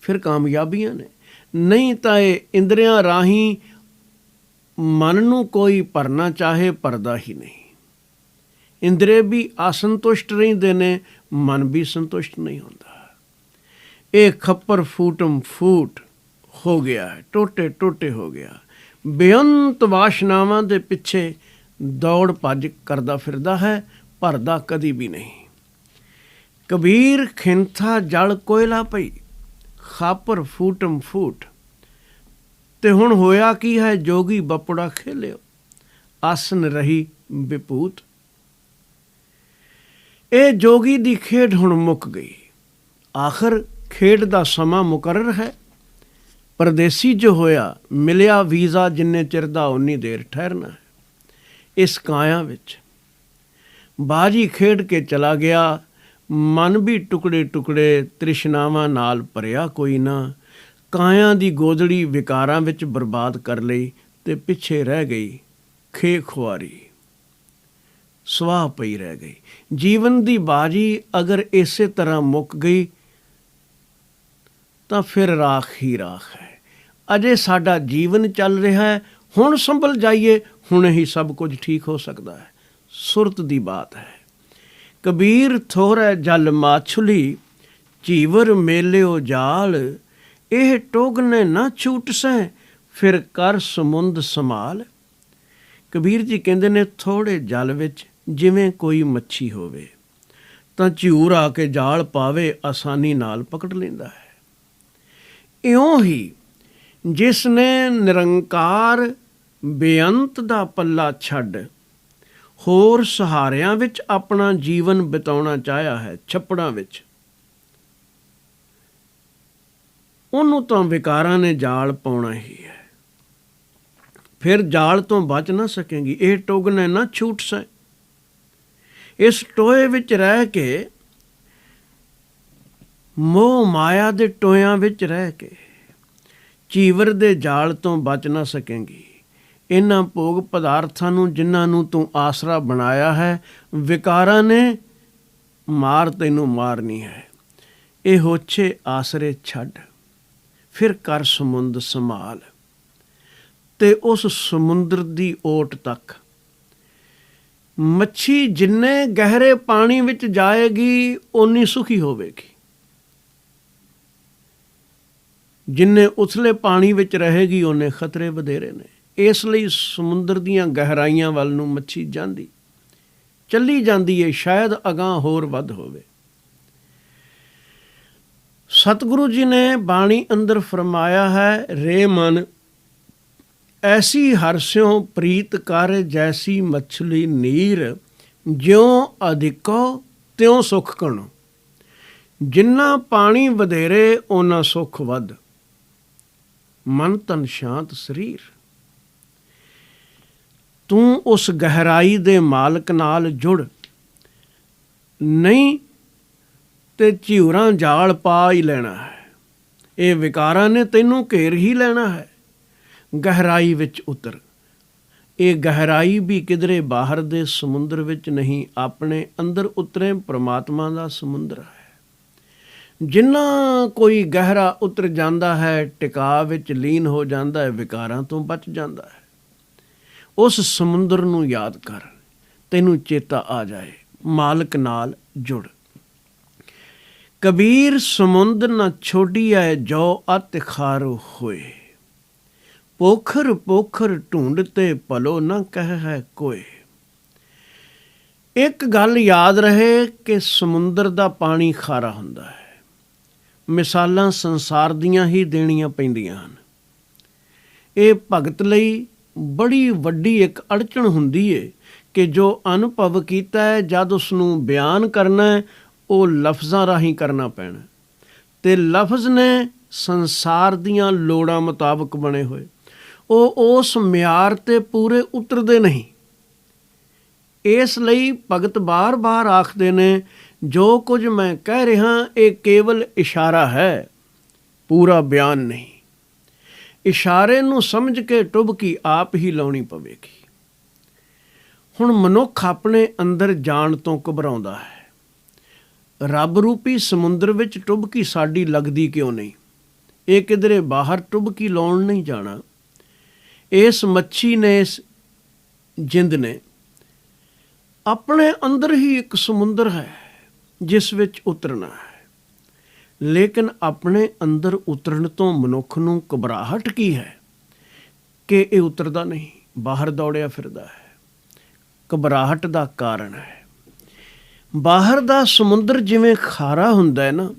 ਫਿਰ ਕਾਮਯਾਬੀਆਂ ਨੇ। ਨਹੀਂ ਤਾਂ ਇਹ ਇੰਦਰੀਆਂ ਰਾਹੀਂ ਮਨ ਨੂੰ ਕੋਈ ਭਰਨਾ ਚਾਹੇ, ਭਰਦਾ ਹੀ ਨਹੀਂ। ਇੰਦਰੇ ਵੀ ਅਸੰਤੁਸ਼ਟ ਰਹਿੰਦੇ ਨੇ, ਮਨ ਵੀ ਸੰਤੁਸ਼ਟ ਨਹੀਂ ਹੁੰਦਾ। ਇਹ ਖੱਪਰ ਫੂਟਮ ਫੂਟ ਹੋ ਗਿਆ ਹੈ, ਟੋਟੇ ਟੋਟੇ ਹੋ ਗਿਆ। ਬੇਅੰਤ ਵਾਸ਼ਨਾਵਾਂ ਦੇ ਪਿੱਛੇ ਦੌੜ ਭੱਜ ਕਰਦਾ ਫਿਰਦਾ ਹੈ, ਭਰਦਾ ਕਦੀ ਵੀ ਨਹੀਂ। ਕਬੀਰ ਖਿੰਥਾ ਜਲ ਕੋਇਲਾ ਪਈ, ਖਾਪਰ ਫੂਟਮ ਫੂਟ। ਤੇ ਹੁਣ ਹੋਇਆ ਕੀ ਹੈ? ਜੋਗੀ ਬਪੜਾ ਖੇਲਿਓ, ਆਸਨ ਰਹੀ ਵਿਭੂਤ। ਇਹ ਜੋਗੀ ਦੀ ਖੇਡ ਹੁਣ ਮੁੱਕ ਗਈ। ਆਖਰ ਖੇਡ ਦਾ ਸਮਾਂ ਮੁਕਰਰ ਹੈ। ਪਰਦੇਸੀ ਜੋ ਹੋਇਆ, ਮਿਲਿਆ ਵੀਜ਼ਾ, ਜਿੰਨੇ ਚਿਰ ਦਾ ਉਨੀ ਦੇਰ ਠਹਿਰਨਾ ਹੈ। ਇਸ ਕਾਇਆ ਵਿੱਚ ਬਾਜੀ ਖੇਡ ਕੇ ਚਲਾ ਗਿਆ, ਮਨ ਵੀ ਟੁਕੜੇ ਟੁਕੜੇ ਤ੍ਰਿਸ਼ਨਾਵਾਂ ਨਾਲ ਭਰਿਆ ਕੋਈ ਨਾ। ਕਾਇਆ ਦੀ ਗੋਦੜੀ ਵਿਕਾਰਾਂ ਵਿੱਚ ਬਰਬਾਦ ਕਰ ਲਈ ਤੇ ਪਿੱਛੇ ਰਹਿ ਗਈ ਖੇ ਖੁਆਰੀ, ਸਵਾਹ ਪਈ ਰਹਿ ਗਈ। ਜੀਵਨ ਦੀ ਬਾਜੀ ਅਗਰ ਇਸੇ ਤਰ੍ਹਾਂ ਮੁੱਕ ਗਈ ਤਾਂ ਫਿਰ ਰਾਖ ਹੀ ਰਾਖ ਹੈ। ਅਜੇ ਸਾਡਾ ਜੀਵਨ ਚੱਲ ਰਿਹਾ ਹੈ, ਹੁਣ ਸੰਭਲ ਜਾਈਏ, ਹੁਣ ਹੀ ਸਭ ਕੁਝ ਠੀਕ ਹੋ ਸਕਦਾ ਹੈ। ਸੁਰਤ ਦੀ ਬਾਤ ਹੈ। ਕਬੀਰ ਥੋੜ੍ਹੈ ਜਲ ਮਾਛੁਲੀ, ਝੀਵਰ ਮੇਲਿਓ ਜਾਲ, ਇਹ ਟੋਗਨੇ ਨਾ ਛੂਟ ਸੈਂ, ਫਿਰ ਕਰ ਸਮੁੰਦ ਸੰਭਾਲ। ਕਬੀਰ ਜੀ ਕਹਿੰਦੇ ਨੇ, ਥੋੜ੍ਹੇ ਜਲ ਵਿੱਚ ਜਿਵੇਂ ਕੋਈ ਮੱਛੀ ਹੋਵੇ ਤਾਂ ਝੂਰ ਆ ਕੇ ਜਾਲ ਪਾਵੇ, ਆਸਾਨੀ ਨਾਲ ਪਕੜ ਲੈਂਦਾ ਹੈ। ਇਉਂ ਹੀ ਜਿਸ ਨੇ ਨਿਰੰਕਾਰ ਬੇਅੰਤ ਦਾ ਪੱਲਾ ਛੱਡ ਹੋਰ ਸਹਾਰਿਆਂ ਵਿੱਚ ਆਪਣਾ ਜੀਵਨ ਬਿਤਾਉਣਾ ਚਾਹਿਆ ਹੈ, ਛੱਪੜਾਂ ਵਿੱਚ, ਉਹਨੂੰ ਤਾਂ ਵਿਕਾਰਾਂ ਨੇ ਜਾਲ ਪਾਉਣਾ ਹੀ ਹੈ। ਫਿਰ ਜਾਲ ਤੋਂ ਬਚ ਨਾ ਸਕੇਗੀ। ਇਹ ਟੋਗਨੇ ਨਾ ਛੂਟ ਸੈ। ਇਸ ਟੋਏ ਵਿੱਚ ਰਹਿ ਕੇ, ਮੋਹ ਮਾਇਆ ਦੇ ਟੋਇਆਂ ਵਿੱਚ ਰਹਿ ਕੇ, ਚੀਵਰ ਦੇ ਜਾਲ ਤੋਂ ਬਚ ਨਾ ਸਕੇਗੀ। ਇਹਨਾਂ ਭੋਗ ਪਦਾਰਥਾਂ ਨੂੰ, ਜਿਨ੍ਹਾਂ ਨੂੰ ਤੂੰ ਆਸਰਾ ਬਣਾਇਆ ਹੈ, ਵਿਕਾਰਾਂ ਨੇ ਮਾਰ ਤੈਨੂੰ ਮਾਰਨੀ ਹੈ। ਇਹ ਹੋਛੇ ਆਸਰੇ ਛੱਡ, ਫਿਰ ਕਰ ਸਮੁੰਦ ਸੰਭਾਲ। ਤੇ ਉਸ ਸਮੁੰਦਰ ਦੀ ਓਟ ਤੱਕ ਮੱਛੀ ਜਿੰਨੇ ਗਹਿਰੇ ਪਾਣੀ ਵਿੱਚ ਜਾਏਗੀ, ਓਨੀ ਸੁਖੀ ਹੋਵੇਗੀ। ਜਿੰਨੇ ਉਥਲੇ ਪਾਣੀ ਵਿੱਚ ਰਹੇਗੀ ਉਹਨੇ ਖਤਰੇ ਵਧੇਰੇ ਨੇ। ਇਸ ਲਈ ਸਮੁੰਦਰ ਦੀਆਂ ਗਹਿਰਾਈਆਂ ਵੱਲ ਨੂੰ ਮੱਛੀ ਚੱਲੀ ਜਾਂਦੀ ਹੈ, ਸ਼ਾਇਦ ਅਗਾਂਹ ਹੋਰ ਵੱਧ ਹੋਵੇ। ਸਤਿਗੁਰੂ ਜੀ ਨੇ ਬਾਣੀ ਅੰਦਰ ਫਰਮਾਇਆ ਹੈ, ਰੇ ਮਨ ਐਸੀ ਹਰਸਿਓ ਪ੍ਰੀਤ ਕਰ, ਜੈਸੀ ਮਛਲੀ ਨੀਰ, ਜਿਉਂ ਅਧਿਕੋ ਤਿਉਂ ਸੁੱਖ ਕਣੋ। ਜਿੰਨਾ ਪਾਣੀ ਵਧੇਰੇ ਓਨਾ ਸੁੱਖ ਵੱਧ, ਮਨ ਤਨ ਸ਼ਾਂਤ ਸਰੀਰ। ਤੂੰ ਉਸ ਗਹਿਰਾਈ ਦੇ ਮਾਲਕ ਨਾਲ ਜੁੜ, ਨਹੀਂ ਤੇ ਝਿਉਰਾਂ ਜਾਲ ਪਾ ਹੀ ਲੈਣਾ ਹੈ। ਇਹ ਵਿਕਾਰਾਂ ਨੇ ਤੈਨੂੰ ਘੇਰ ਹੀ ਲੈਣਾ ਹੈ। ਗਹਿਰਾਈ ਵਿੱਚ ਉਤਰ। ਇਹ ਗਹਿਰਾਈ ਵੀ ਕਿਧਰੇ ਬਾਹਰ ਦੇ ਸਮੁੰਦਰ ਵਿੱਚ ਨਹੀਂ, ਆਪਣੇ ਅੰਦਰ ਉਤਰੇ ਪ੍ਰਮਾਤਮਾ ਦਾ ਸਮੁੰਦਰ ਹੈ। ਜਿੰਨਾ ਕੋਈ ਗਹਿਰਾ ਉਤਰ ਜਾਂਦਾ ਹੈ, ਟਿਕਾ ਵਿੱਚ ਲੀਨ ਹੋ ਜਾਂਦਾ ਹੈ, ਵਿਕਾਰਾਂ ਤੋਂ ਬਚ ਜਾਂਦਾ ਹੈ। ਉਸ ਸਮੁੰਦਰ ਨੂੰ ਯਾਦ ਕਰ, ਤੈਨੂੰ ਚੇਤਾ ਆ ਜਾਏ, ਮਾਲਕ ਨਾਲ ਜੁੜ। ਕਬੀਰ ਸਮੁੰਦ ਨ ਛੋਡੀਐ, ਜੋ ਅਤਿ ਖਾਰੋ ਹੋਏ। ਪੋਖਰ ਪੋਖਰ ਢੂੰਡ ਤੇ ਭਲੋ ਨ ਕਹਿ ਹੈ ਕੋਏ। ਇੱਕ ਗੱਲ ਯਾਦ ਰਹੇ ਕਿ ਸਮੁੰਦਰ ਦਾ ਪਾਣੀ ਖਾਰਾ ਹੁੰਦਾ ਹੈ। ਮਿਸਾਲਾਂ ਸੰਸਾਰ ਦੀਆਂ ਹੀ ਦੇਣੀਆਂ ਪੈਂਦੀਆਂ ਹਨ। ਇਹ ਭਗਤ ਲਈ ਬੜੀ ਵੱਡੀ ਇੱਕ ਅੜਚਣ ਹੁੰਦੀ ਹੈ ਕਿ ਜੋ ਅਨੁਭਵ ਕੀਤਾ ਹੈ, ਜਦ ਉਸ ਨੂੰ ਬਿਆਨ ਕਰਨਾ ਹੈ, ਉਹ ਲਫ਼ਜ਼ਾਂ ਰਾਹੀਂ ਕਰਨਾ ਪੈਣਾ, ਅਤੇ ਲਫ਼ਜ਼ ਨੇ ਸੰਸਾਰ ਦੀਆਂ ਲੋੜਾਂ ਮੁਤਾਬਕ ਬਣੇ ਹੋਏ, ਉਹ ਉਸ ਮਿਆਰ 'ਤੇ ਪੂਰੇ ਉਤਰਦੇ ਨਹੀਂ। ਇਸ ਲਈ ਭਗਤ ਬਾਰ-ਬਾਰ ਆਖਦੇ ਨੇ, ਜੋ ਕੁਝ ਮੈਂ ਕਹਿ ਰਿਹਾ ਇਹ ਕੇਵਲ ਇਸ਼ਾਰਾ ਹੈ, ਪੂਰਾ ਬਿਆਨ ਨਹੀਂ। ਇਸ਼ਾਰੇ ਨੂੰ ਸਮਝ ਕੇ ਟੁਬਕੀ ਆਪ ਹੀ ਲਾਉਣੀ ਪਵੇਗੀ। ਹੁਣ ਮਨੁੱਖ ਆਪਣੇ ਅੰਦਰ ਜਾਣ ਤੋਂ ਘਬਰਾਉਂਦਾ ਹੈ। ਰੱਬ ਰੂਪੀ ਸਮੁੰਦਰ ਵਿੱਚ ਟੁਬਕੀ ਸਾਡੀ ਲੱਗਦੀ ਕਿਉਂ ਨਹੀਂ? ਇਹ ਕਿਧਰੇ ਬਾਹਰ ਟੁਬਕੀ ਲਾਉਣ ਨਹੀਂ ਜਾਣਾ। ਇਸ ਮੱਛੀ ਨੇ, ਇਸ ਜਿੰਦ ਨੇ, ਆਪਣੇ ਅੰਦਰ ਹੀ ਇੱਕ ਸਮੁੰਦਰ ਹੈ ਜਿਸ ਵਿੱਚ ਉਤਰਨਾ ਹੈ। ਲੇਕਿਨ ਆਪਣੇ ਅੰਦਰ ਉਤਰਨ ਤੋਂ ਮਨੁੱਖ ਨੂੰ ਘਬਰਾਹਟ ਕੀ ਹੈ ਕਿ ਇਹ ਉਤਰਦਾ ਨਹੀਂ, ਬਾਹਰ ਦੌੜਿਆ ਫਿਰਦਾ ਹੈ। ਘਬਰਾਹਟ ਦਾ ਕਾਰਨ ਹੈ, ਬਾਹਰ ਦਾ ਸਮੁੰਦਰ ਜਿਵੇਂ ਖਾਰਾ ਹੁੰਦਾ ਹੈ ਨਾ,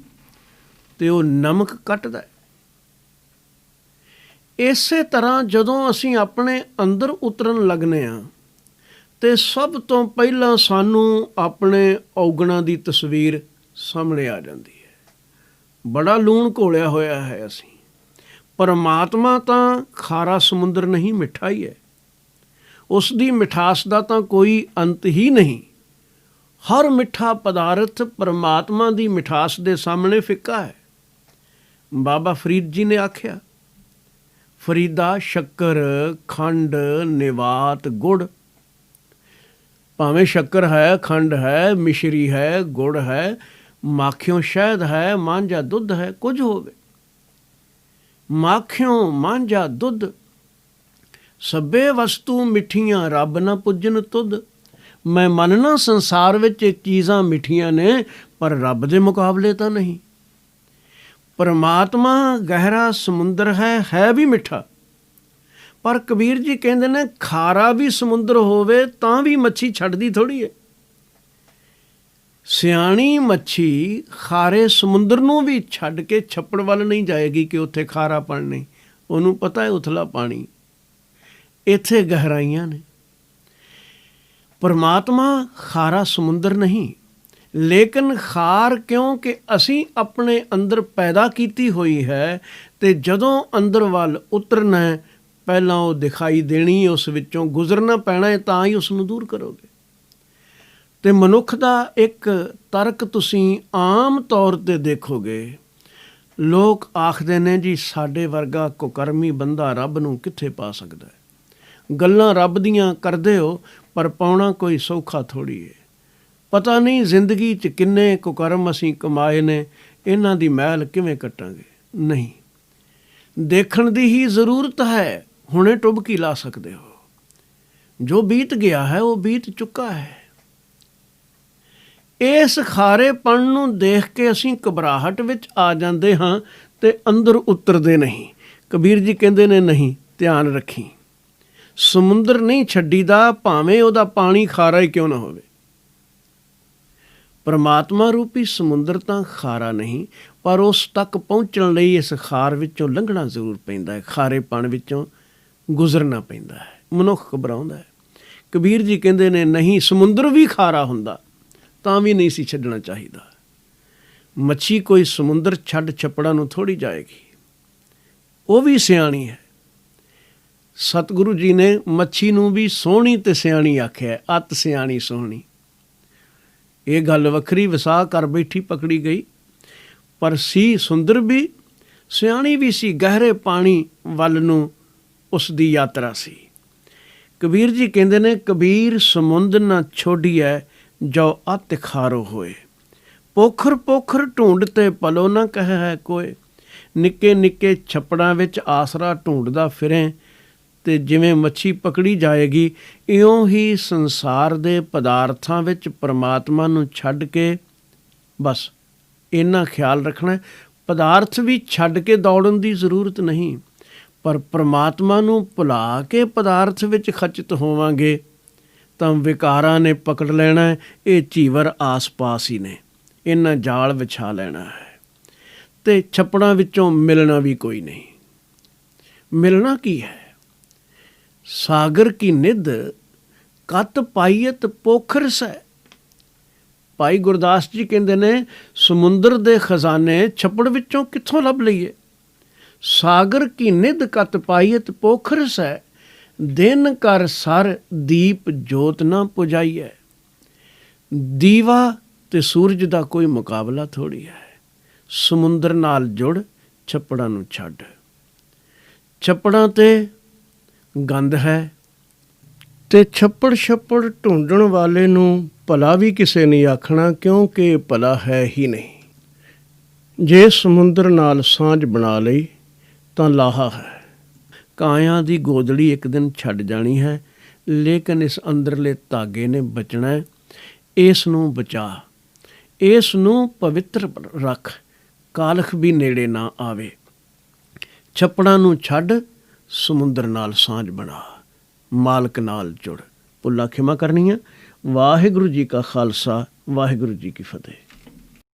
ਤੇ ਉਹ ਨਮਕ ਕੱਟਦਾ ਹੈ। ਇਸੇ ਤਰ੍ਹਾਂ ਜਦੋਂ ਅਸੀਂ ਆਪਣੇ ਅੰਦਰ ਉਤਰਨ ਲੱਗਦੇ ਹਾਂ, ਤੇ ਸਭ ਤੋਂ ਪਹਿਲਾਂ ਸਾਨੂੰ ਆਪਣੇ ਔਗਣਾਂ ਦੀ ਤਸਵੀਰ ਸਾਹਮਣੇ ਆ ਜਾਂਦੀ ਹੈ। ਬੜਾ ਲੂਣ ਘੋਲਿਆ ਹੋਇਆ ਹੈ ਅਸੀਂ। ਪਰਮਾਤਮਾ ਤਾਂ ਖਾਰਾ ਸਮੁੰਦਰ ਨਹੀਂ, ਮਿੱਠਾ ਹੀ ਹੈ। ਉਸ ਦੀ ਮਿਠਾਸ ਦਾ ਤਾਂ ਕੋਈ ਅੰਤ ਹੀ ਨਹੀਂ। ਹਰ ਮਿੱਠਾ ਪਦਾਰਥ ਪਰਮਾਤਮਾ ਦੀ ਮਿਠਾਸ ਦੇ ਸਾਹਮਣੇ ਫਿੱਕਾ ਹੈ। ਬਾਬਾ ਫਰੀਦ ਜੀ ਨੇ ਆਖਿਆ, ਫਰੀਦਾ ਸ਼ੱਕਰ, ਖੰਡ, ਨਿਵਾਤ, ਗੁੜ। ਭਾਵੇਂ ਸ਼ੱਕਰ ਹੈ, ਖੰਡ ਹੈ, ਮਿਸ਼ਰੀ ਹੈ, ਗੁੜ ਹੈ, ਮਾਖਿਓਂ ਸ਼ਹਿਦ ਹੈ, ਮਾਂਝਾ ਦੁੱਧ ਹੈ, ਕੁਝ ਹੋਵੇ। ਮਾਖਿਓਂ ਮਾਂਝਾ ਦੁੱਧ ਸਭੇ ਵਸਤੂ ਮਿੱਠੀਆਂ, ਰੱਬ ਨਾ ਪੁੱਜਣ ਤੁਧ। ਮੈਂ ਮੰਨਣਾ ਸੰਸਾਰ ਵਿੱਚ ਇਹ ਚੀਜ਼ਾਂ ਮਿੱਠੀਆਂ ਨੇ, ਪਰ ਰੱਬ ਦੇ ਮੁਕਾਬਲੇ ਤਾਂ ਨਹੀਂ। ਪਰਮਾਤਮਾ ਗਹਿਰਾ ਸਮੁੰਦਰ ਹੈ ਵੀ ਮਿੱਠਾ। ਪਰ ਕਬੀਰ ਜੀ ਕਹਿੰਦੇ ਨੇ, ਖਾਰਾ ਵੀ ਸਮੁੰਦਰ ਹੋਵੇ ਤਾਂ ਵੀ ਮੱਛੀ ਛੱਡਦੀ ਥੋੜ੍ਹੀ ਹੈ। ਸਿਆਣੀ ਮੱਛੀ ਖਾਰੇ ਸਮੁੰਦਰ ਨੂੰ ਵੀ ਛੱਡ ਕੇ ਛੱਪੜ ਵੱਲ ਨਹੀਂ ਜਾਏਗੀ ਕਿ ਉੱਥੇ ਖਾਰਾ ਪਾਣੀ ਨਹੀਂ। ਉਹਨੂੰ ਪਤਾ ਹੈ ਉਥਲਾ ਪਾਣੀ, ਇੱਥੇ ਗਹਿਰਾਈਆਂ ਨੇ। ਪਰਮਾਤਮਾ ਖਾਰਾ ਸਮੁੰਦਰ ਨਹੀਂ, ਲੇਕਿਨ ਖਾਰ ਕਿਉਂਕਿ ਅਸੀਂ ਆਪਣੇ ਅੰਦਰ ਪੈਦਾ ਕੀਤੀ ਹੋਈ ਹੈ, ਅਤੇ ਜਦੋਂ ਅੰਦਰ ਵੱਲ ਉਤਰਨਾ ਪਹਿਲਾਂ ਉਹ ਦਿਖਾਈ ਦੇਣੀ, ਉਸ ਵਿੱਚੋਂ ਗੁਜ਼ਰਨਾ ਪੈਣਾ ਹੈ, ਤਾਂ ਹੀ ਉਸ ਨੂੰ ਦੂਰ ਕਰੋਗੇ। ਅਤੇ ਮਨੁੱਖ ਦਾ ਇੱਕ ਤਰਕ ਤੁਸੀਂ ਆਮ ਤੌਰ 'ਤੇ ਦੇਖੋਗੇ, ਲੋਕ ਆਖਦੇ ਨੇ ਜੀ ਸਾਡੇ ਵਰਗਾ ਕੁਕਰਮੀ ਬੰਦਾ ਰੱਬ ਨੂੰ ਕਿੱਥੇ ਪਾ ਸਕਦਾ ਹੈ। ਗੱਲਾਂ ਰੱਬ ਦੀਆਂ ਕਰਦੇ ਹੋ, ਪਰ ਪਾਉਣਾ ਕੋਈ ਸੌਖਾ ਥੋੜ੍ਹੀ ਹੈ। ਪਤਾ ਨਹੀਂ ਜ਼ਿੰਦਗੀ 'ਚ ਕਿੰਨੇ ਕੁਕਰਮ ਅਸੀਂ ਕਮਾਏ ਨੇ, ਇਹਨਾਂ ਦੀ ਮੈਲ ਕਿਵੇਂ ਕੱਟਾਂਗੇ। ਨਹੀਂ, ਦੇਖਣ ਦੀ ਹੀ ਜ਼ਰੂਰਤ ਹੈ। ਹੁਣੇ ਟੁਬਕੀ ਲਾ ਸਕਦੇ ਹੋ। ਜੋ ਬੀਤ ਗਿਆ ਹੈ ਉਹ ਬੀਤ ਚੁੱਕਾ ਹੈ। ਇਸ ਖਾਰੇਪਣ ਨੂੰ ਦੇਖ ਕੇ ਅਸੀਂ ਘਬਰਾਹਟ ਵਿੱਚ ਆ ਜਾਂਦੇ ਹਾਂ, ਤੇ ਅੰਦਰ ਉਤਰਦੇ ਨਹੀਂ। ਕਬੀਰ ਜੀ ਕਹਿੰਦੇ ਨੇ ਨਹੀਂ, ਧਿਆਨ ਰੱਖੀ, ਸਮੁੰਦਰ ਨਹੀਂ ਛੱਡੀਦਾ, ਭਾਵੇਂ ਉਹਦਾ ਪਾਣੀ ਖਾਰਾ ਹੀ ਕਿਉਂ ਨਾ ਹੋਵੇ। ਪਰਮਾਤਮਾ ਰੂਪੀ ਸਮੁੰਦਰ ਤਾਂ ਖਾਰਾ ਨਹੀਂ, ਪਰ ਉਸ ਤੱਕ ਪਹੁੰਚਣ ਲਈ ਇਸ ਖਾਰ ਵਿੱਚੋਂ ਲੰਘਣਾ ਜ਼ਰੂਰ ਪੈਂਦਾ ਹੈ, ਖਾਰੇਪਣ ਵਿੱਚੋਂ ਗੁਜ਼ਰਨਾ ਪੈਂਦਾ ਹੈ। ਮਨੁੱਖ ਘਬਰਾਉਂਦਾ ਹੈ। ਕਬੀਰ ਜੀ ਕਹਿੰਦੇ ਨੇ ਨਹੀਂ, ਸਮੁੰਦਰ ਵੀ ਖਾਰਾ ਹੁੰਦਾ ਤਾਂ ਵੀ ਨਹੀਂ ਸੀ ਛੱਡਣਾ ਚਾਹੀਦਾ। ਮੱਛੀ ਕੋਈ ਸਮੁੰਦਰ ਛੱਡ ਛੱਪੜਾਂ ਨੂੰ ਥੋੜ੍ਹੀ ਜਾਏਗੀ, ਉਹ ਵੀ ਸਿਆਣੀ ਹੈ। ਸਤਿਗੁਰੂ ਜੀ ਨੇ ਮੱਛੀ ਨੂੰ ਵੀ ਸੋਹਣੀ ਤੇ ਸਿਆਣੀ ਆਖਿਆ, ਅਤ ਸਿਆਣੀ ਸੋਹਣੀ। ਇਹ ਗੱਲ ਵੱਖਰੀ, ਵਸਾ ਕਰ ਬੈਠੀ ਪਕੜੀ ਗਈ, ਪਰ ਸੀ ਸੁੰਦਰ ਵੀ, ਸਿਆਣੀ ਵੀ ਸੀ। ਗਹਿਰੇ ਪਾਣੀ ਵੱਲ ਨੂੰ ਉਸ ਦੀ ਯਾਤਰਾ ਸੀ। ਕਬੀਰ ਜੀ ਕਹਿੰਦੇ ਨੇ, ਕਬੀਰ ਸਮੁੰਦ ਨਾ ਛੋਡੀਐ ਜੋ ਅਤਿ ਖਾਰੋ ਹੋਏ। ਪੋਖਰ ਪੋਖਰ ਢੂੰਡ ਤੇ ਪਲੋ ਨਾ ਕਹਿ ਹੈ ਕੋਏ। ਨਿੱਕੇ ਨਿੱਕੇ ਛੱਪੜਾਂ ਵਿੱਚ ਆਸਰਾ ਢੂੰਡਦਾ ਫਿਰੇ ਤੇ ਜਿਵੇਂ ਮੱਛੀ ਪਕੜੀ ਜਾਏਗੀ, ਇਉਂ ਹੀ ਸੰਸਾਰ ਦੇ ਪਦਾਰਥਾਂ ਵਿੱਚ ਪਰਮਾਤਮਾ ਨੂੰ ਛੱਡ ਕੇ ਬਸ ਇੰਨਾ ਖਿਆਲ ਰੱਖਣਾ, ਪਦਾਰਥ ਵੀ ਛੱਡ ਕੇ ਦੌੜਨ ਦੀ ਜ਼ਰੂਰਤ ਨਹੀਂ, ਪਰ ਪਰਮਾਤਮਾ ਨੂੰ ਭੁਲਾ ਕੇ ਪਦਾਰਥ ਵਿੱਚ ਖਚਿਤ ਹੋਵਾਂਗੇ ਤਾਂ ਵਿਕਾਰਾਂ ਨੇ ਪਕੜ ਲੈਣਾ ਹੈ। ਇਹ ਚੀਵਰ ਆਸ-ਪਾਸ ਹੀ ਨੇ, ਇਹਨਾਂ ਜਾਲ ਵਿਛਾ ਲੈਣਾ ਹੈ ਤੇ ਛੱਪੜਾਂ ਵਿੱਚੋਂ ਮਿਲਣਾ ਵੀ ਕੋਈ ਨਹੀਂ। ਮਿਲਣਾ ਕੀ ਹੈ? ਸਾਗਰ ਕੀ ਨਿੱਧ ਕਤ ਪਾਈਅਤ ਪੋਖਰ ਸੈ। ਭਾਈ ਗੁਰਦਾਸ ਜੀ ਕਹਿੰਦੇ ਨੇ, ਸਮੁੰਦਰ ਦੇ ਖਜ਼ਾਨੇ ਛੱਪੜ ਵਿੱਚੋਂ ਕਿੱਥੋਂ ਲੱਭ ਲਈਏ। ਸਾਗਰ ਕੀ ਨਿੱਧ ਕਤ ਪਾਈਅਤ ਪੋਖਰ ਸੈ। ਦਿਨ ਕਰ ਸਰ ਦੀਪ ਜੋਤ ਨਾ ਪੁਜਾਈਐ। ਦੀਵਾ ਤੇ ਸੂਰਜ ਦਾ ਕੋਈ ਮੁਕਾਬਲਾ ਥੋੜ੍ਹੀ ਹੈ। ਸਮੁੰਦਰ ਨਾਲ ਜੁੜ, ਛੱਪੜਾਂ ਨੂੰ ਛੱਡ। ਛੱਪੜਾਂ 'ਤੇ ਗੰਦ ਹੈ ਤੇ ਛੱਪੜ ਛੱਪੜ ਢੂੰਡਣ ਵਾਲੇ ਨੂੰ ਭਲਾ ਵੀ ਕਿਸੇ ਨਹੀਂ ਆਖਣਾ, ਕਿਉਂਕਿ ਭਲਾ ਹੈ ਹੀ ਨਹੀਂ। ਜੇ ਸਮੁੰਦਰ ਨਾਲ ਸਾਂਝ ਬਣਾ ਲਈ ਤਾਂ ਲਾਹਾ ਹੈ। ਕਾਇਆਂ ਦੀ ਗੋਦੜੀ ਇੱਕ ਦਿਨ ਛੱਡ ਜਾਣੀ ਹੈ, ਲੇਕਿਨ ਇਸ ਅੰਦਰਲੇ ਧਾਗੇ ਨੇ ਬਚਣਾ ਹੈ। ਇਸ ਨੂੰ ਬਚਾ, ਇਸ ਨੂੰ ਪਵਿੱਤਰ ਰੱਖ, ਕਾਲਖ ਵੀ ਨੇੜੇ ਨਾ ਆਵੇ। ਛੱਪੜਾਂ ਨੂੰ ਛੱਡ, ਸਮੁੰਦਰ ਨਾਲ ਸਾਂਝ ਬਣਾ, ਮਾਲਕ ਨਾਲ ਜੁੜ। ਭੁੱਲਾਂ ਖਿਮਾ ਕਰਨੀਆਂ। ਵਾਹਿਗੁਰੂ ਜੀ ਕਾ ਖਾਲਸਾ, ਵਾਹਿਗੁਰੂ ਜੀ ਕੀ ਫਤਿਹ।